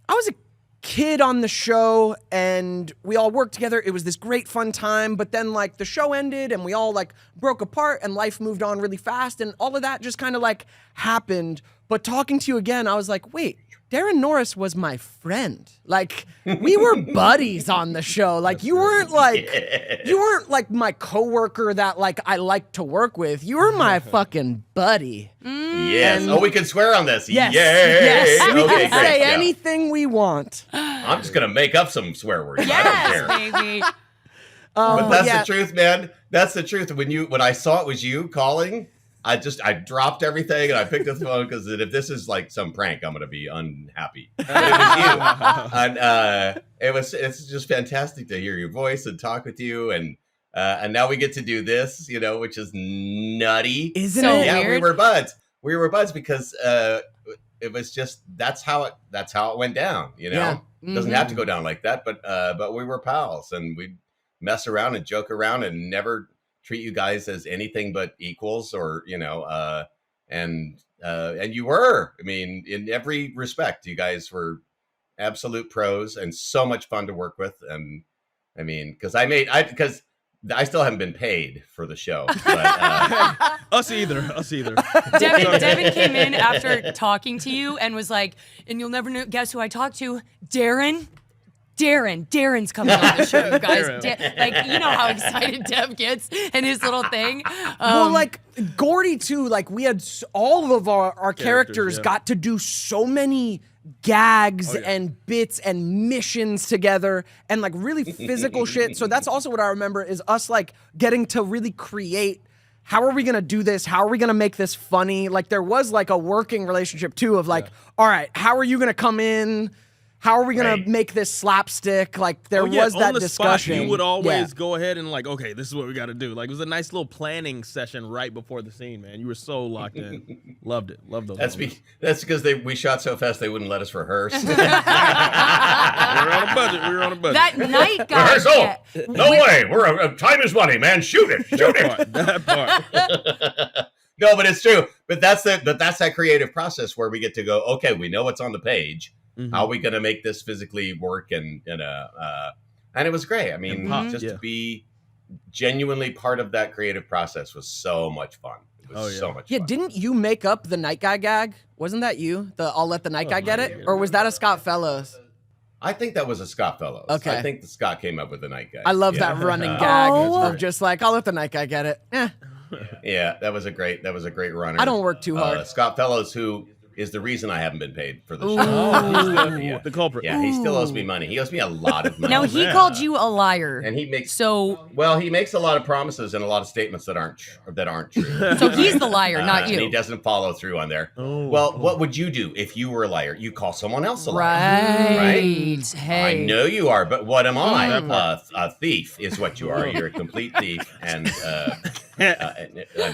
I was a kid on the show and we all worked together. It was this great fun time, but then like the show ended and we all like broke apart and life moved on really fast and all of that just kind of like happened. But talking to you again, I was like, wait, Darren Norris was my friend. Like we were buddies on the show. Like you weren't like my coworker that like I like to work with. You were my fucking buddy. Yes. And we can swear on this. Yes. Yay. Yes. We Okay, can say anything we want. I'm just gonna make up some swear words. Yes, I don't care. baby. But that's the truth, man. That's the truth. When I saw it was you calling, I dropped everything and I picked up the phone because if this is like some prank, I'm gonna be unhappy. But it was you, and it's just fantastic to hear your voice and talk with you, and now we get to do this, which is nutty. Isn't it? Yeah, weird? we were buds. We were buds because it was just that's how it went down. Yeah. It doesn't have to go down like that, but we were pals and we'd mess around and joke around and never treat you guys as anything but equals, or and you were. I mean, in every respect, you guys were absolute pros and so much fun to work with. And I mean, because I still haven't been paid for the show. But, Us either. Devin came in after talking to you and was like, and you'll never guess who I talked to, Darren's coming on the show, you guys. Like, you know how excited Dev gets and his little thing. Well, like Gordy too. Like we had all of our characters yeah. got to do so many gags and bits and missions together and like really physical shit. So that's also what I remember is us like getting to really create. How are we going to do this? How are we going to make this funny? Like there was like a working relationship too of like, all right, how are you going to come in? How are we going to make this slapstick? Like there was that on the discussion. Spot, you would always go ahead and like, okay, this is what we got to do. Like it was a nice little planning session right before the scene, man. You were so locked in. Loved it. Loved those. That's because we shot so fast they wouldn't let us rehearse. We were on a budget. That night guy. Rehearsal? No way. Time is money, man. Shoot it. That part. No, but it's true. But that's that creative process where we get to go, okay, we know what's on the page. Mm-hmm. How are we going to make this physically work? And it was great. I mean, to be genuinely part of that creative process was so much fun. It was so much fun. Didn't you make up the night guy gag? Wasn't that you? The I'll let the night guy get it? Or was that a Scott Fellows? I think that was a Scott Fellows. Okay. I think the Scott came up with the night guy. I love that running gag of just like, I'll let the night guy get it. Yeah, that was a great runner. I don't work too hard. Scott Fellows, who is the reason I haven't been paid for the show. The culprit. Yeah, he still owes me money. He owes me a lot of money. Now he called you a liar, and he makes he makes a lot of promises and a lot of statements that aren't true. So he's the liar, not you. And he doesn't follow through on there. Well, what would you do if you were a liar? You call someone else a liar, right? Hey, I know you are, but what am I? A thief is what you are. You're a complete thief, and.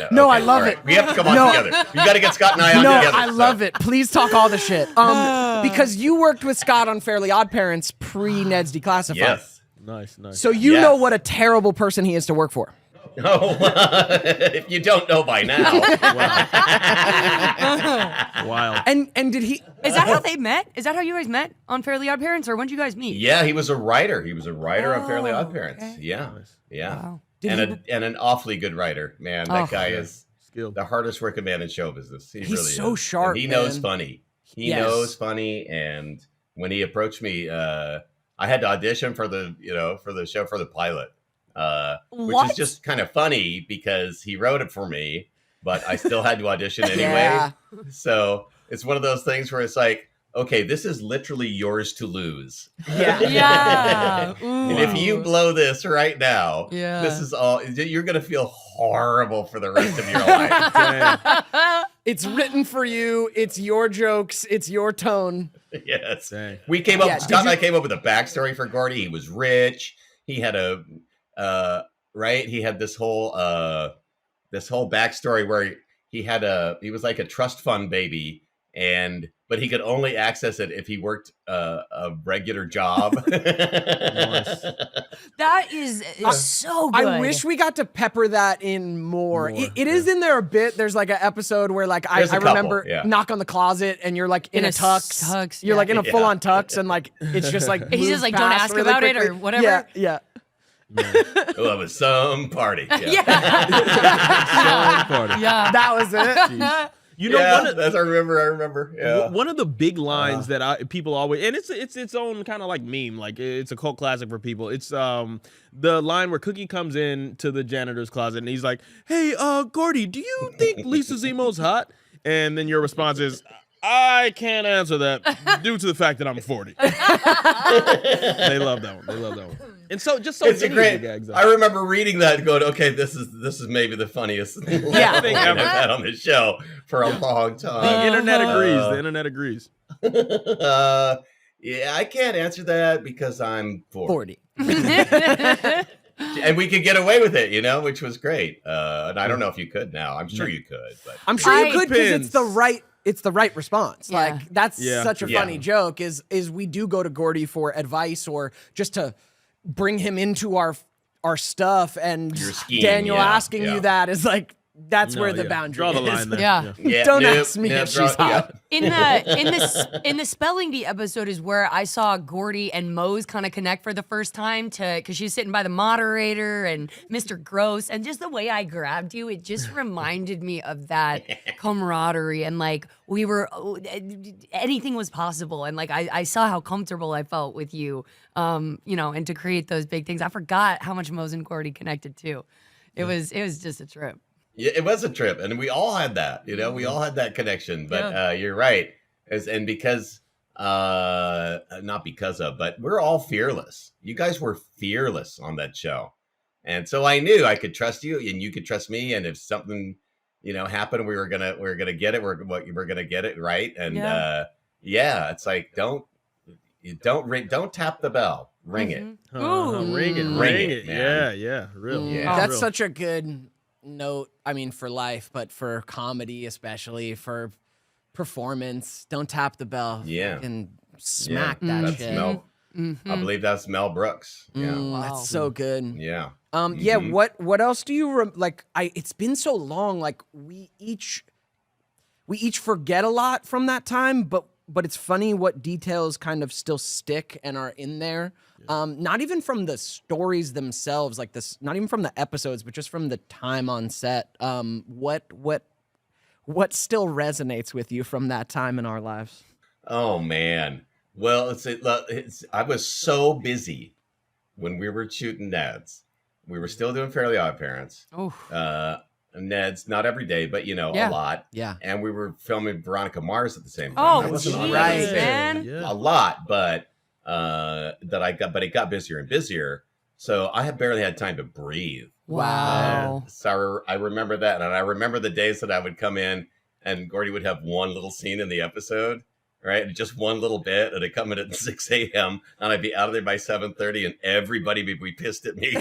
No, I love it. We have to come on together. You got to get Scott and I on together. I love it. Please talk all the shit. Because you worked with Scott on Fairly Odd Parents pre Ned's Declassified. Yes. Nice. So you know what a terrible person he is to work for. Oh, if you don't know by now. Wild. And did he? Is that how they met? Is that how you guys met on Fairly Odd Parents, or when did you guys meet? Yeah, he was a writer. He was a writer on Fairly Odd Parents. Okay. Yeah. Wow. And an awfully good writer, man. That guy is skilled. The hardest working man in show business. He's really so sharp. And he knows funny. He knows funny. And when he approached me, I had to audition for the show for the pilot, which is just kind of funny because he wrote it for me, but I still had to audition anyway. Yeah. So it's one of those things where it's like, okay, this is literally yours to lose. Yeah. And if you blow this right now, this is all, you're going to feel horrible for the rest of your life. It's written for you. It's your jokes. It's your tone. Yes. Dang. We came up, Scott and I came up with a backstory for Gordy. He was rich. He had he had this whole backstory where he was like a trust fund baby. but he could only access it if he worked a regular job. That is so good. I wish we got to pepper that in more. It is in there a bit. There's like an episode where like I remember knock on the closet and you're like in a tux. You're like in a full on tux and like it's just like he's just like don't ask really about quickly. It or whatever. Yeah. Well, it was some party. Yeah. Some party. Yeah. That was it. Jeez. You know, that's I remember. Yeah. One of the big lines that people always, and it's its own kind of like meme, like it's a cult classic for people. It's the line where Cookie comes in to the janitor's closet and he's like, "Hey, Gordy, do you think Lisa Zemo's hot?" And then your response is, "I can't answer that due to the fact that I'm 40." They love that one. And so just so it's a great gags. I remember reading that and going, okay, this is maybe the funniest thing I've had on the show for a long time. The internet agrees. Yeah, I can't answer that because I'm 40. And we could get away with it, which was great. And I don't know if you could now. I'm sure you could, but I'm sure you could because it's the right response. Yeah. Like that's such a funny joke is we do go to Gordy for advice or just to bring him into our stuff, and scheme, Daniel asking you that is like that's where the boundary Draw the is. line there. Yeah. Don't ask me if she's hot. In the spelling bee episode is where I saw Gordy and Mose kind of connect for the first time because she's sitting by the moderator and Mr. Gross, and just the way I grabbed you, it just reminded me of that camaraderie and like we were anything was possible, and like I saw how comfortable I felt with you, and to create those big things. I forgot how much Mose and Gordy connected too. It was just a trip. Yeah, it was a trip, and we all had that. We all had that connection. But you're right, because not because of, but we're all fearless. You guys were fearless on that show, and so I knew I could trust you, and you could trust me. And if something, happened, we were gonna get it. We're gonna get it right. And it's like don't tap the bell, ring it. Ring it. Man. Yeah, real. Yeah. That's such a good note. I mean, for life, but for comedy, especially for performance, don't tap the bell. Yeah, and smack that shit. Mel, I believe that's Mel Brooks. Yeah, that's so good. Yeah. Yeah. What else do you like? It's been so long. Like we each forget a lot from that time, but it's funny what details kind of still stick and are in there. Not even from the stories themselves, like this, not even from the episodes, but just from the time on set. What still resonates with you from that time in our lives? Oh man. Well, I was so busy when we were shooting Neds. We were still doing Fairly Odd Parents. Neds, not every day, but a lot. Yeah. And we were filming Veronica Mars at the same time. Oh, geez, man. A lot, but it got busier and busier. So I have barely had time to breathe. Wow. So I remember that. And I remember the days that I would come in and Gordy would have one little scene in the episode, right? Just one little bit. And I'd come in at 6 a.m. and I'd be out of there by 7:30 and everybody would be pissed at me.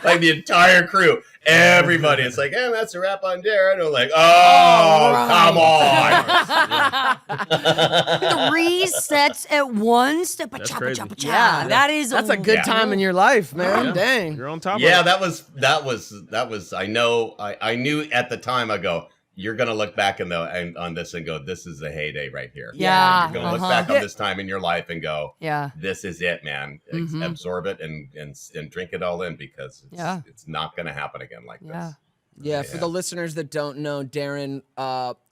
Like the entire crew, everybody. It's like, that's a wrap on Darren. I'm like, come on. 3 sets at once. That's crazy. Yeah, that's a good time in your life, man. Dang, you're on top. Yeah, of it. that was. I know. I knew at the time. I go, you're gonna look back on this and go, this is a heyday right here. Yeah, you're gonna look back on this time in your life and go, yeah, this is it, man. Absorb it and drink it all in because it's not gonna happen again like this. Yeah, for the listeners that don't know, Darren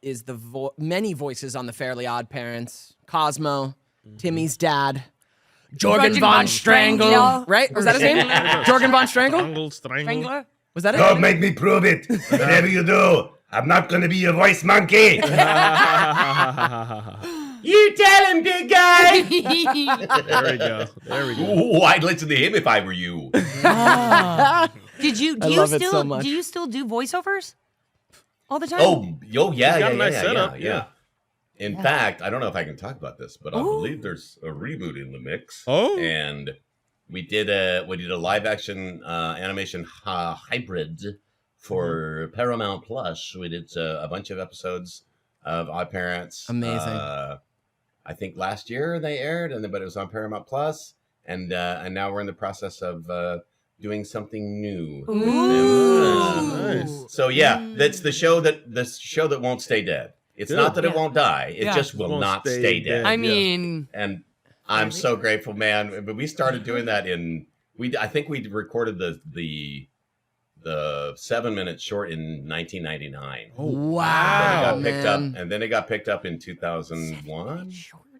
is the many voices on the Fairly Odd Parents. Cosmo, Timmy's dad, Jorgen von Strangle. Right? Was that his name? Jorgen von Strangle? Strangler? Was that it? Don't make me prove it. Whatever you do, I'm not going to be your voice monkey. You tell him, big guy. There we go. Ooh, I'd listen to him if I were you. Do you still do voiceovers all the time? Oh, yeah. Nice setup. Yeah. In fact, I don't know if I can talk about this, but I believe there's a reboot in the mix. Oh, and we did a live action animation hybrid for Paramount Plus. We did a bunch of episodes of Odd Parents. Amazing. I think last year they aired, but it was on Paramount Plus, and now we're in the process of doing something new. Nice. So yeah, that's the show that won't stay dead. It's not that it won't die; it just will Won't not stay dead. I mean, And I'm so grateful, man. But we started doing that I think we recorded the 7-minute short in 1999. Wow, And then it got picked up in 2001.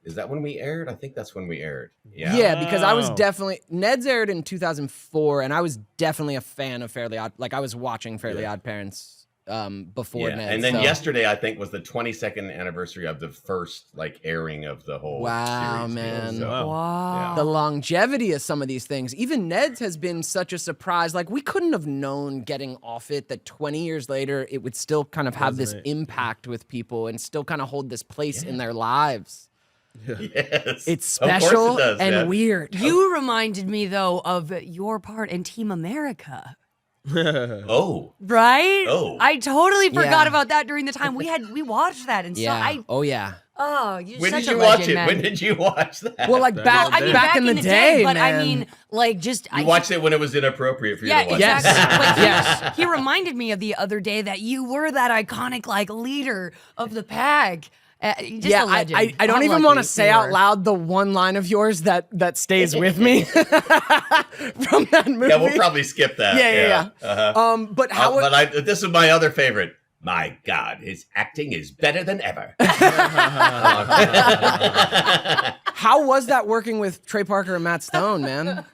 Is that when we aired? I think that's when we aired. Yeah. Yeah, because I was Wow. definitely Ned's aired in 2004, and I was definitely a fan of Fairly Odd. Like I was watching Fairly Odd Parents before Yeah. Ned's. And then so- yesterday, I think, was the 22nd anniversary of the first airing of the whole Wow, series. man. So, wow. the longevity of some of these things. Even Ned's has been such a surprise. Like we couldn't have known getting off it that 20 years later it would still kind of have this Resonate. impact with people and still kind of hold this place in their lives. yes. It's Of course special it does, and man. weird. You reminded me though of your part in Team America. Oh. Right? Oh. I totally forgot Yeah. about that during the time we watched that and Yeah. so Oh yeah. you're When such did you a watch legend, it? man. When did you watch that? Well, like back, I mean, back in the day, but man. I mean, like just you watched it when it was inappropriate for you Yeah, to watch Yes. exactly. But Yes. he reminded me of the other day that you were that iconic leader of the pack. Just yeah, a legend. I don't How even lucky want to say you out are. loud the one line of yours that stays with me from that movie. Yeah, we'll probably skip that. Yeah. Uh-huh. But how? This is my other favorite. My God, his acting is better than ever. How was that working with Trey Parker and Matt Stone, man?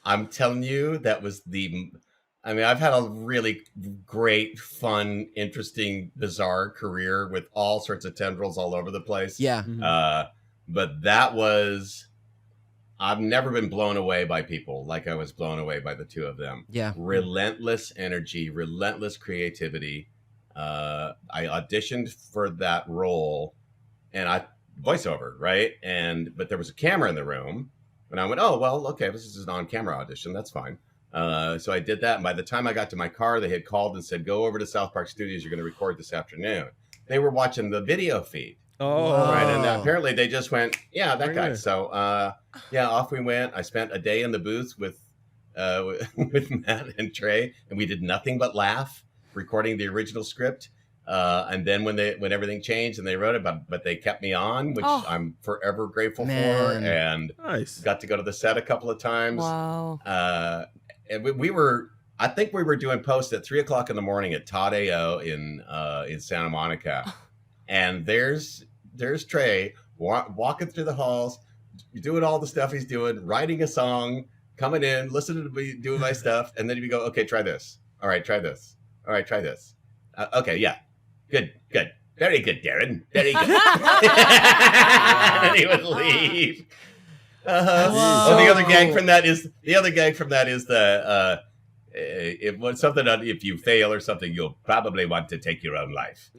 I'm telling you, that was I've had a really great, fun, interesting, bizarre career with all sorts of tendrils all over the place. Yeah. But I've never been blown away by people like I was blown away by the two of them. Yeah. Relentless energy, relentless creativity. I auditioned for that role and voiceover, right? But there was a camera in the room and I went, oh, well, okay, this is an on-camera audition. That's fine. So I did that. And by the time I got to my car, they had called and said, go over to South Park Studios. You're going to record this afternoon. They were watching the video feed. Oh, Right. And apparently they just went, yeah, that guy. Really? So, off we went. I spent a day in the booth with Matt and Trey, and we did nothing but laugh, recording the original script. And then when everything changed and they wrote it, but they kept me on, which I'm forever grateful for. Man. And nice. got to go to the set a couple of times. Wow. And I think we were doing post at 3:00 in the morning at Todd AO in Santa Monica. And there's Trey walking through the halls, doing all the stuff he's doing, writing a song, coming in, listening to me doing my stuff. And then he'd go, okay, try this. All right, try this. All right, try this. Okay, yeah. Good. Very good, Darren. Very good. And then he would leave. Oh, the other gag from that is if you fail or something, you'll probably want to take your own life.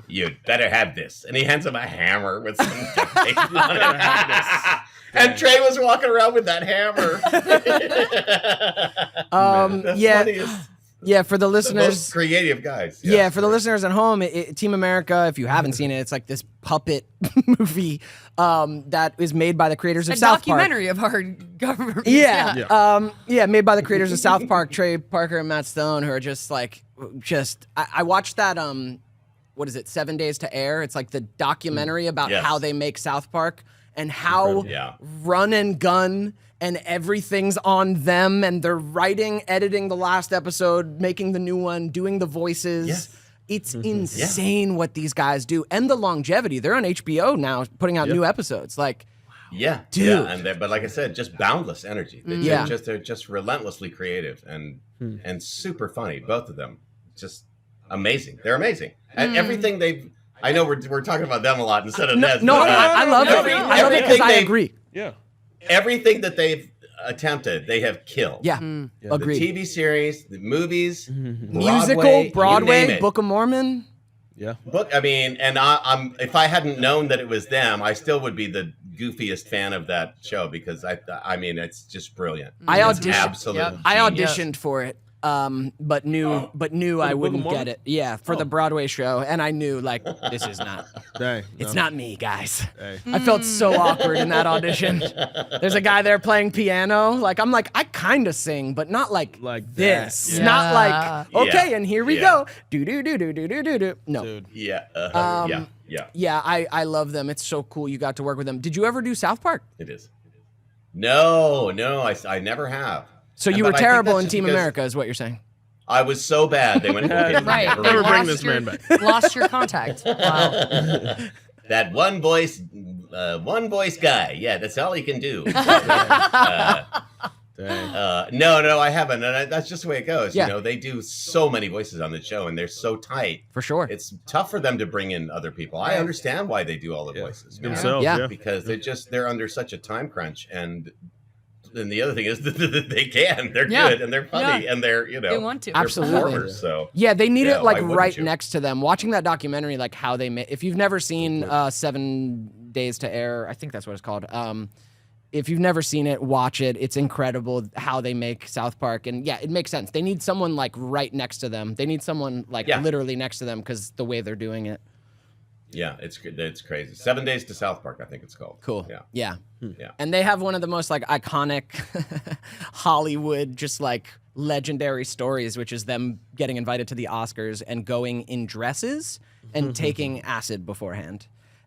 You'd better have this. And he hands him a hammer with some duct tape on it. And Trey was walking around with that hammer. The funniest. Yeah, for the The listeners. most creative guys. Yeah, for the listeners at home, Team America, if you haven't seen it, it's like this puppet movie that is made by the creators of A South Park. documentary of our government. Yeah. Made by the creators of South Park, Trey Parker and Matt Stone, who are I watched that, what is it, 7 Days to Air? It's like the documentary about Yes. how they make South Park and how Yeah. run and gun and everything's on them and they're writing, editing the last episode, making the new one, doing the voices. Yes. It's insane what these guys do. And the longevity. They're on HBO now putting out new episodes. Like, Yeah, Dude. yeah, but like I said, just boundless energy. Yeah. They're just relentlessly creative and super funny. Both of them, just amazing. They're amazing. And everything they've. I know we're talking about them a lot instead of Neds. no, but, I love it. I love it because I agree. Yeah. everything that they've attempted, they have killed. Yeah, The agreed. TV series, the movies, Musical, you Broadway, name it. Book of Mormon. Yeah. I mean, and I'm if I hadn't known that it was them, I still would be the goofiest fan of that show because I mean, it's just brilliant. I It's auditioned. absolute Yep. I genius. auditioned for it but knew I wouldn't Mormon? get it. Yeah, for the Broadway show, and I knew like this is not. It's not me, guys. I felt so awkward in that audition. There's a guy there playing piano. Like I'm like I kind of sing, but not like this. that. Yeah. Not like okay, Yeah. and here we Yeah. go. Do do do do do do do do. No. Dude. Yeah. Yeah. Yeah, I love them. It's so cool you got to work with them. Did you ever do South Park? It is. No, I never have. So you But were I think terrible that's in just Team because America, is what you're saying. I was so bad. They went, okay, Right. Never They bring lost this man back. Lost your contact. Wow. That one voice guy. Yeah, that's all he can do. No, I haven't. And that's just the way it goes. Yeah. You know, they do so many voices on the show, and they're so tight. For sure. It's tough for them to bring in other people. I understand why they do all the voices. man. Themselves, Yeah. yeah. Because they're under such a time crunch, and the other thing is that they can. They're Yeah. good and they're funny and they're They want to. they're Absolutely. performers, so Yeah, they need Yeah, it like why wouldn't right you? next to them. Watching that documentary, like how they made. If you've never seen 7 Days to Air, I think that's what it's called. If you've never seen it, watch it. It's incredible how they make South Park, and yeah, it makes sense. They need someone like right next to them. They need someone like Yeah. literally next to them because the way they're doing it. yeah, it's crazy. 7 Days to South Park, I think it's called. Cool. Yeah. Yeah. Yeah. And they have one of the most like iconic Hollywood, just like legendary stories, which is them getting invited to the Oscars and going in dresses and taking acid beforehand.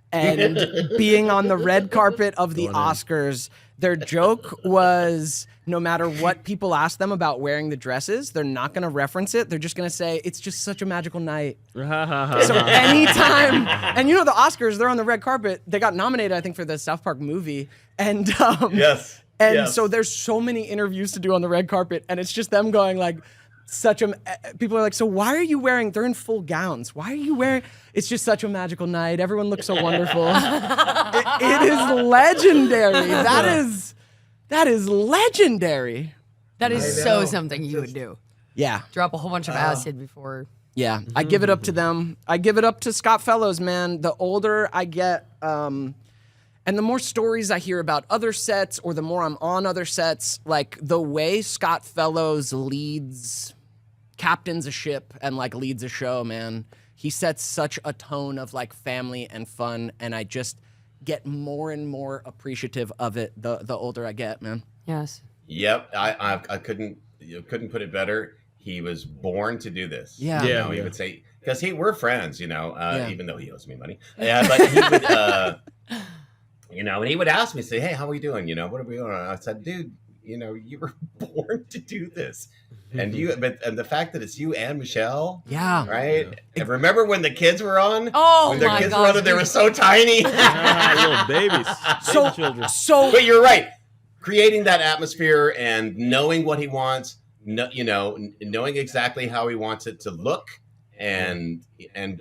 And being on the red carpet of the Oscars, their joke was no matter what people ask them about wearing the dresses, they're not going to reference it. They're just going to say, it's just such a magical night. So anytime, and you know the Oscars, they're on the red carpet. They got nominated, I think, for the South Park movie. And Yes. and yes. so there's so many interviews to do on the red carpet, and it's just them going like, people are like, so why are you wearing? They're in full gowns. Why are you wearing? It's just such a magical night. Everyone looks so wonderful. It is legendary. That is legendary. That is so something you would do. Yeah. Drop a whole bunch of acid before. Yeah, I give it up to them. I give it up to Scott Fellows, man. The older I get, and the more stories I hear about other sets, or the more I'm on other sets, like the way Scott Fellows captains a ship and like leads a show, man. He sets such a tone of like family and fun, and I just get more and more appreciative of it the older I get, man. Yes. Yep. I couldn't put it better. He was born to do this. Yeah. You know, he would say, because we're friends, you know, even though he owes me money. Yeah, but he would, you know, and he would ask me, say, hey, how are we doing? You know, what are we doing? And I said, dude, you know, you were born to do this. And and the fact that it's you and Michelle. Yeah. Right? And remember when the kids were on? Oh, when their my kids gosh, were on, they were dude. so tiny. Little babies. Baby children. So But you're right. Creating that atmosphere and knowing what he wants, you know, knowing exactly how he wants it to look and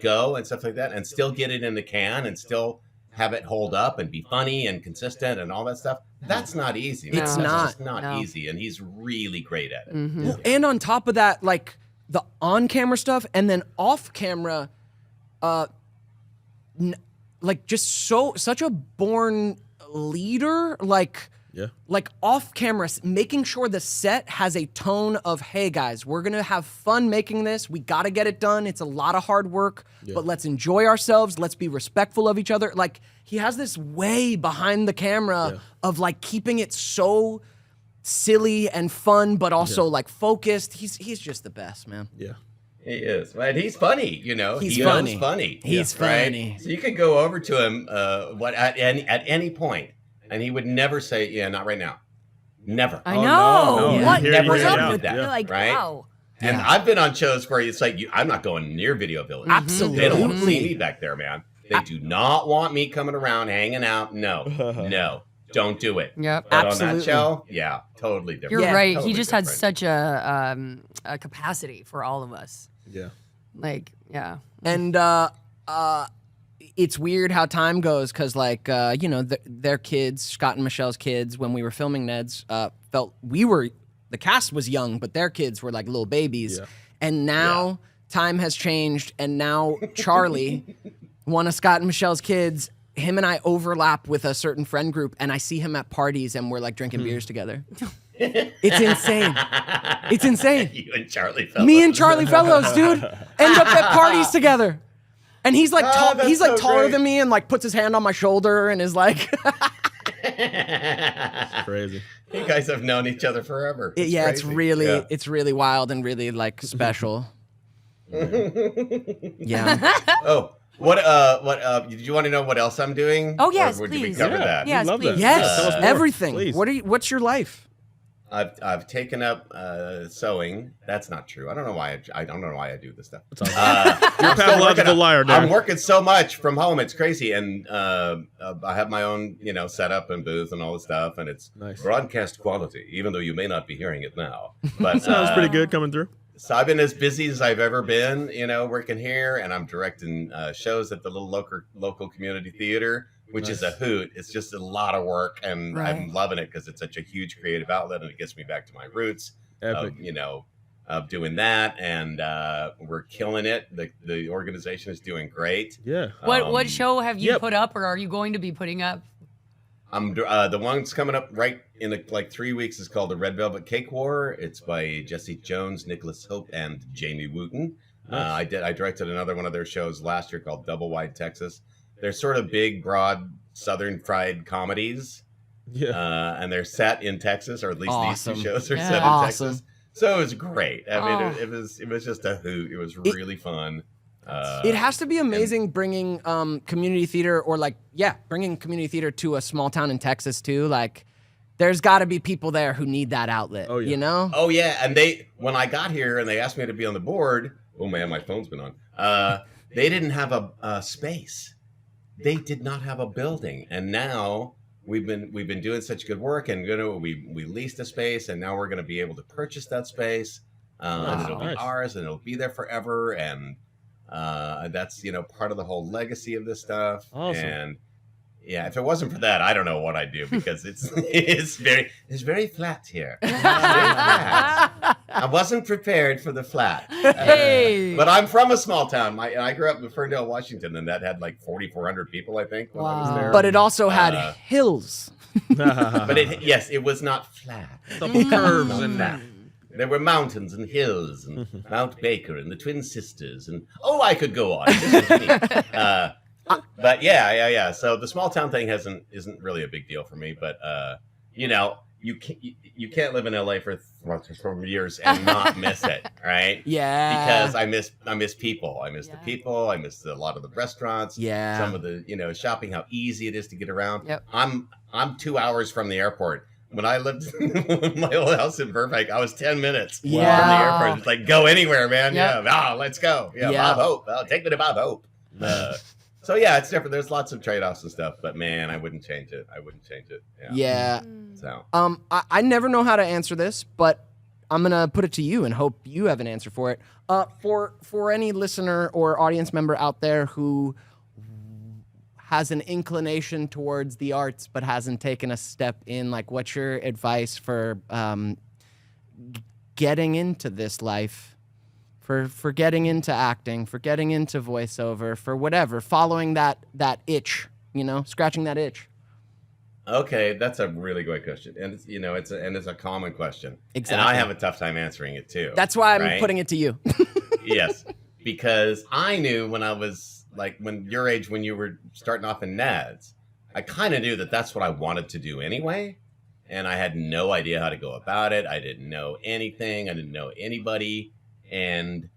go and stuff like that, and still get it in the can and still have it hold up and be funny and consistent and all that stuff. That's not easy. man. It's That's not. just not easy, and he's really great at it. Well, and on top of that, like the on-camera stuff, and then off-camera, like just such a born leader, like off camera, making sure the set has a tone of, hey guys, we're gonna have fun making this. We gotta get it done. It's a lot of hard work, but let's enjoy ourselves. Let's be respectful of each other. Like he has this way behind the camera of like keeping it so silly and fun, but also like focused. He's just the best, man. Yeah. He is, right? He's funny, you know. He's He funny. knows funny. He's right? funny. So you could go over to him at any point, and he would never say, "Yeah, not right now." Never. I Oh, know. no, no. What Hear Never you is up out. with that? Yeah. You're like, Right? wow. And I've been on shows where it's like, I'm not going near Video Village. Absolutely. They don't want to see me back there, man. They do not want me coming around, hanging out. No, don't do it. Yep. But Absolutely. on that show, yeah, totally different. You're Yeah, right. totally He just had different. such a capacity for all of us. Yeah. Like, yeah. And it's weird how time goes because, like, you know, their kids, Scott and Michelle's kids, when we were filming Ned's, felt the cast was young, but their kids were like little babies. Yeah. And now time has changed, and now Charlie, one of Scott and Michelle's kids, him and I overlap with a certain friend group, and I see him at parties, and we're like drinking beers together. It's insane. It's insane. You and Charlie Fellows. Me and Charlie Fellows. It's insane. You and Charlie Fellows. Me and Charlie Fellows, dude, end up at parties together. And he's like that's he's like so taller great. than me and like puts his hand on my shoulder and is like Crazy. You guys have known each other forever. it's crazy. really Yeah. it's really wild and really like special. Yeah. Oh, did you want to know what else I'm doing? Oh, yes, Or did we please. cover Yeah. that? Yes, We love please. that. Yes, Tell us more, everything. please. What's your life? I've taken up sewing. That's not true. I don't know why I do this stuff. You're a I'm still pathological working on- liar, I'm Darren. working so much from home. It's crazy. And I have my own, setup and booth and all this stuff. And it's Nice. broadcast quality, even though you may not be hearing it now. But Sounds pretty good coming through. So I've been as busy as I've ever been, working here. And I'm directing shows at the little local community theater, which is a hoot. It's just a lot of work. And I'm loving it because it's such a huge creative outlet. And it gets me back to my roots. Epic. Of doing that, and we're killing it. The organization is doing great. Yeah. What show have you yep. put up, or are you going to be putting up? I'm the one's coming up right in like 3 weeks is called The Red Velvet Cake War. It's by Jesse Jones, Nicholas Hope, and Jamie Wooten. I directed another one of their shows last year called Double Wide Texas. They're sort of big, broad, southern fried comedies. Yeah. And they're set in Texas, or at least Awesome. these two shows are Yeah. set in Awesome. Texas. So it was great. I mean, Oh. it was just a hoot. It was really fun. It has to be amazing bringing community theater bringing community theater to a small town in Texas too. Like, there's got to be people there who need that outlet. Oh, yeah. You know? Oh yeah, and when I got here and they asked me to be on the board. Oh man, my phone's been on. They didn't have a space. They did not have a building, and now we've been doing such good work, and we leased a space, and now we're gonna be able to purchase that space, and it'll be Nice. ours, and it'll be there forever, and that's part of the whole legacy of this stuff. Awesome. And yeah, if it wasn't for that, I don't know what I'd do because it's very flat here. It's very flat. I wasn't prepared for the flat. Hey. But I'm from a small town. I grew up in Ferndale, Washington, and that had like 4,400 people, I think, when I was there. But it also had hills. But it was not flat. Couple curves Not and flat. There were mountains and hills and Mount Baker and the Twin Sisters and I could go on. This was me. But yeah. So the small town thing isn't really a big deal for me. But you can't live in LA for years and not miss it, right? Yeah. Because I miss people. I miss the people. I miss a lot of the restaurants. Yeah. Some of the shopping. How easy it is to get around. Yep. I'm 2 hours from the airport. When I lived in my old house in Burbank, I was 10 minutes from the airport. It's like, go anywhere, man. Yep. Yeah. Let's go. Yeah. Yeah. Bob Hope. Take me to Bob Hope. So yeah, it's different. There's lots of trade-offs and stuff, but man, I wouldn't change it. Yeah. So I never know how to answer this, but I'm gonna put it to you and hope you have an answer for it. For any listener or audience member out there who has an inclination towards the arts but hasn't taken a step in, like, what's your advice for getting into this life, for getting into acting, for getting into voiceover, for whatever, following that itch, scratching that itch? okay, that's a really great question, and it's a common question. Exactly. And I have a tough time answering it too. That's why I'm right? putting it to you. Yes, because I knew when I was like your age, when you were starting off in NADS, I kind of knew that that's what I wanted to do anyway, and I had no idea how to go about it. I didn't know anything. I didn't know anybody, and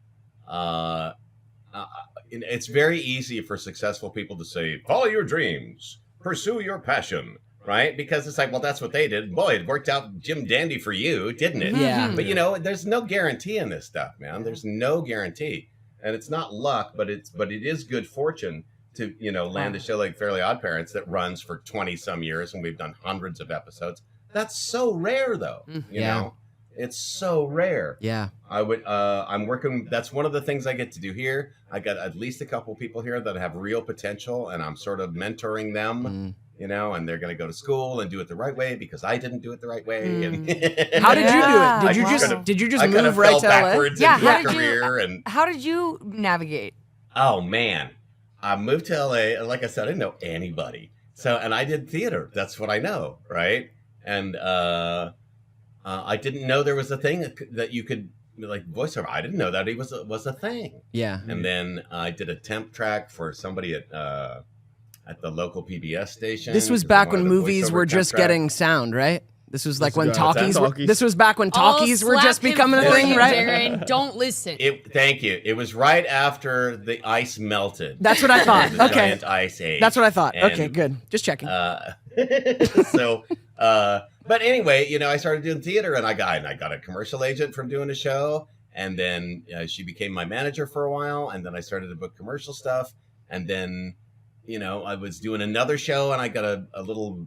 it's very easy for successful people to say, "Follow your dreams, pursue your passion." Right? Because it's like, well, that's what they did. Boy, it worked out Jim Dandy for you, didn't it? Yeah. But there's no guarantee in this stuff, man. There's no guarantee. And it's not luck, but it is good fortune to, land a show like Fairly Odd Parents that runs for 20 some years, and we've done hundreds of episodes. That's so rare though. You know? It's so rare. Yeah. I'm working. That's one of the things I get to do here. I got at least a couple people here that have real potential, and I'm sort of mentoring them. And they're going to go to school and do it the right way because I didn't do it the right way. And How did you do Yeah. it? Did you just I kind move of right fell to LA? backwards Yeah, in my how did you- career. And How did you navigate? oh man, I moved to LA, and like I said, I didn't know anybody. So, and I did theater. That's what I know, right? And I didn't know there was a thing that you could like voiceover. I didn't know that it was a thing. Yeah. And then I did a temp track for somebody at the local PBS station. This was 'cause they back when wanted a movies voiceover were temp just track. getting sound, right? This was like when What's that? talkies. Talkies? This was back when talkies were just becoming a thing, right? Darren, don't listen. Thank you. It was right after the ice melted. That's what I thought. The Okay. giant ice age. That's what I thought. And, Okay, good. Just checking. But anyway, I started doing theater, and I got a commercial agent from doing a show, and then she became my manager for a while, and then I started to book commercial stuff, and then, I was doing another show, and I got a little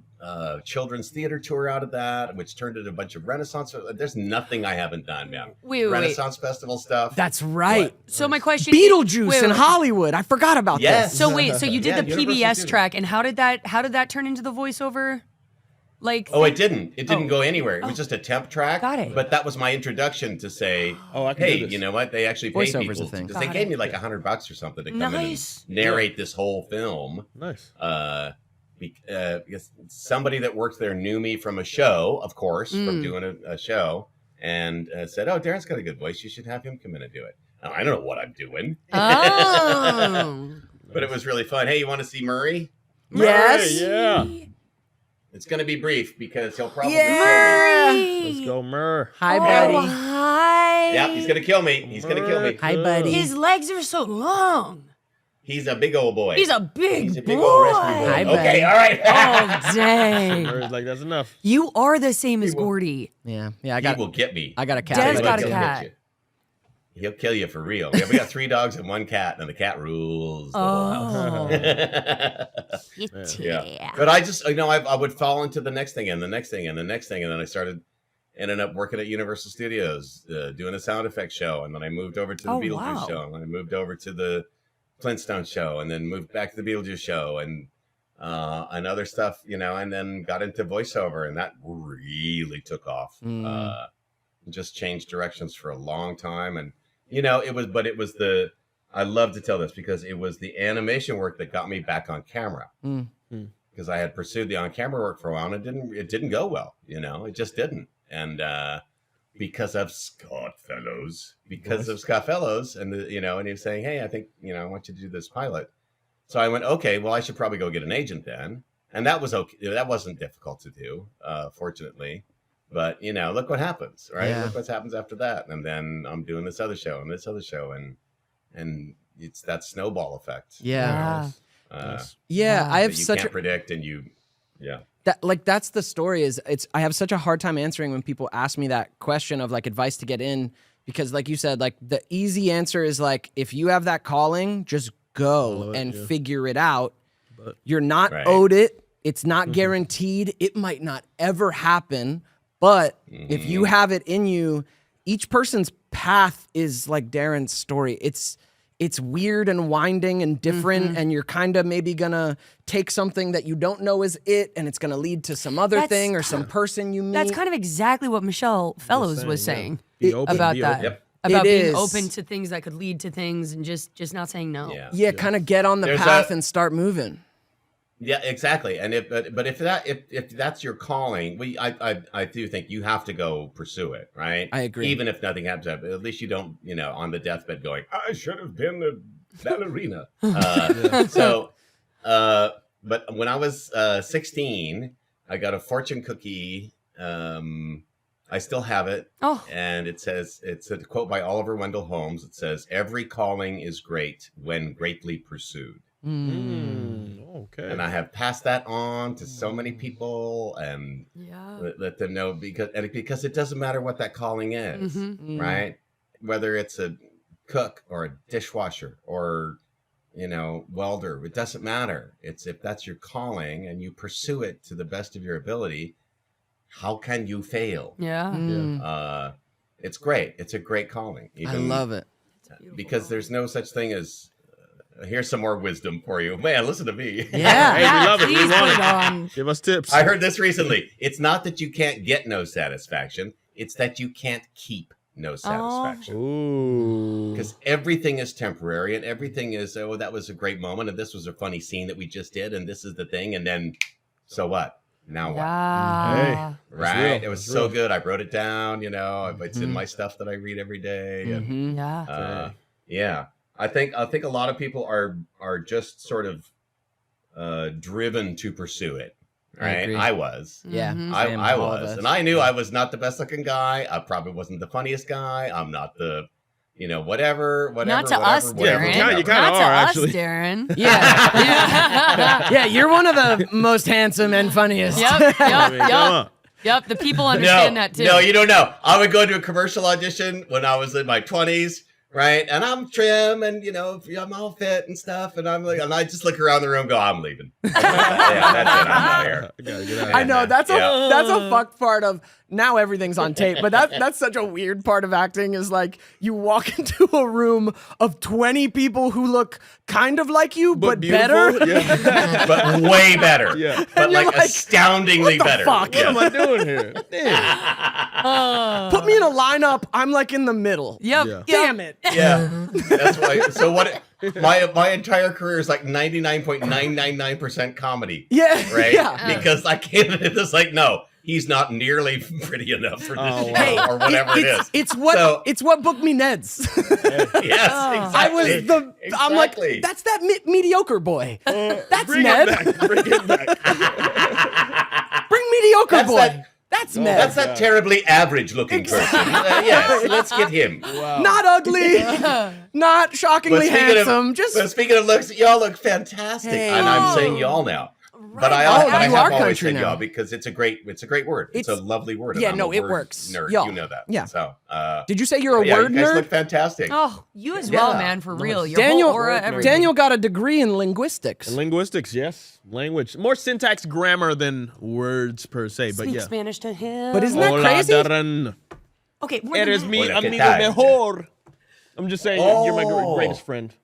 children's theater tour out of that, which turned into a bunch of Renaissance. There's nothing I haven't done, man. Wait. Renaissance Festival stuff. That's right. So my question Beetlejuice wait, in wait. Hollywood. I forgot about Yes. this. So wait, so you did Yeah, the Universal PBS Studios. track, and how did that turn into the voiceover? Like, Oh, it didn't. It didn't Oh. go anywhere. It was just a temp track. Got it. But that was my introduction to say, Oh, I can hey, do this. you know what? They actually pay Voiceover's people a thing. because they Got gave it. me like $100 or something to come Nice. in and narrate this whole film. Nice. Because somebody that worked there knew me from a show, of course, from doing a show, and said, "Oh, Darren's got a good voice. You should have him come in and do it." Now, I don't know what I'm doing, oh, but it was really fun. Hey, you want to see Murray? Yes. Yeah. It's going to be brief because he'll probably Yeah. Let's go, Murr. Hi, Oh, buddy. hi. kill me. Yeah, he's going to kill me. He's going to kill me. Hi, buddy. His legs are so long. He's a big old boy. He's a big big boy. old rescue boy. Hi, Okay, buddy. all right. Oh dang! Murr's like, that's enough. You are the same as Gordy. Yeah. I He got. will get me. I got a cat. Des buddy. got a He'll cat. get you. He'll kill you for real. Yeah, we got 3 dogs and 1 cat, and the cat rules the whole house. Oh, Yeah. But I just, I would fall into the next thing and the next thing and the next thing. And then I ended up working at Universal Studios, doing a sound effects show. And then I moved over to the Oh, Beetlejuice wow. show. And then I moved over to the Flintstone show, and then moved back to the Beetlejuice show and other stuff, and then got into voiceover, and that really took off. Just changed directions for a long time. And, it was I love to tell this because it was the animation work that got me back on camera. Because I had pursued the on-camera work for a while, and it didn't go well. It just didn't. And because of Scott Fellows, and and he was saying, hey, I think I want you to do this pilot. So I went, okay, well, I should probably go get an agent then. And that was okay. That wasn't difficult to do, fortunately. But look what happens, right? Yeah. Look what happens after that. And then I'm doing this other show and this other show, and it's that snowball effect. Yeah. Uh, Yeah. I that have you such can't a. predict, and That's the story. I have such a hard time answering when people ask me that question of like advice to get in, because like you said, like the easy answer is like, if you have that calling, just go and figure it out. You're not Right. owed it. It's not guaranteed. It might not ever happen, but if you have it in you, each person's path is like Darren's story. It's weird and winding and different, and you're kind of maybe gonna take something that you don't know is it, and it's gonna lead to some other thing or some person you meet. That's kind of exactly what Michelle Fellows was saying Be open, about be that. open. Yep. About It being is. open to things that could lead to things and just not saying no. yeah. kind of get on the There's path a- and start moving. Yeah, exactly. And if that's your calling, I do think you have to go pursue it, right? I agree. Even if nothing happens, at least you don't, on the deathbed going, I should have been a ballerina. But when I was 16, I got a fortune cookie. I still have it. Oh. And it's a quote by Oliver Wendell Holmes. It says, "Every calling is great when greatly pursued." Okay. And I have passed that on to so many people, and let them know because it doesn't matter what that calling is, right? Whether it's a cook or a dishwasher or welder, it doesn't matter. It's if that's your calling and you pursue it to the best of your ability, how can you fail? Yeah. It's great. It's a great calling. I love it. Because there's no such thing as here's some more wisdom for you. Man, listen to me. Yeah. Hey, we love it. We Please want put it. it on. Give us tips. I heard this recently. It's not that you can't get no satisfaction. It's that you can't keep no satisfaction. Ooh. Because everything is temporary and everything is, oh, that was a great moment. And this was a funny scene that we just did. And this is the thing. And then, so what? Now what? Yeah. Right? It was so good. I wrote it down. It's in my stuff that I read every day. And, yeah. I think a lot of people are just sort of driven to pursue it. Right? I was. Yeah. I was. And I knew I was not the best looking guy. I probably wasn't the funniest guy. I'm not the whatever. Not to us, Darren. You kind Not of to are, us, actually. Darren. Yeah, you're one of the most handsome and funniest. Yep. The people understand that too. No, you don't know. I would go to a commercial audition when I was in my 20s, right? And I'm trim and, I'm all fit and stuff. And and I just look around the room and go, I'm leaving. Yeah, that's it. I'm not here. I gotta get out of I here. know that's a fucked part of now everything's on tape, but that's such a weird part of acting is like you walk into a room of 20 people who look kind of like you, but better. Yeah. But way better. Yeah. But And you're like, astoundingly what the better. fuck? What am I doing here? Put me in a lineup. I'm like in the middle. Yep. Yeah. Damn it. Yeah. That's why. So my entire career is like 99.999% comedy. Yeah. Right? Yeah. Because I came into this like, no, he's not nearly pretty enough for this show Hey, or whatever it is. It's what booked me Neds. Yes, I was exactly. I'm like, Exactly. that's that mediocre boy. That's Bring Ned. it back. Bring it back. Bring mediocre That's boy. that- That's Ned. That's that terribly average looking person. Yes, let's get him. Not ugly, not shockingly handsome. But speaking of looks, y'all look fantastic. Hey. And I'm saying y'all now. But I Oh, have you are always country said now. y'all because it's a great word. It's a lovely word. and yeah, I'm no, a it word works. Nerd, Y'all. you know that. Yeah. So, Did you say you're a yeah, word you guys nerd? look fantastic. Oh, you as well, Yeah. man, for real. Your Daniel, whole aura, everything. Daniel got a degree in linguistics. Linguistics, yes. Language. More syntax, grammar than words per se, but Speak yeah. Spanish to him. But isn't that Hola, crazy? Darren. Okay, Eres mi Hola, ¿qué amigo tal? mejor. I'm just saying, you're my Oh. greatest friend.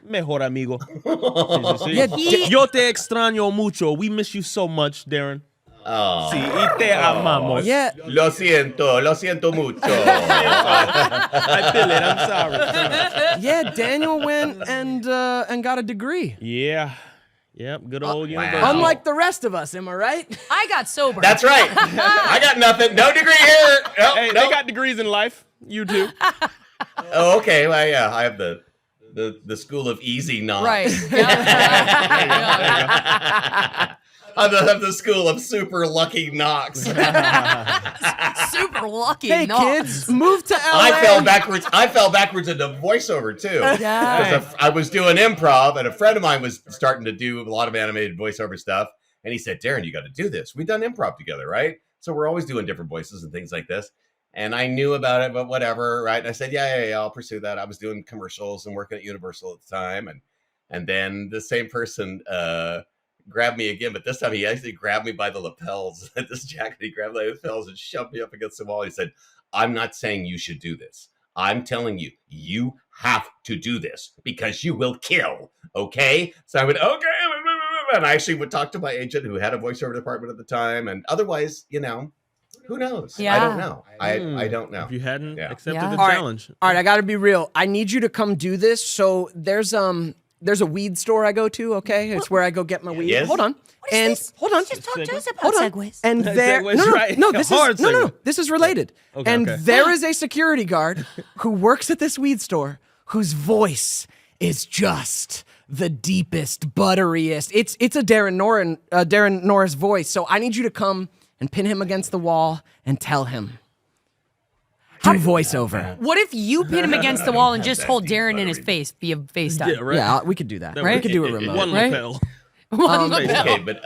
Mejor amigo. Sí, sí, sí. Yeah, Yo te extraño mucho. We miss you so much, Darren. Oh. Sí, y te amamos. Yeah. Lo siento mucho. I feel it. I'm sorry. Yeah, Daniel went and got a degree. Yeah. Yep. Good old wow. university. Unlike the rest of us, am I right? I got sober. That's right. I got nothing. No degree here. Nope, Hey, nope. they got degrees in life. You too. Oh, okay. Well, yeah, I have the school of easy knocks. right. Yeah. I have the school of super lucky knocks. Super lucky. Hey, knock. kids, move to LA. I fell backwards into voiceover too. Yeah. Because I was doing improv, and a friend of mine was starting to do a lot of animated voiceover stuff. And he said, Darren, you got to do this. We've done improv together, right? So we're always doing different voices and things like this. And I knew about it, but whatever, right? And I said, yeah, I'll pursue that. I was doing commercials and working at Universal at the time. And then the same person grabbed me again, but this time he actually grabbed me by the lapels. This jacket, he grabbed my lapels and shoved me up against the wall. He said, I'm not saying you should do this. I'm telling you, you have to do this because you will kill, okay? So I went, okay. And I actually would talk to my agent who had a voiceover department at the time. And otherwise, who knows? Yeah. I don't know. I don't know. If you hadn't Yeah. accepted Yeah. the All right. challenge. All right, I got to be real. I need you to come do this. So there's a weed store I go to. Okay, it's where I go get my weed. Yes? Hold on. And hold on. Just talk to us about Hold on. segues. And there, Segues, no, right. this Hard is no. segue. This is related. Okay, and okay. there is a security guard who works at this weed store whose voice is just the deepest, butteriest. It's a Darren Norris voice. So I need you to come and pin him against the wall and tell him. Do voiceover. What if you pin him against the wall and just hold Darren in his face via FaceTime? Yeah, right. Yeah, we could do that. Right? We could do it remote. One Right? lapel. Okay, but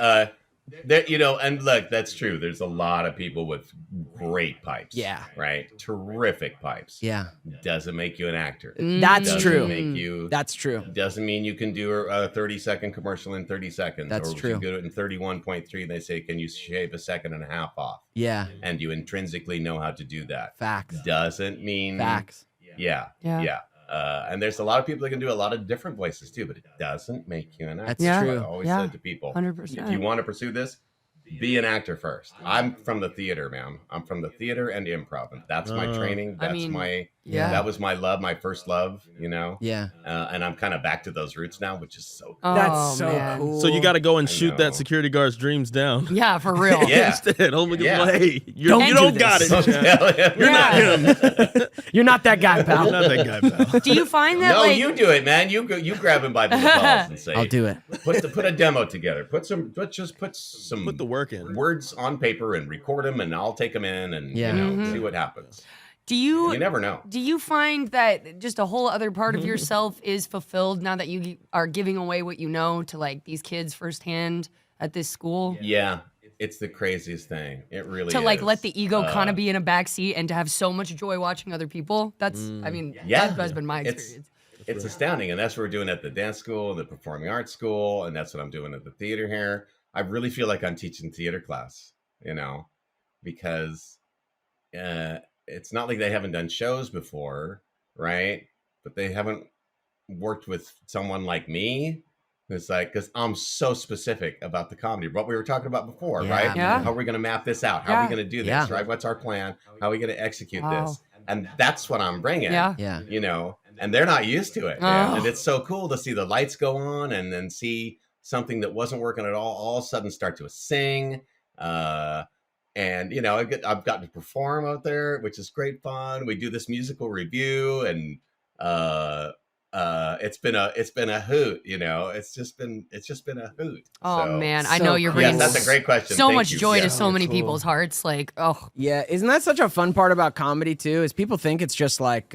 there, and look, that's true. There's a lot of people with great pipes. Yeah. Right? Terrific pipes. Yeah, Doesn't make you an actor. that's Doesn't true. Make you, That's true. doesn't mean you can do a 30-second commercial in 30 seconds. That's or true. You do it in 31.3, and they say, can you shave a second and a half off? Yeah, And you intrinsically know how to do that. facts. Doesn't mean Facts. Yeah. And there's a lot of people that can do a lot of different voices too, but it doesn't make you an actor. That's Yeah. true. I always Yeah. said to people, 100%. if you want to pursue this, be an actor first. I'm from the theater, man. I'm from the theater and improv, and that's my training. That's that was my love, my first love. Yeah. And I'm kind of back to those roots now, which is so cool. That's so man. cool. So you got to go and shoot know. that security guard's dreams down. Yeah, for real. Yeah. Instead, hold me Yeah. hey, you Don't don't do got this. it. Don't tell him. You're not him. You're not that guy, You're pal. not that guy, pal. Do you find that No, like you do it, man. You grab him by the balls and say, I'll do it. Put a demo together. Put some Put the work in. words on paper and record them, and I'll take them in and Yeah. see what happens. do you You never know. Do you find that just a whole other part of yourself is fulfilled now that you are giving away what you know to like these kids firsthand at this school? Yeah, it's the craziest thing. It really To is. like let the ego kind of be in a backseat and to have so much joy watching other people. That's I mean, Yeah. that has been my It's- experience. It's astounding, and that's what we're doing at the dance school, the performing arts school, and that's what I'm doing at the theater here. I really feel like I'm teaching theater class, because it's not like they haven't done shows before, right? But they haven't worked with someone like me. It's like, because I'm so specific about the comedy, what we were talking about before, Yeah, right? Yeah. How are we going to map this out? How are we going to do this, Yeah. right? What's our plan? How are we going to execute Wow. this? And that's what I'm bringing. Yeah. Yeah. And they're not used to it, man. Oh. And it's so cool to see the lights go on and then see something that wasn't working at all of a sudden start to sing. And I've gotten to perform out there, which is great fun. We do this musical review, and it's been a hoot. It's just been a hoot. Oh So- man, I So know you're cool. Yes, bringing that's a great question. so Thank much you. joy Yeah. to so many cool. people's hearts. Like, oh, Yeah, isn't that such a fun part about comedy too? Is people think it's just like,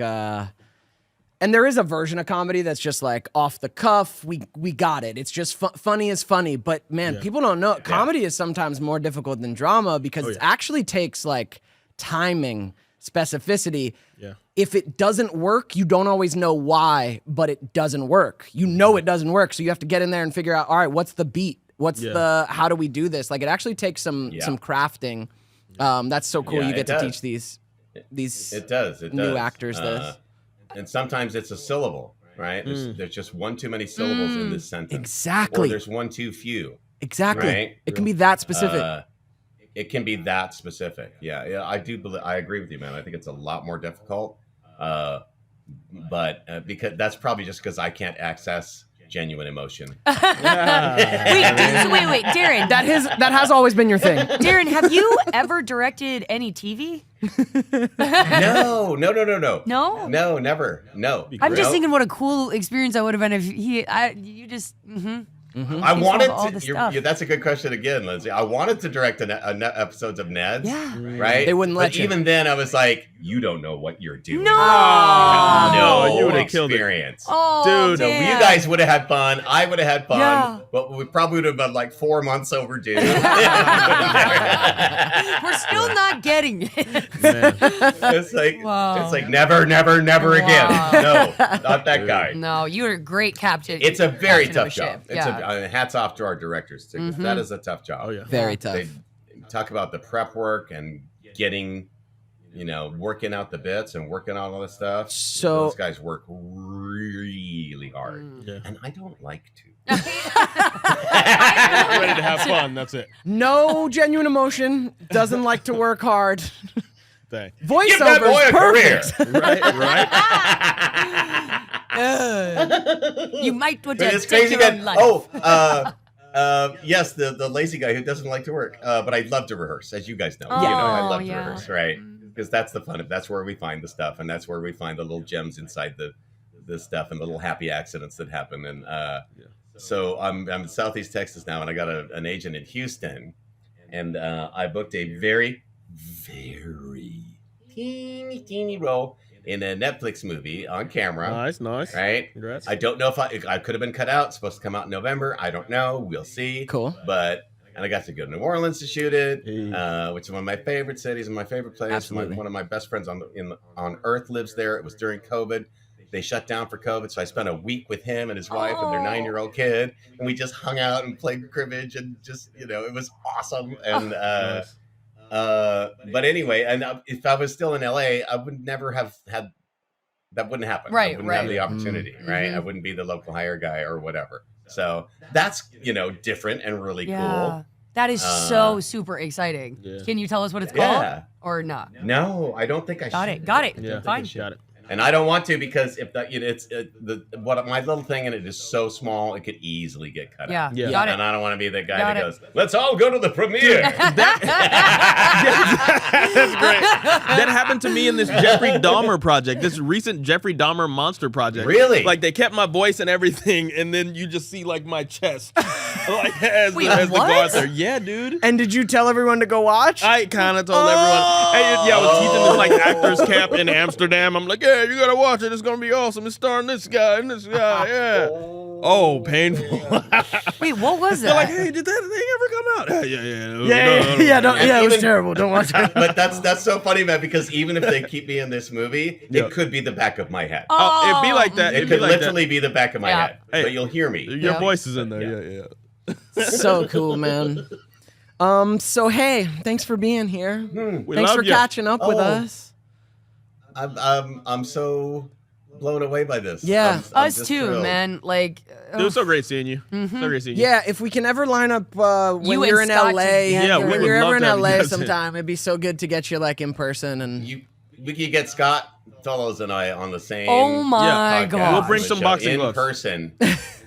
and there is a version of comedy that's just like off the cuff. We got it. It's just funny is funny, but man, people don't know. Comedy is sometimes more difficult than drama because it actually takes like timing, specificity. Yeah. If it doesn't work, you don't always know why, but it doesn't work. You know it doesn't work, so you have to get in there and figure out, all right, what's the beat? How do we do this? Like it actually takes some crafting. That's so cool. Yeah, You get it to does. teach these It does. new actors this. And sometimes it's a syllable, right? There's just one too many syllables in this sentence. Exactly. Or there's one too few. Exactly. Right? It can be that specific. It can be that specific. Yeah, I do believe. I agree with you, man. I think it's a lot more difficult. But because that's probably just because I can't access genuine emotion. wait, Darren. that has always been your thing. Darren, have you ever directed any TV? No. No? No, never. No. I'm just No. thinking what a cool experience that would have been if you just. I wanted all the to. stuff. That's a good question again, Lindsay. I wanted to direct episodes of Ned's. Yeah. Right. They wouldn't let but you. even then, I was like, "You don't know what you're doing. No. No, you would've killed it. experience. Oh, Dude, So damn. you guys would have had fun. I would have had fun. Yeah. But we probably would have been like 4 months overdue. We're still not getting it. It's like never again. No, not that guy. No, you're a great captain. It's a very captain of tough a job. ship. Yeah. Hats off to our directors too. 'Cause That is a tough job. Oh yeah. Very tough. They talk about the prep work and getting, working out the bits and working out all this stuff. So- those guys work really hard, Yeah. and I don't like to. Ready to have fun. That's it. No genuine emotion. Doesn't like to work hard. Thing. Give that Voiceover boy is a career. perfect. Right. You might want But to it's take crazy your own again. life. Yes, the lazy guy who doesn't like to work. But I love to rehearse, as you guys know. Yeah. I love to Yeah. rehearse, right? Because that's the fun of. That's where we find the stuff, and that's where we find the little gems inside the stuff and the little happy accidents that happen. And so I'm in Southeast Texas now, and I got an agent in Houston, and I booked a very, very teeny role in a Netflix movie on camera. Nice. Right? Congrats. I don't know if I could have been cut out. It's supposed to come out in November. I don't know. We'll see. Cool. And I got to go to New Orleans to shoot it, Hey. which is one of my favorite cities and my favorite place. Absolutely. One of my best friends on earth lives there. It was during COVID. They shut down for COVID, so I spent a week with him and his wife and their 9-year-old kid, and we just hung out and played cribbage and just, it was awesome. And Nice. but anyway, and if I was still in LA, I would never have had. That wouldn't happen. Right, I wouldn't have right. the opportunity, right? I wouldn't be the local hire guy or whatever. So that's different and really Yeah. cool. That is so super exciting. Can you tell us what it's called? Yeah. Or not? No, I don't think I Got should. it. Got it. Yeah, Fine. got it. And I don't want to because if that, it's what my little thing in it is so small, it could easily get cut Yeah. out. Yeah. Got it. And I don't want to be the guy Got that it. goes, "Let's all go to the premiere." That's great. That happened to me in this Jeffrey Dahmer project, this recent Jeffrey Dahmer monster project. Really? Like they kept my voice and everything, and then you just see like my chest, like as Wait, they go what? out there. Yeah, dude. And did you tell everyone to go watch? I kind of told everyone. Hey, yeah, I was teaching this like actors camp in Amsterdam. I'm like, yeah, you gotta watch it. It's gonna be awesome. It's starring this guy and this guy. Yeah. Oh, painful. Wait, what was They're like, that? hey, did that thing ever come out? Yeah. It was terrible. Don't watch it. But that's so funny, man, because even if they keep me in this movie, it could be the back of my head. Oh, it'd be like that. It It'd be could like literally be the back of my Yeah. head. Hey. But you'll hear me. that. Yeah. Your voice is in there. Yeah. So cool, man. So hey, thanks for being here. We Thanks love for you. catching up with Oh. us. I'm so blown away by this. Yeah. I'm Us just too, thrilled. man. Like, It was so great seeing you. So great seeing you. Yeah, if we can ever line up when You you're and in Scott LA, together. Yeah, we when would you're love ever in to have you LA guys in. sometime, it'd be so good to get you like in person and We could get Scott Fellows and I on the same. oh my podcast god. We'll bring on the some show boxing in gloves. person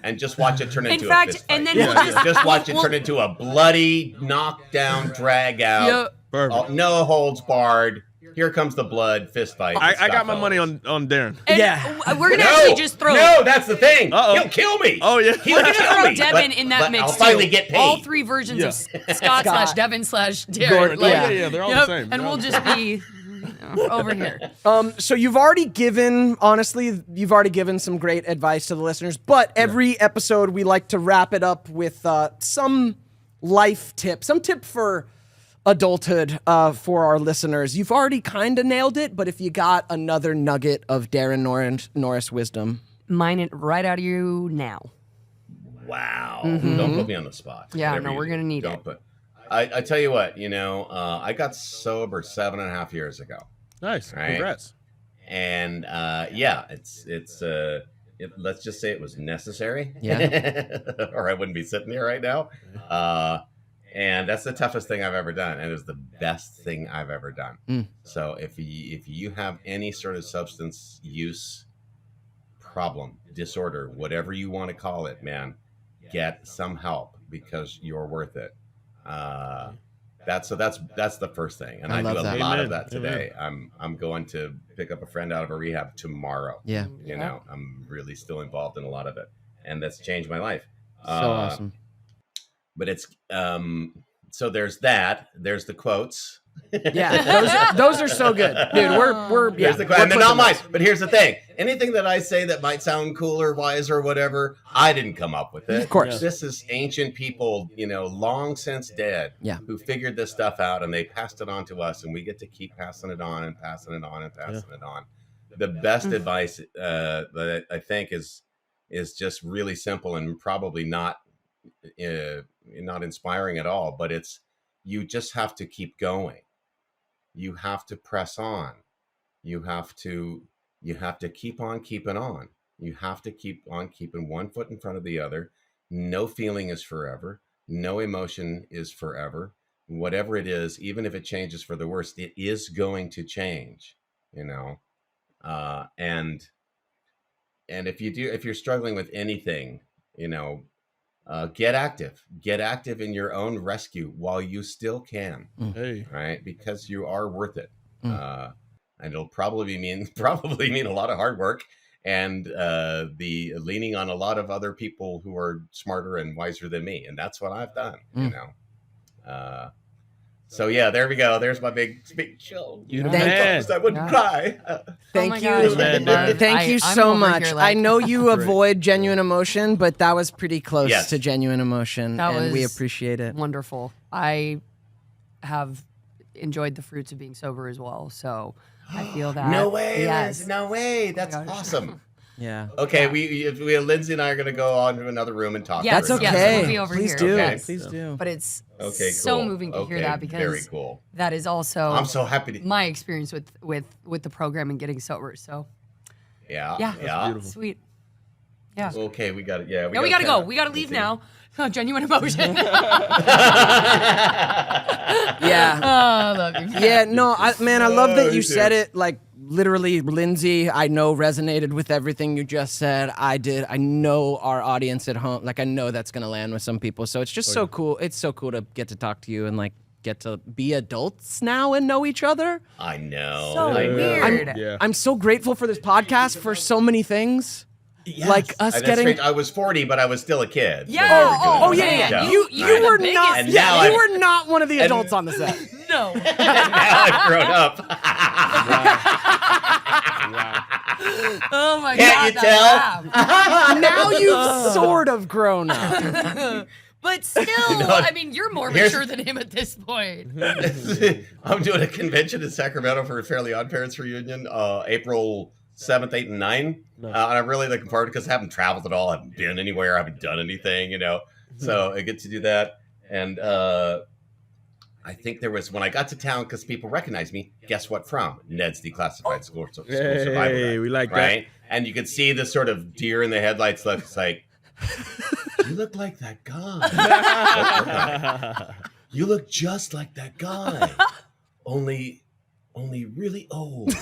and just watch it turn In into a fact, fist fight. and then Yeah. we'll Just watch it we'll- turn into a bloody knockdown drag out. Yeah. Perfect. No holds barred. Here comes the blood fist fight. with I Scott got my money Fellows. on Darren. And we're gonna No, actually just throw. no, that's the thing. Uh-oh. He'll kill me. Oh, yeah. He'll We're gonna kill throw me. Devin But- in that but mix I'll too. finally get paid. All three versions of Scott slash Devin slash Darren. Gordon, yeah. Yeah, they're all the same. And we'll just be over here. So you've already given, honestly, some great advice to the listeners, but every episode we like to wrap it up with some life tip, some tip for adulthood for our listeners. You've already kind of nailed it, but if you got another nugget of Darren Norris wisdom. Mine it right out of you now. Wow. Don't put me on the spot. Yeah, Whatever no, you we're do, gonna need don't it. Put, I tell you what, I got sober 7.5 years ago. Nice. Right. Congrats. And let's just say it was necessary. Yeah. Or I wouldn't be sitting here right now. And that's the toughest thing I've ever done, and it was the best thing I've ever done. So if you have any sort of substance use problem, disorder, whatever you want to call it, man, get some help because you're worth it. That's the first thing, and I I do love a that. lot of Amen. that today. I'm going to pick up a friend out of a rehab tomorrow. Yeah. I'm really still involved in a lot of it, and that's changed my life. So awesome. But it's so there's that. There's the quotes. Yeah, those are so good, dude. We're yeah. There's the quote, and they're not mine. But here's the thing: anything that I say that might sound cooler, wise, or whatever, I didn't come up with it. Of course. This is ancient people, long since dead, Yeah. who figured this stuff out, and they passed it on to us, and we get to keep passing it on and passing it on and passing it on. The best advice that I think is just really simple and probably not inspiring at all, but it's you just have to keep going. You have to press on. You have to keep on keeping on. You have to keep on keeping one foot in front of the other. No feeling is forever. No emotion is forever. Whatever it is, even if it changes for the worse, it is going to change, and if you're struggling with anything, get active in your own rescue while you still can. Hey. Right, because you are worth it. And it'll probably mean a lot of hard work and the leaning on a lot of other people who are smarter and wiser than me, and that's what I've done. So yeah, there we go. There's my big speech. You the Thank man. I wouldn't cry. Thank my you. gosh, man, dude. Thank you I'm so over much. here, like- I know you avoid genuine emotion, but that was pretty close Yes. to genuine emotion, That and we was appreciate it. Wonderful. I have enjoyed the fruits of being sober as well, so I feel that. No way, Yes. Liz, no way. That's gosh. awesome. Yeah. Okay, we Lindsay and I are going to go on to another room and talk. Yes, That's for a okay. minute. yes, we'll be over Please here. do. Yes. Please do. But it's Okay, so cool. moving to hear Okay, that because very cool. that is also I'm so happy to. my experience with the program and getting sober. So Yeah, yeah, yeah. beautiful. sweet. Yeah. Okay, we got it. Yeah, No, we gotta go. We gotta leave now. Oh, genuine emotion. Yeah. Oh, I love you. Yeah, no, I love that you said it like literally, Lindsay, I know resonated with everything you just said. I did. I know our audience at home, like I know that's gonna land with some people. So it's just so cool. It's so cool to get to talk to you and like get to be adults now and know each other. I know. So I know. weird. I'm so grateful for this podcast for so many things. Yes. Like us That's getting. strange. I was 40, but I was still a kid. Yeah. when we were doing Oh, it. yeah. So, You Right. were The not. biggest- Yeah, And now you were not one of the adults on the set. No. now I've grown up. Oh my Can't God. you that tell? laugh. Now you've sort of grown up. But still, I mean, you're more Here's- mature than him at this point. I'm doing a convention in Sacramento for a Fairly Odd Parents reunion, April 7th, 8th, and 9th. And I'm really looking forward to it because I haven't traveled at all. I haven't been anywhere. I haven't done anything, you know. So I get to do that. And I think there was, when I got to town, because people recognized me, guess what from? Ned's Declassified School Survival Guide, Hey, we like right? And you could see the sort of deer in the headlights look. It's like, you look like that guy. You look just like that guy. Only really old.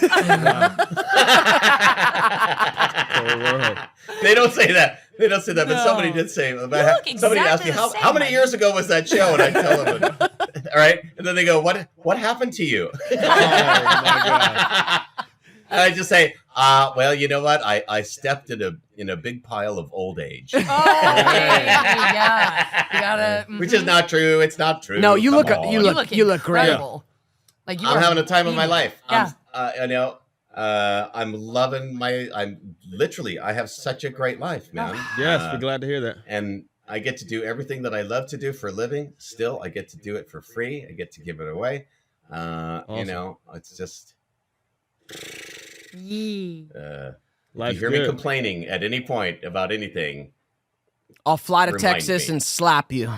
They don't say that. They don't say that, but somebody did say. Somebody asked me how many years ago was that show, and I tell them, all right, and then they go, "What happened to you?" Oh my God. And I just say, well, you know what? I stepped in a big pile of old age. Oh, okay. Yeah. You gotta. Which is not true. It's not true. No, you Come look on. you look great. incredible. Like you I'm are having a time of my beautiful. life. Yeah. I'm loving I have such a great life, man. Yes, we're glad to hear that. And I get to do everything that I love to do for a living. Still, I get to do it for free. I get to give it away. You know, it's just, Yee. if Life's you hear me good. complaining at any point about anything, I'll fly to Remind Texas me. and slap you.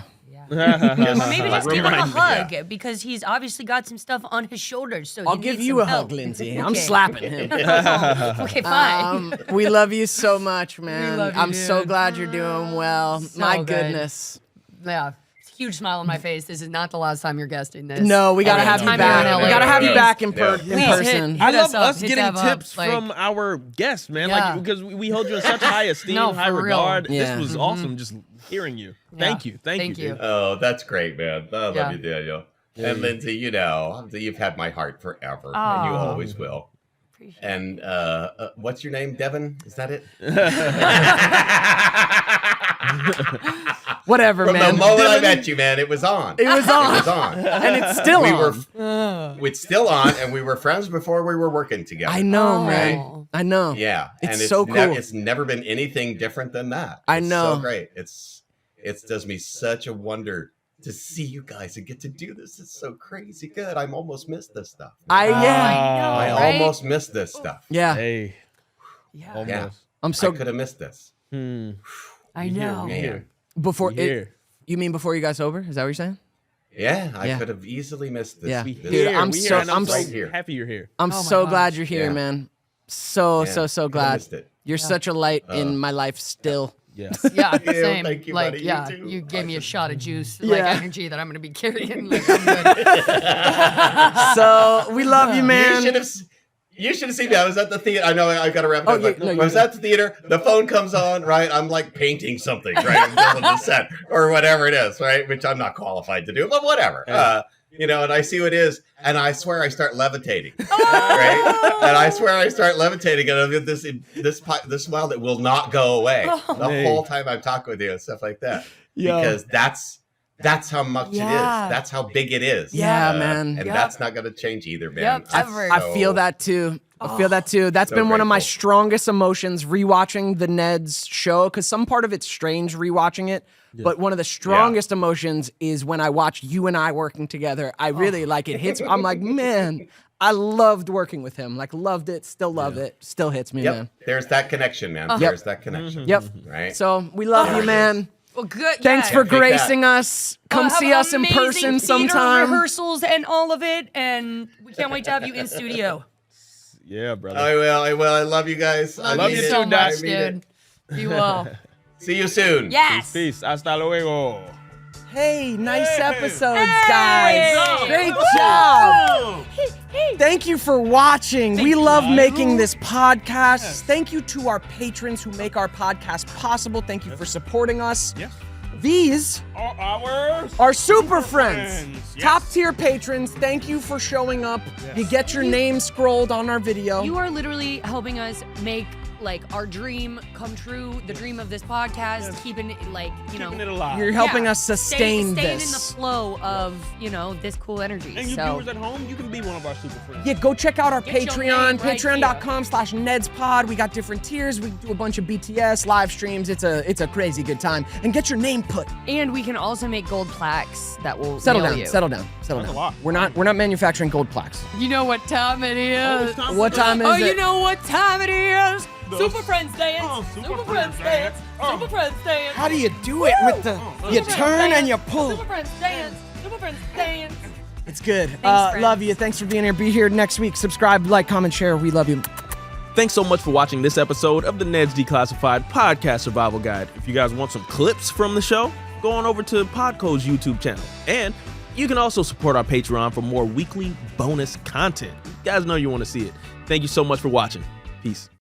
Or maybe just give him a Remind me. hug because he's obviously got some stuff on his shoulders. So I'll he give needs you some a help. hug, Lindsay. I'm Okay. slapping him. Okay, fine. We love you so much, man. love you, I'm so dude. glad you're doing well. So My good. goodness. Yeah, huge smile on my face. This is not the last time you're guesting this. No, we gotta have you Time you're in back. LA. We gotta have you Please. back in Please person. hit I love up, us hit getting Dev up, tips like- from our guests, man. Yeah. Like because we hold you in such high esteem, No, high for real. regard. Yeah. This was awesome, just hearing you. Thank you, thank you. Dude. oh, that's great, man. I love Yeah. you, Daniel. And Lindsay, you know, you've had my heart forever, and you always will. Appreciate And what's your name, Devin? Is that it? Whatever, From man. the moment I met you, man, it was on. It was on. It was on. And it's still we on. were it's still on, and we were friends before we were working together. I know, Oh. man. I know. Yeah, It's and so cool. It's never been anything different than that. I It's know. so great. It does me such a wonder to see you guys and get to do this. It's so crazy good. I'm almost missed this stuff. Yeah. I right? almost missed this stuff. Yeah. Hey, Yeah, almost. Yeah. I'm I so could have missed this. I know. Man. before We here. you mean before you got sober? Is that what you're saying? Yeah, I Yeah. could have easily missed this. Yeah. this Dude, Here, I'm we so- here, and I'm so right here. happy you're here. I'm Oh my so gosh. glad you're here, Yeah. man. So Yeah. so Could've glad. missed it. You're such a light in my life still. Yeah. Yeah, Ew, same. thank you, like, buddy. You yeah, too. you gave me a shot of juice, Yeah. like energy that I'm gonna be carrying. Like, I'm good. So we love you, man. You should have seen me. I was at the theater. I know I got to wrap it Oh, up. yeah, but no, I you was did. at the theater. The phone comes on, right? I'm like painting something, right? I'm building the set or whatever it is, right? Which I'm not qualified to do, but whatever. You know, and I see what it is, and I swear I start levitating, right? And I swear I start levitating, and I get this smile that will not go away the whole time I'm talking with you and stuff like that, because that's how much it is. Yeah. That's how big it is. Yeah, man. And Yep. that's not going to change either, man. Yep, I'm ever. I feel that too. I feel that too. That's So been one of my grateful. strongest emotions rewatching the Ned's show, because some part of it's strange rewatching it. But one of the strongest emotions is when I watch you and I working together. I really like it hits. I'm like, man, I loved working with him. Like, loved it, still love it, still hits me, Yep. man. There's that connection, man. There's that connection. Yep. Right. So we love you, man. Well, good. Thanks yeah. for Take that. gracing us. Come Have see us in amazing person theater sometime. Rehearsals and all of it, and we can't wait to have you in studio. Yeah, brother. I will. I love you guys. I love mean you it. too, so Doc. much, I mean it. dude. You will. See you soon. Yes. Peace. Hasta luego. Hey, nice episodes, guys. Great job. Thank you for watching. We love making this podcast. Thank you to our patrons who make our podcast possible. Thank you for supporting us. Yes. These are super friends. Yes. Top tier patrons. Thank you for showing up. You get your name scrolled on our video. You are literally helping us make like our dream come true, the dream of this podcast, keeping it like, Keeping it alive. You're helping us sustain staying this. in the flow of, this cool energy. And you so viewers at home, you can be one of our super friends. Yeah, go check out our Get your Patreon, name right patreon.com/NedsPod. We got different tiers. We do a bunch of BTS live streams. It's a crazy good time. And get your name put. and we can also make gold plaques that will Settle mail down, you. settle down. That's a lot. We're not manufacturing gold plaques. You know what time it is? What time is Oh, it? you know what time it is? The Super Friends dance. Super Friends dance. Super Friends dance. How do you do it with the you Super turn Friends and you dance. pull? Super Friends dance. Super Friends dance. It's good. friends. Love you. Thanks for being here. Be here next week. Subscribe, like, comment, share. We love you. Thanks so much for watching this episode of the Ned's Declassified Podcast Survival Guide. If you guys want some clips from the show, go on over to Podco's YouTube channel. And you can also support our Patreon for more weekly bonus content. You guys know you want to see it. Thank you so much for watching. Peace.